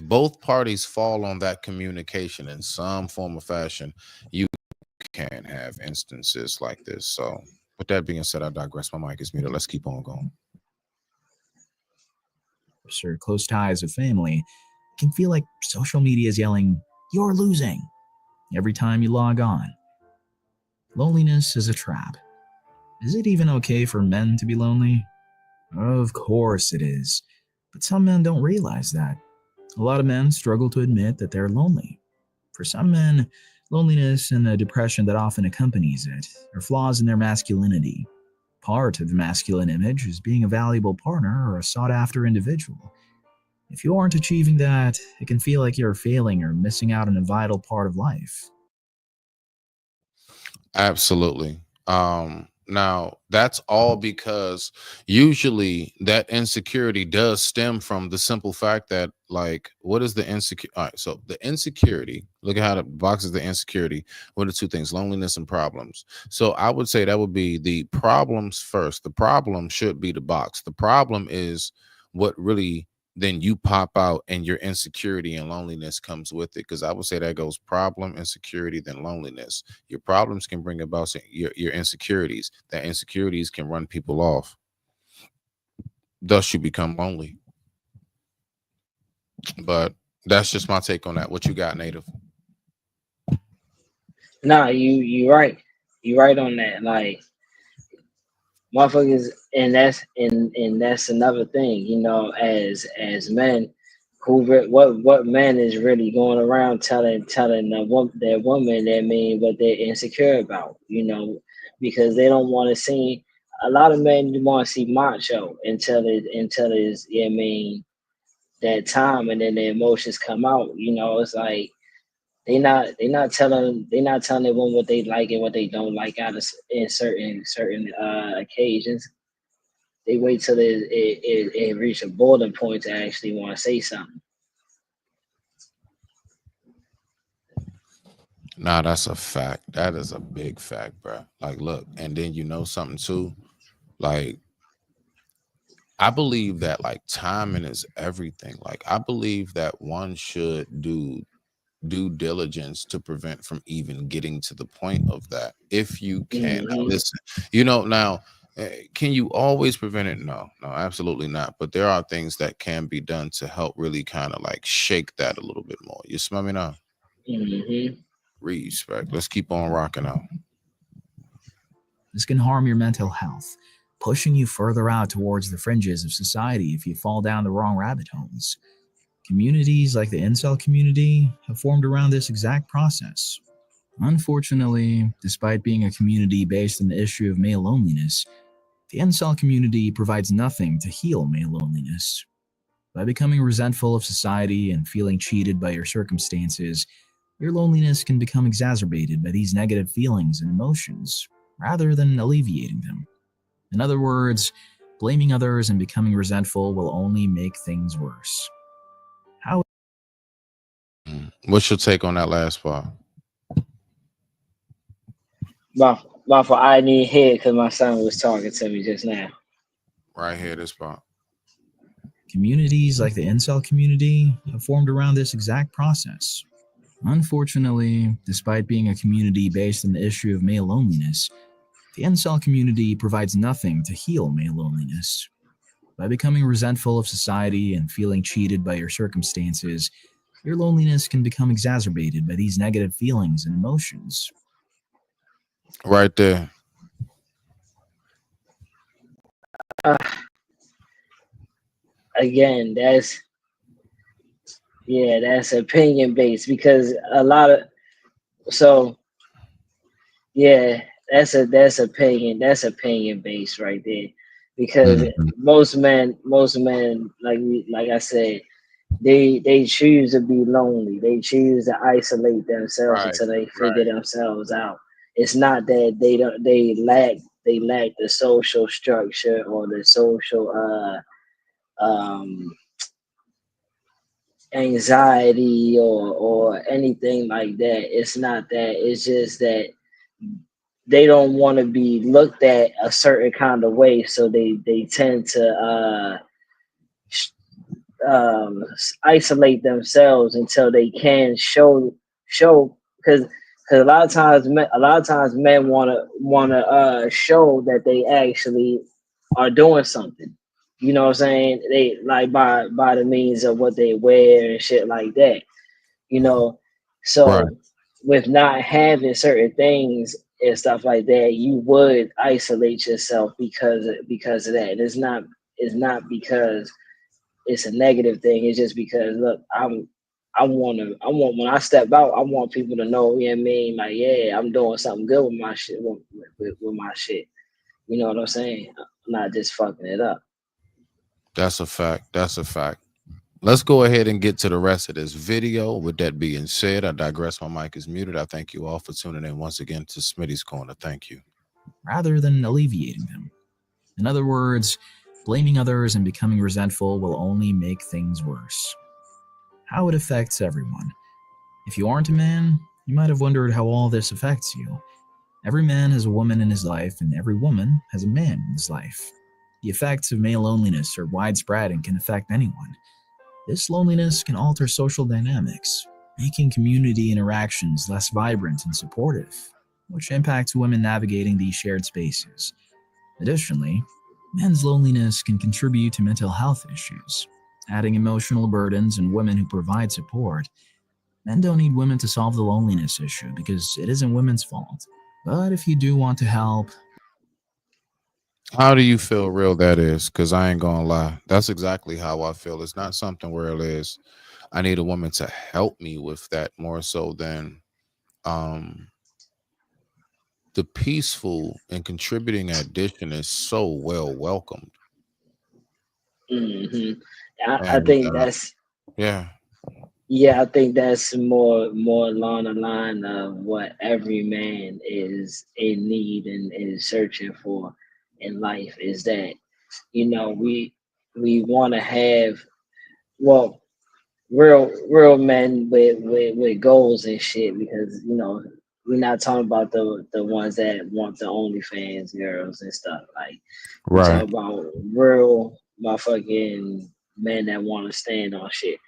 both parties fall on that communication in some form or fashion, you can have instances like this. So, with that being said, I digress. My mic is muted. Let's keep on going. or close ties with family, it can feel like social media is yelling, "You're losing," every time you log on. Loneliness is a trap. Is it even okay for men to be lonely? Of course it is. But some men don't realize that. A lot of men struggle to admit that they're lonely. For some men, loneliness and the depression that often accompanies it are flaws in their masculinity. Part of the masculine image is being a valuable partner or a sought-after individual. If you aren't achieving that, it can feel like you're failing or missing out on a vital part of life. Absolutely. Now that's all because usually that insecurity does stem from the simple fact that, like, what is the insecure? All right, so the insecurity, look at how the box is the insecurity. What are two things? Loneliness and problems. So I would say that would be the problems first. The problem should be the box. The problem is what really then you pop out, and your insecurity and loneliness comes with it. Because I would say that goes problem, insecurity, then loneliness. Your problems can bring about your insecurities. That insecurities can run people off. Thus, you become lonely. But that's just my take on that. What you got, Native? Nah, you right. You right on that. Like motherfuckers, and that's another thing. You know, as men, what man is really going around telling their woman that mean what they're insecure about? You know, because they don't want to see. A lot of men want to see macho until it's yeah, I mean that time, and then the emotions come out. You know, it's like they not telling their woman what they like and what they don't like in certain occasions. They wait till it reach a boiling point to actually want to say something. Nah, that's a fact. That is a big fact, bro. Like, look, and then you know something too. Like, I believe that like timing is everything. Like, I believe that one should do due diligence to prevent from even getting to the point of that, if you can. Now, listen, you know, now, can you always prevent it? No, absolutely not. But there are things that can be done to help really kind of like shake that a little bit more. You smell me now? Respect. Let's keep on rocking out. This can harm your mental health, pushing you further out towards the fringes of society if you fall down the wrong rabbit holes. Communities like the incel community have formed around this exact process. Unfortunately, despite being a community based on the issue of male loneliness, the incel community provides nothing to heal male loneliness. By becoming resentful of society and feeling cheated by your circumstances, your loneliness can become exacerbated by these negative feelings and emotions, rather than alleviating them. In other words, blaming others and becoming resentful will only make things worse. What's your take on that last part? My for I need head because my son was talking to me just now. Right here, this part. Communities like the incel community have formed around this exact process. Unfortunately, despite being a community based on the issue of male loneliness, the incel community provides nothing to heal male loneliness. By becoming resentful of society and feeling cheated by your circumstances, your loneliness can become exacerbated by these negative feelings and emotions. Right there. Again, that's opinion based because a lot of so yeah, that's opinion based right there because Mhm. most men like I said, they choose to be lonely. They choose to isolate themselves Right. until they figure Right. themselves out. It's not that they lack the social structure or the social um anxiety or anything like that. It's not that. It's just that they don't want to be looked at a certain kind of way, so they tend to isolate themselves until they can show because a lot of times men want to show that they actually are doing something. You know what I'm saying? They like by the means of what they wear and shit like that. You know, Right. so with not having certain things and stuff like that, you would isolate yourself because of that. And it's not because it's a negative thing. It's just because look, I want when I step out, I want people to know, you know what I mean? Like, yeah, I'm doing something good with my shit with my shit. You know what I'm saying? I'm not just fucking it up. That's a fact. That's a fact. Let's go ahead and get to the rest of this video. With that being said, I digress. My mic is muted. I thank you all for tuning in once again to Smitty's Corner. Thank you. Rather than alleviating them. In other words, blaming others and becoming resentful will only make things worse. How it affects everyone. If you aren't a man, you might have wondered how all this affects you. Every man has a woman in his life, and every woman has a man in his life. The effects of male loneliness are widespread and can affect anyone. This loneliness can alter social dynamics, making community interactions less vibrant and supportive, which impacts women navigating these shared spaces. Additionally, men's loneliness can contribute to mental health issues, adding emotional burdens in women who provide support. Men don't need women to solve the loneliness issue because it isn't women's fault. But if you do want to help, How do you feel real that is? Because I ain't gonna lie. That's exactly how I feel. It's not something where it is I need a woman to help me with that more so than um the peaceful and contributing addition is so well welcomed. hmm I And think that's yeah, yeah, I think that's more along the line of what every man is in need and is searching for in life is that we want to have well real men with goals and shit because we're not talking about the ones that want the OnlyFans girls and stuff like we talk right. about real motherfucking men that want to stand on shit.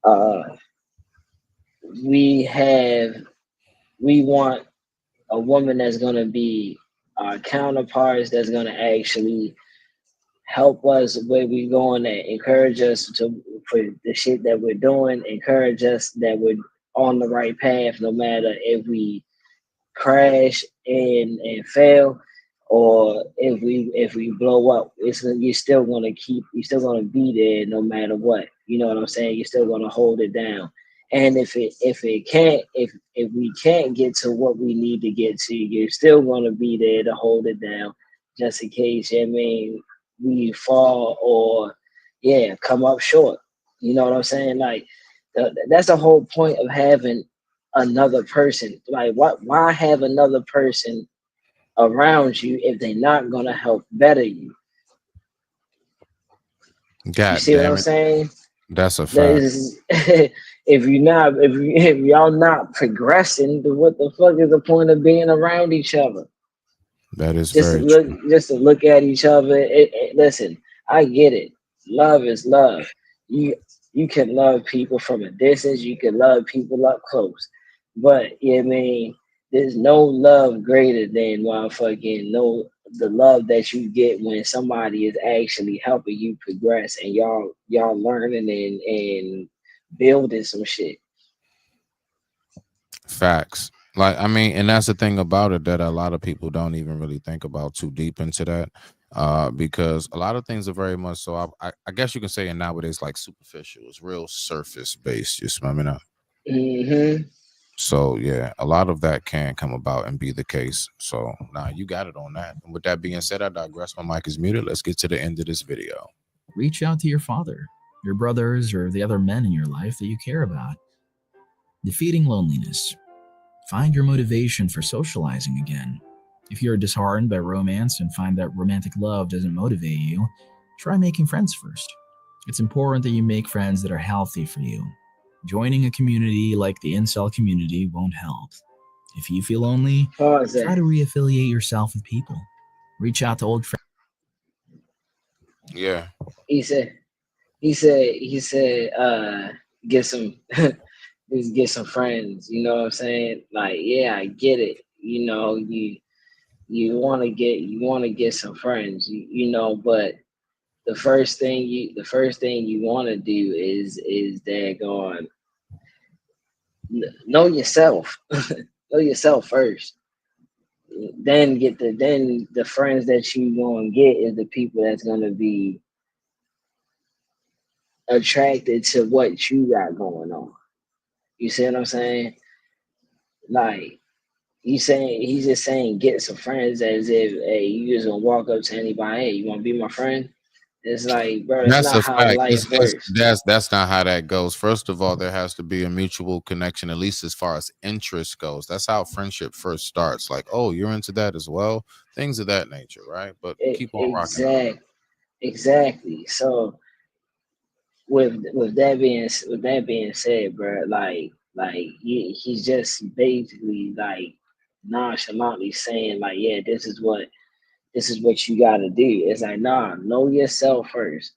Uh, we have we want a woman that's gonna be our counterparts that's gonna actually help us where we going and encourage us to for the shit that we're doing, encourage us that we're on the right path no matter if we crash and fail or if we blow up. You're still gonna be there no matter what. You know what I'm saying? You're still gonna hold it down. And if we can't get to what we need to get to, you're still gonna be there to hold it down just in case, I mean, we fall or come up short. You know what I'm saying? Like that's the whole point of having another person. Like, why have another person around you if they're not gonna help better you? You God see what I'm damn it. saying? That's a That fact. is, if y'all not progressing, then what the fuck is the point of being around each other? That is Just to very look, true. just to look at each other. Listen, I get it. Love is love. You You can love people from a distance. You can love people up close. But I mean, there's no love greater than motherfucking the love that you get when somebody is actually helping you progress and y'all learning and building some shit. Facts. Like, I mean, and that's the thing about it that a lot of people don't even really think about too deep into that. Because a lot of things are very much so I guess you can say it nowadays like superficial. It's real surface based, you smell me now. Mm-hmm. So yeah, a lot of that can come about and be the case. So nah, you got it on that. And with that being said, I digress. My mic is muted. Let's get to the end of this video. Reach out to your father, your brothers, or the other men in your life that you care about. Defeating loneliness. Find your motivation for socializing again. If you're disheartened by romance and find that romantic love doesn't motivate you, try making friends first. It's important that you make friends that are healthy for you. Joining a community like the incel community won't help. If you feel lonely, try to reaffiliate yourself with people. Reach out to old friends. Yeah. He said, get some just get some friends, you know what I'm saying? Like, yeah, I get it. You know, you wanna get some friends, you know, but the first thing you wanna do is daggone know yourself. Know yourself first. Then the friends that you gonna get is the people that's gonna be attracted to what you got going on. You see what I'm saying? Like he's just saying get some friends as if hey you just gonna walk up to anybody, hey, you wanna be my friend? It's like, bro, that's That's not a how fact. life works. That's not how that goes. First of all, there has to be a mutual connection, at least as far as interest goes. That's how friendship first starts. Like, oh, you're into that as well, things of that nature, right? But keep on rocking out. Exactly. So with that being said, bro, he's just basically like nonchalantly saying like, yeah, this is what you gotta do. It's like, nah, know yourself first.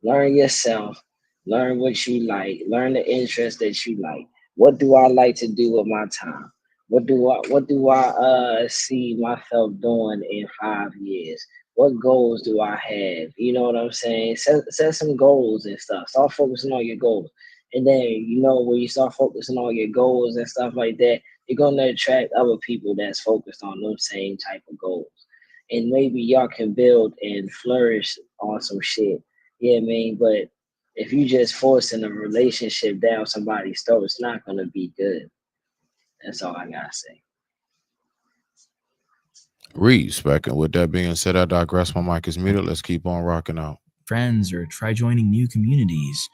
Learn yourself, learn what you like, learn the interest that you like. What do I like to do with my time? What do I see myself doing in 5 years? What goals do I have? You know what I'm saying? Set some goals and stuff. Start focusing on your goals. And then when you start focusing on your goals and stuff like that, you're gonna attract other people that's focused on those same type of goals. And maybe y'all can build and flourish on some shit. Yeah, I mean, but if you just forcing a relationship down somebody's throat, it's not gonna be good. That's all I gotta say. Respect. And with that being said, I digress. My mic is muted. Let's keep on rocking out. Friends or try joining new communities.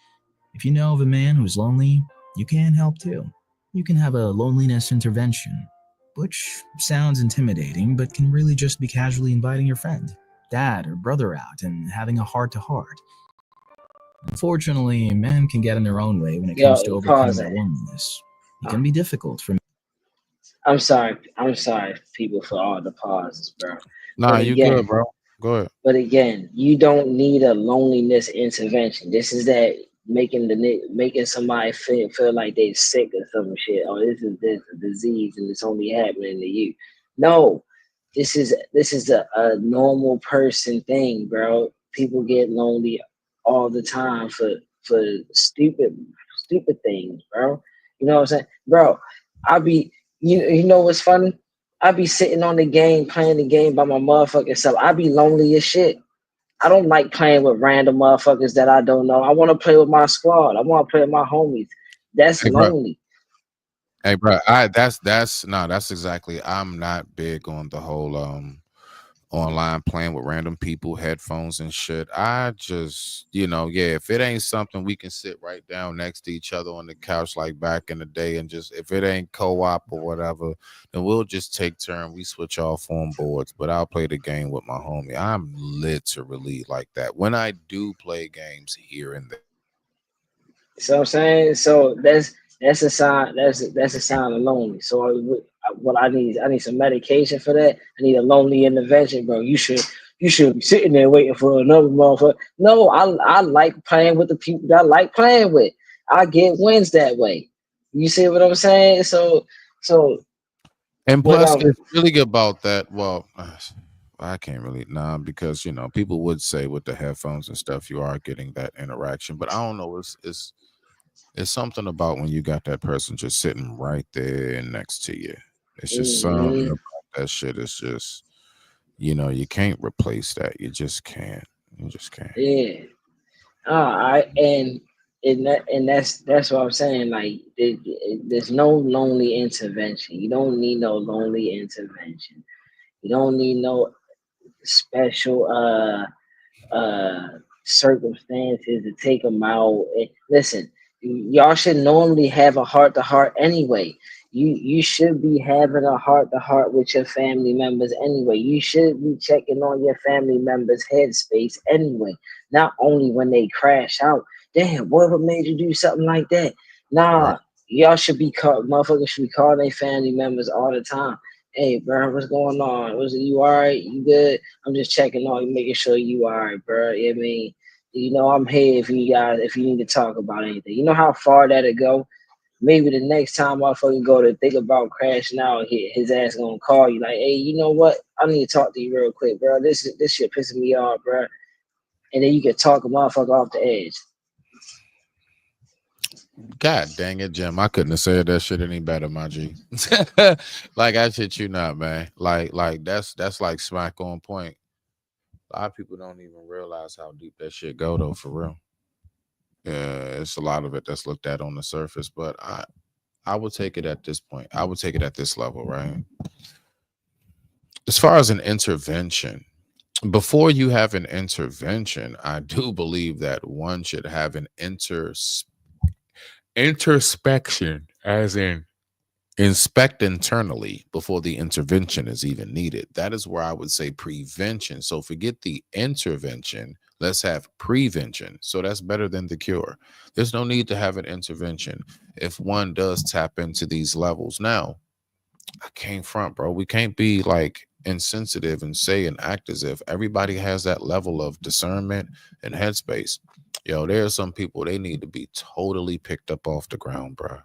If you know of a man who's lonely, you can help too. You can have a loneliness intervention, which sounds intimidating, but can really just be casually inviting your friend, dad, or brother out and having a heart-to-heart. Unfortunately, men can get in their own way when it comes to overcoming their loneliness. It can be difficult for men. I'm sorry, people, for all the pauses, bro. Nah, you good, bro. Go ahead. But again, you don't need a loneliness intervention. This is that making somebody feel like they're sick or some shit. Oh, this is a disease and it's only happening to you. No, this is a normal person thing, bro. People get lonely all the time for stupid things, bro. You know what I'm saying, bro? I be you know what's funny? I be sitting on the game, playing the game by my motherfucking self. I be lonely as shit. I don't like playing with random motherfuckers that I don't know. I want to play with my squad. I want to play with my homies. That's lonely. Hey, bro, that's exactly. I'm not big on the whole online playing with random people, headphones and shit. I just, if it ain't something we can sit right down next to each other on the couch like back in the day, and just if it ain't co-op or whatever, then we'll just take turn. We switch off on boards, but I'll play the game with my homie. I'm literally like that when I do play games here and there. So I'm saying, so that's a sign. That's a sign of lonely. So what I need some medication for that. I need a lonely intervention, bro. You should You should be sitting there waiting for another motherfucker. No, I like playing with the people that I like playing with. I get wins that way. You see what I'm saying? So And when plus, I'm it's really about that. Well, I can't really because people would say with the headphones and stuff, you are getting that interaction. But I don't know. It's something about when you got that person just sitting right there next to you. It's just something Mhm. about that shit. It's just you can't replace that. You just can't. You just can't. Yeah. I and that's what I'm saying. Like there's no lonely intervention. You don't need no lonely intervention. You don't need no special circumstances to take them out. Listen, y'all should normally have a heart to heart anyway. You should be having a heart to heart with your family members anyway. You should be checking on your family members' headspace anyway. Not only when they crash out. Damn, whatever made you do something like that? Right. Nah, y'all should be motherfuckers should be calling their family members all the time. Hey, bro, what's going on? Was it you all right? You good? I'm just checking on you, making sure you all right, bro. I mean, I'm here if you guys, if you need to talk about anything. You know how far that'll go? Maybe the next time motherfucker go to think about crashing out, his ass gonna call you like, hey, you know what? I need to talk to you real quick, bro. This shit pissing me off, bro. And then you can talk a motherfucker off the edge. God dang it, Jim. I couldn't have said that shit any better, my G. Like I shit you not, man. Like that's like smack on point. A lot of people don't even realize how deep that shit go though, for real. Yeah, it's a lot of it that's looked at on the surface, but I would take it at this point. I would take it at this level, right? As far as an intervention, before you have an intervention, I do believe that one should have an introspection, as in inspect internally before the intervention is even needed. That is where I would say prevention. So forget the intervention. Let's have prevention. So that's better than the cure. There's no need to have an intervention if one does tap into these levels. Now, I can't front, bro. We can't be like insensitive and say and act as if everybody has that level of discernment and headspace. Yo, there are some people, they need to be totally picked up off the ground, bro.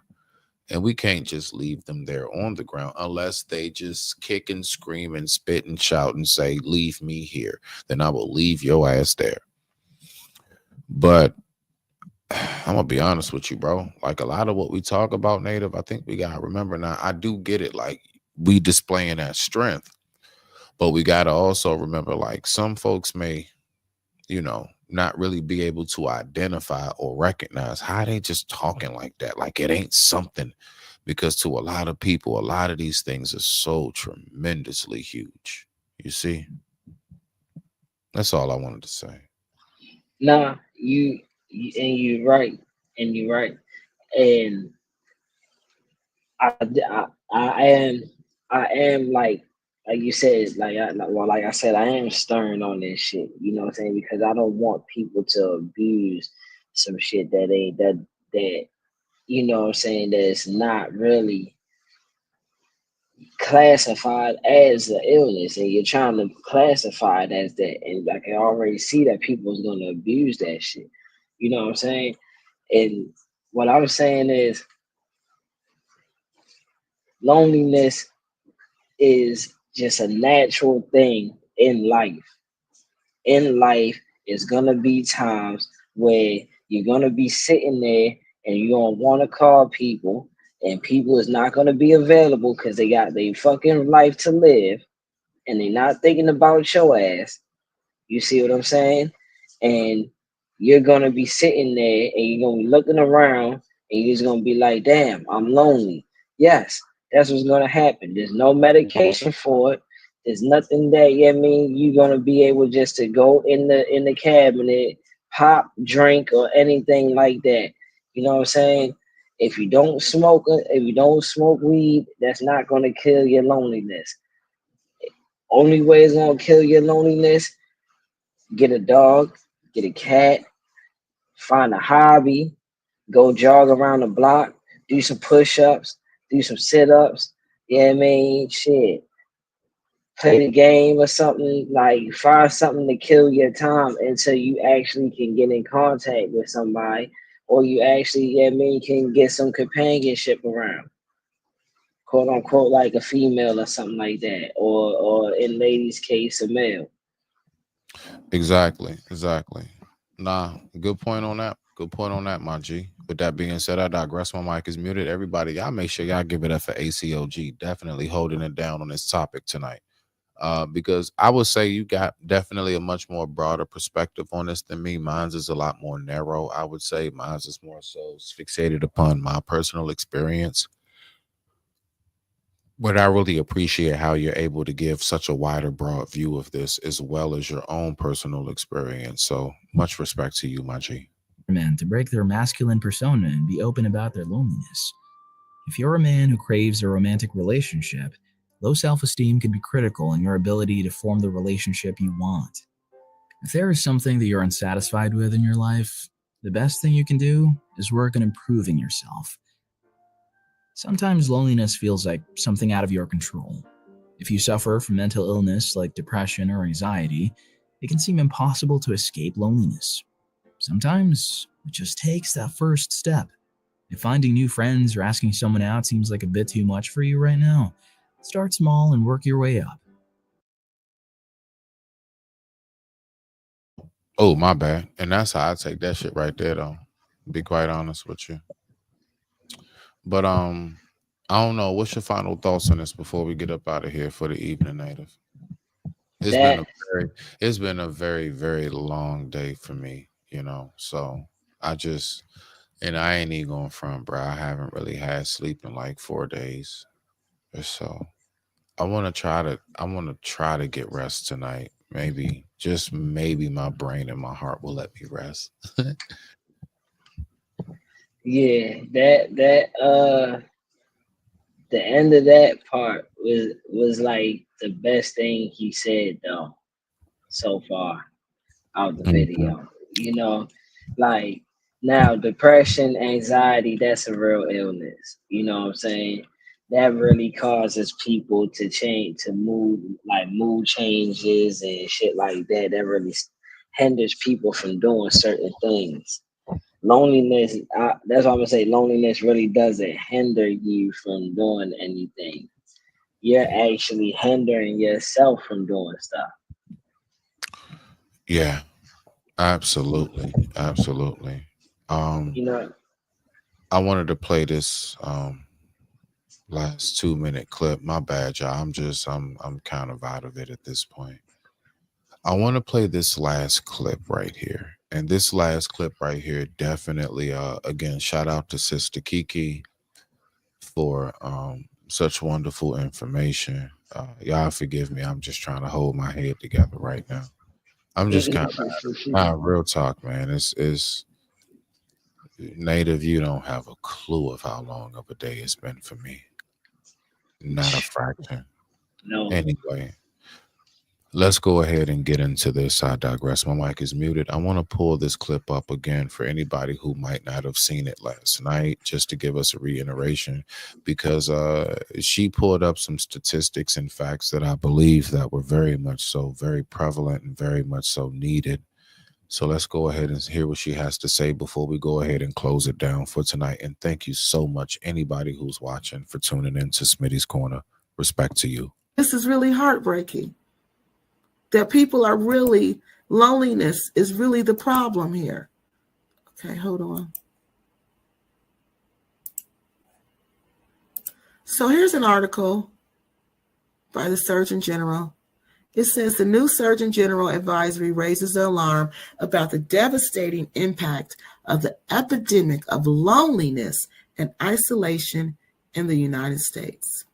And we can't just leave them there on the ground unless they just kick and scream and spit and shout and say, leave me here. Then I will leave your ass there. But I'm going to be honest with you, bro. Like a lot of what we talk about, Native, I think we got to remember now, I do get it. Like we displaying that strength, but we got to also remember, like some folks may, not really be able to identify or recognize how they just talking like that. Like it ain't something, because to a lot of people, a lot of these things are so tremendously huge. You see? That's all I wanted to say. Nah, and you're right, and you're right, and I am like you said, like I said, I am stern on this shit. You know what I'm saying? Because I don't want people to abuse some shit that ain't that you know what I'm saying, that's not really classified as an illness, and you're trying to classify it as that, and I can already see that people's gonna abuse that shit. You know what I'm saying? And what I'm saying is loneliness is just a natural thing in life. In life, it's gonna be times where you're gonna be sitting there and you're gonna want to call people, and people is not gonna be available because they got their fucking life to live, and they're not thinking about your ass. You see what I'm saying? And you're gonna be sitting there and you're gonna be looking around and you're just gonna be like, damn, I'm lonely. Yes, that's what's gonna happen. There's no medication for it. There's nothing that you're gonna be able just to go in the cabinet, pop, drink, or anything like that. You know what I'm saying? If you don't smoke weed, that's not gonna kill your loneliness. Only way it's gonna kill your loneliness: get a dog, get a cat, find a hobby, go jog around the block, do some push-ups, do some sit-ups. Yeah, I mean, shit. play the game or something, like find something to kill your time until you actually can get in contact with somebody, or you actually, can get some companionship around, quote unquote, like a female or something like that, or in ladies' case, a male. Exactly. Nah, good point on that. Good point on that, my G. With that being said, I digress. My mic is muted. Everybody, y'all make sure y'all give it up for ACOG. Definitely holding it down on this topic tonight. Because I would say you got definitely a much more broader perspective on this than me. Mine's is a lot more narrow. I would say mine's is more so fixated upon my personal experience. But I really appreciate how you're able to give such a wider, broad view of this, as well as your own personal experience. So much respect to you, my G. Men to break their masculine persona and be open about their loneliness. If you're a man who craves a romantic relationship, low self-esteem can be critical in your ability to form the relationship you want. If there is something that you're unsatisfied with in your life, the best thing you can do is work on improving yourself. Sometimes loneliness feels like something out of your control. If you suffer from mental illness like depression or anxiety, it can seem impossible to escape loneliness. Sometimes it just takes that first step. If finding new friends or asking someone out seems like a bit too much for you right now, start small and work your way up. Oh, my bad. And that's how I take that shit right there, though. Be quite honest with you. But I don't know. What's your final thoughts on this before we get up out of here for the evening, Native? It's been a very, very long day for me, So I ain't even going front, bro. I haven't really had sleep in like 4 days or so. I want to try to get rest tonight. Maybe, just maybe my brain and my heart will let me rest. Yeah, the end of that part was like the best thing he said though so far out the video. Like now depression, anxiety, that's a real illness. You know what I'm saying? That really causes people to change, to mood changes and shit like that. That really hinders people from doing certain things. Loneliness, that's why I'm gonna say loneliness really doesn't hinder you from doing anything. You're actually hindering yourself from doing stuff. Yeah, absolutely. I wanted to play this last 2-minute clip. My bad, y'all. I'm kind of out of it at this point. I want to play this last clip right here. And this last clip right here definitely again, shout out to Sister Kiki for such wonderful information. Y'all forgive me. I'm just trying to hold my head together right now. I'm just kind of real talk, man. It's Native, you don't have a clue of how long of a day it's been for me. Not a fraction. No. Anyway, let's go ahead and get into this. I digress. My mic is muted. I want to pull this clip up again for anybody who might not have seen it last night, just to give us a reiteration, because she pulled up some statistics and facts that I believe that were very much so, very prevalent and very much so needed. So let's go ahead and hear what she has to say before we go ahead and close it down for tonight. And thank you so much, anybody who's watching, for tuning in to Smitty's Corner. Respect to you. This is really heartbreaking. That people are really, loneliness is really the problem here. Okay, hold on. So here's an article by the Surgeon General. It says the new Surgeon General advisory raises the alarm about the devastating impact of the epidemic of loneliness and isolation in the United States.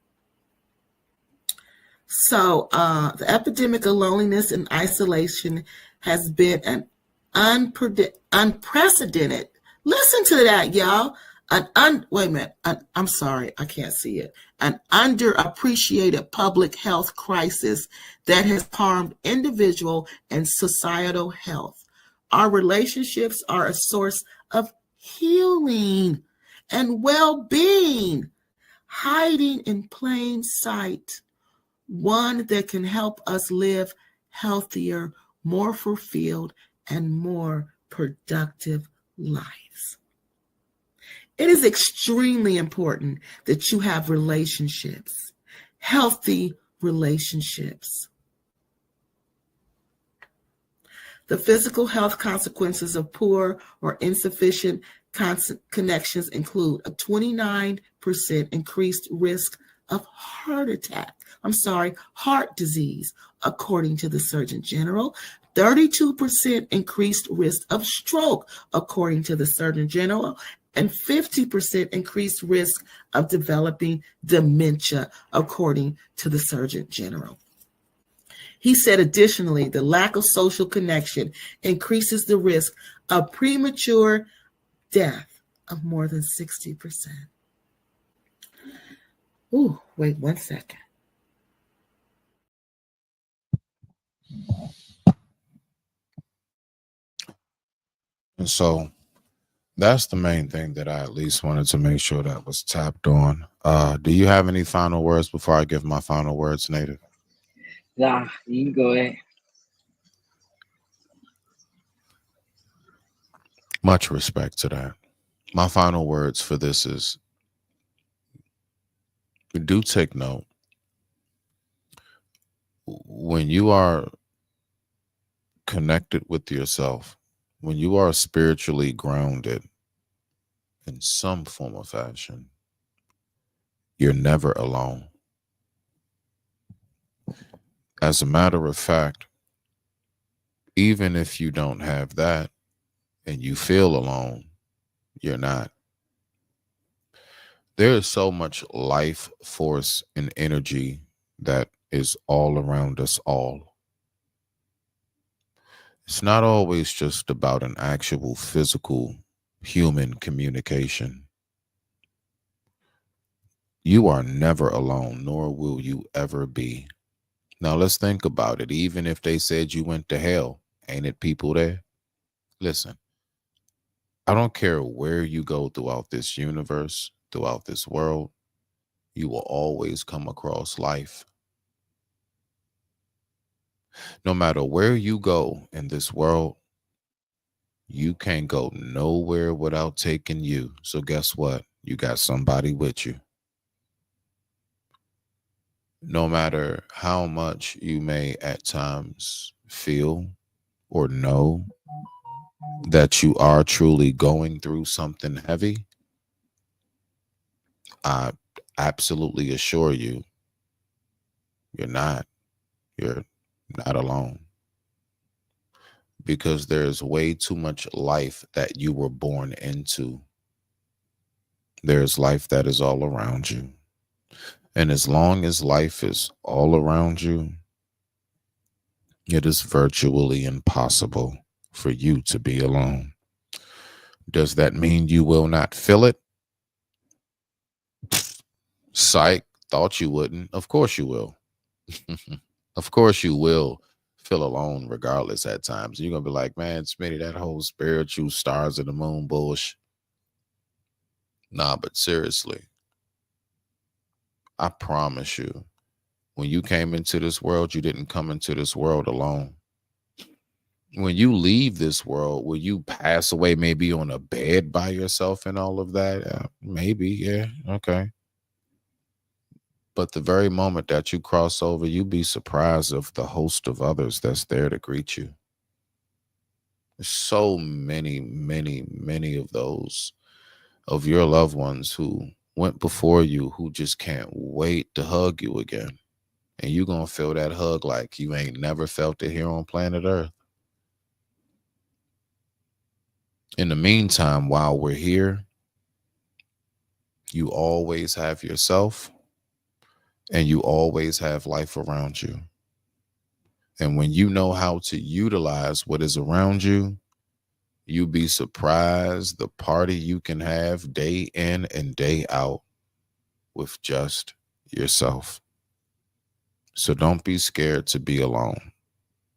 So the epidemic of loneliness and isolation has been an unprecedented. Listen to that, y'all. Wait a minute. I'm sorry. I can't see it. An underappreciated public health crisis that has harmed individual and societal health. Our relationships are a source of healing and well-being, hiding in plain sight. one that can help us live healthier, more fulfilled, and more productive lives. It is extremely important that you have relationships, healthy relationships. The physical health consequences of poor or insufficient connections include a 29% increased risk of heart disease, according to the Surgeon General, 32% increased risk of stroke, according to the Surgeon General, and 50% increased risk of developing dementia, according to the Surgeon General. He said, additionally, the lack of social connection increases the risk of premature death of more than 60%. Ooh, wait 1 second. And so that's the main thing that I at least wanted to make sure that was tapped on. Do you have any final words before I give my final words, Native? Nah, you can go ahead. Much respect to that. My final words for this is, do take note. When you are connected with yourself, when you are spiritually grounded in some form of fashion, you're never alone. As a matter of fact, even if you don't have that and you feel alone, you're not. There is so much life force and energy that is all around us all. It's not always just about an actual physical human communication. You are never alone, nor will you ever be. Now let's think about it. Even if they said you went to hell, ain't it people there? Listen, I don't care where you go throughout this universe, throughout this world, you will always come across life. No matter where you go in this world, you can't go nowhere without taking you. So guess what? You got somebody with you. No matter how much you may at times feel or know that you are truly going through something heavy, I absolutely assure you, you're not. You're not alone. Because there's way too much life that you were born into. There's life that is all around you. And as long as life is all around you, it is virtually impossible for you to be alone. Does that mean you will not feel it? Psych, thought you wouldn't. Of course you will. Of course you will feel alone regardless at times. You're going to be like, man, Smitty, that whole spiritual stars of the moon bullshit. Nah, but seriously, I promise you, when you came into this world, you didn't come into this world alone. When you leave this world, will you pass away maybe on a bed by yourself and all of that? Maybe, yeah, okay. But the very moment that you cross over, you'll be surprised of the host of others that's there to greet you. There's so many, many, many of those of your loved ones who went before you who just can't wait to hug you again. And you're going to feel that hug like you ain't never felt it here on planet Earth. In the meantime, while we're here, you always have yourself and you always have life around you. And when you know how to utilize what is around you, you'll be surprised the party you can have day in and day out with just yourself. So don't be scared to be alone.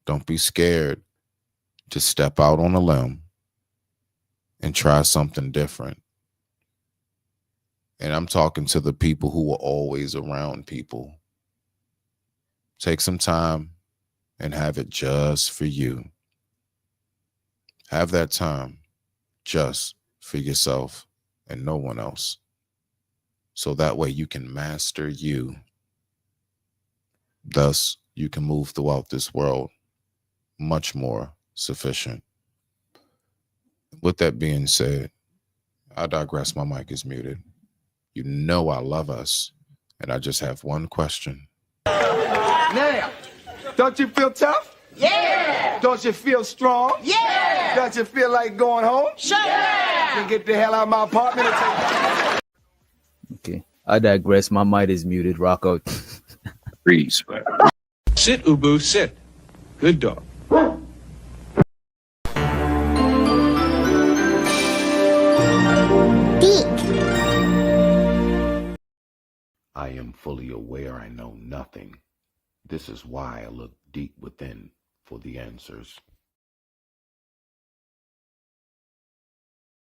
Don't be scared to step out on a limb and try something different. And I'm talking to the people who were always around people. Take some time and have it just for you. Have that time just for yourself and no one else. So that way you can master you. Thus, you can move throughout this world much more sufficient. With that being said, I digress. My mic is muted. You know I love us, and I just have one question. Now, don't you feel tough? Yeah. Don't you feel strong? Yeah. Don't you feel like going home? Sure. Then get the hell out of my apartment and take. Okay, I digress. My mic is muted. Rock out. Freeze. Sit, Ubu, sit. Good dog. I am fully aware I know nothing. This is why I look deep within for the answers.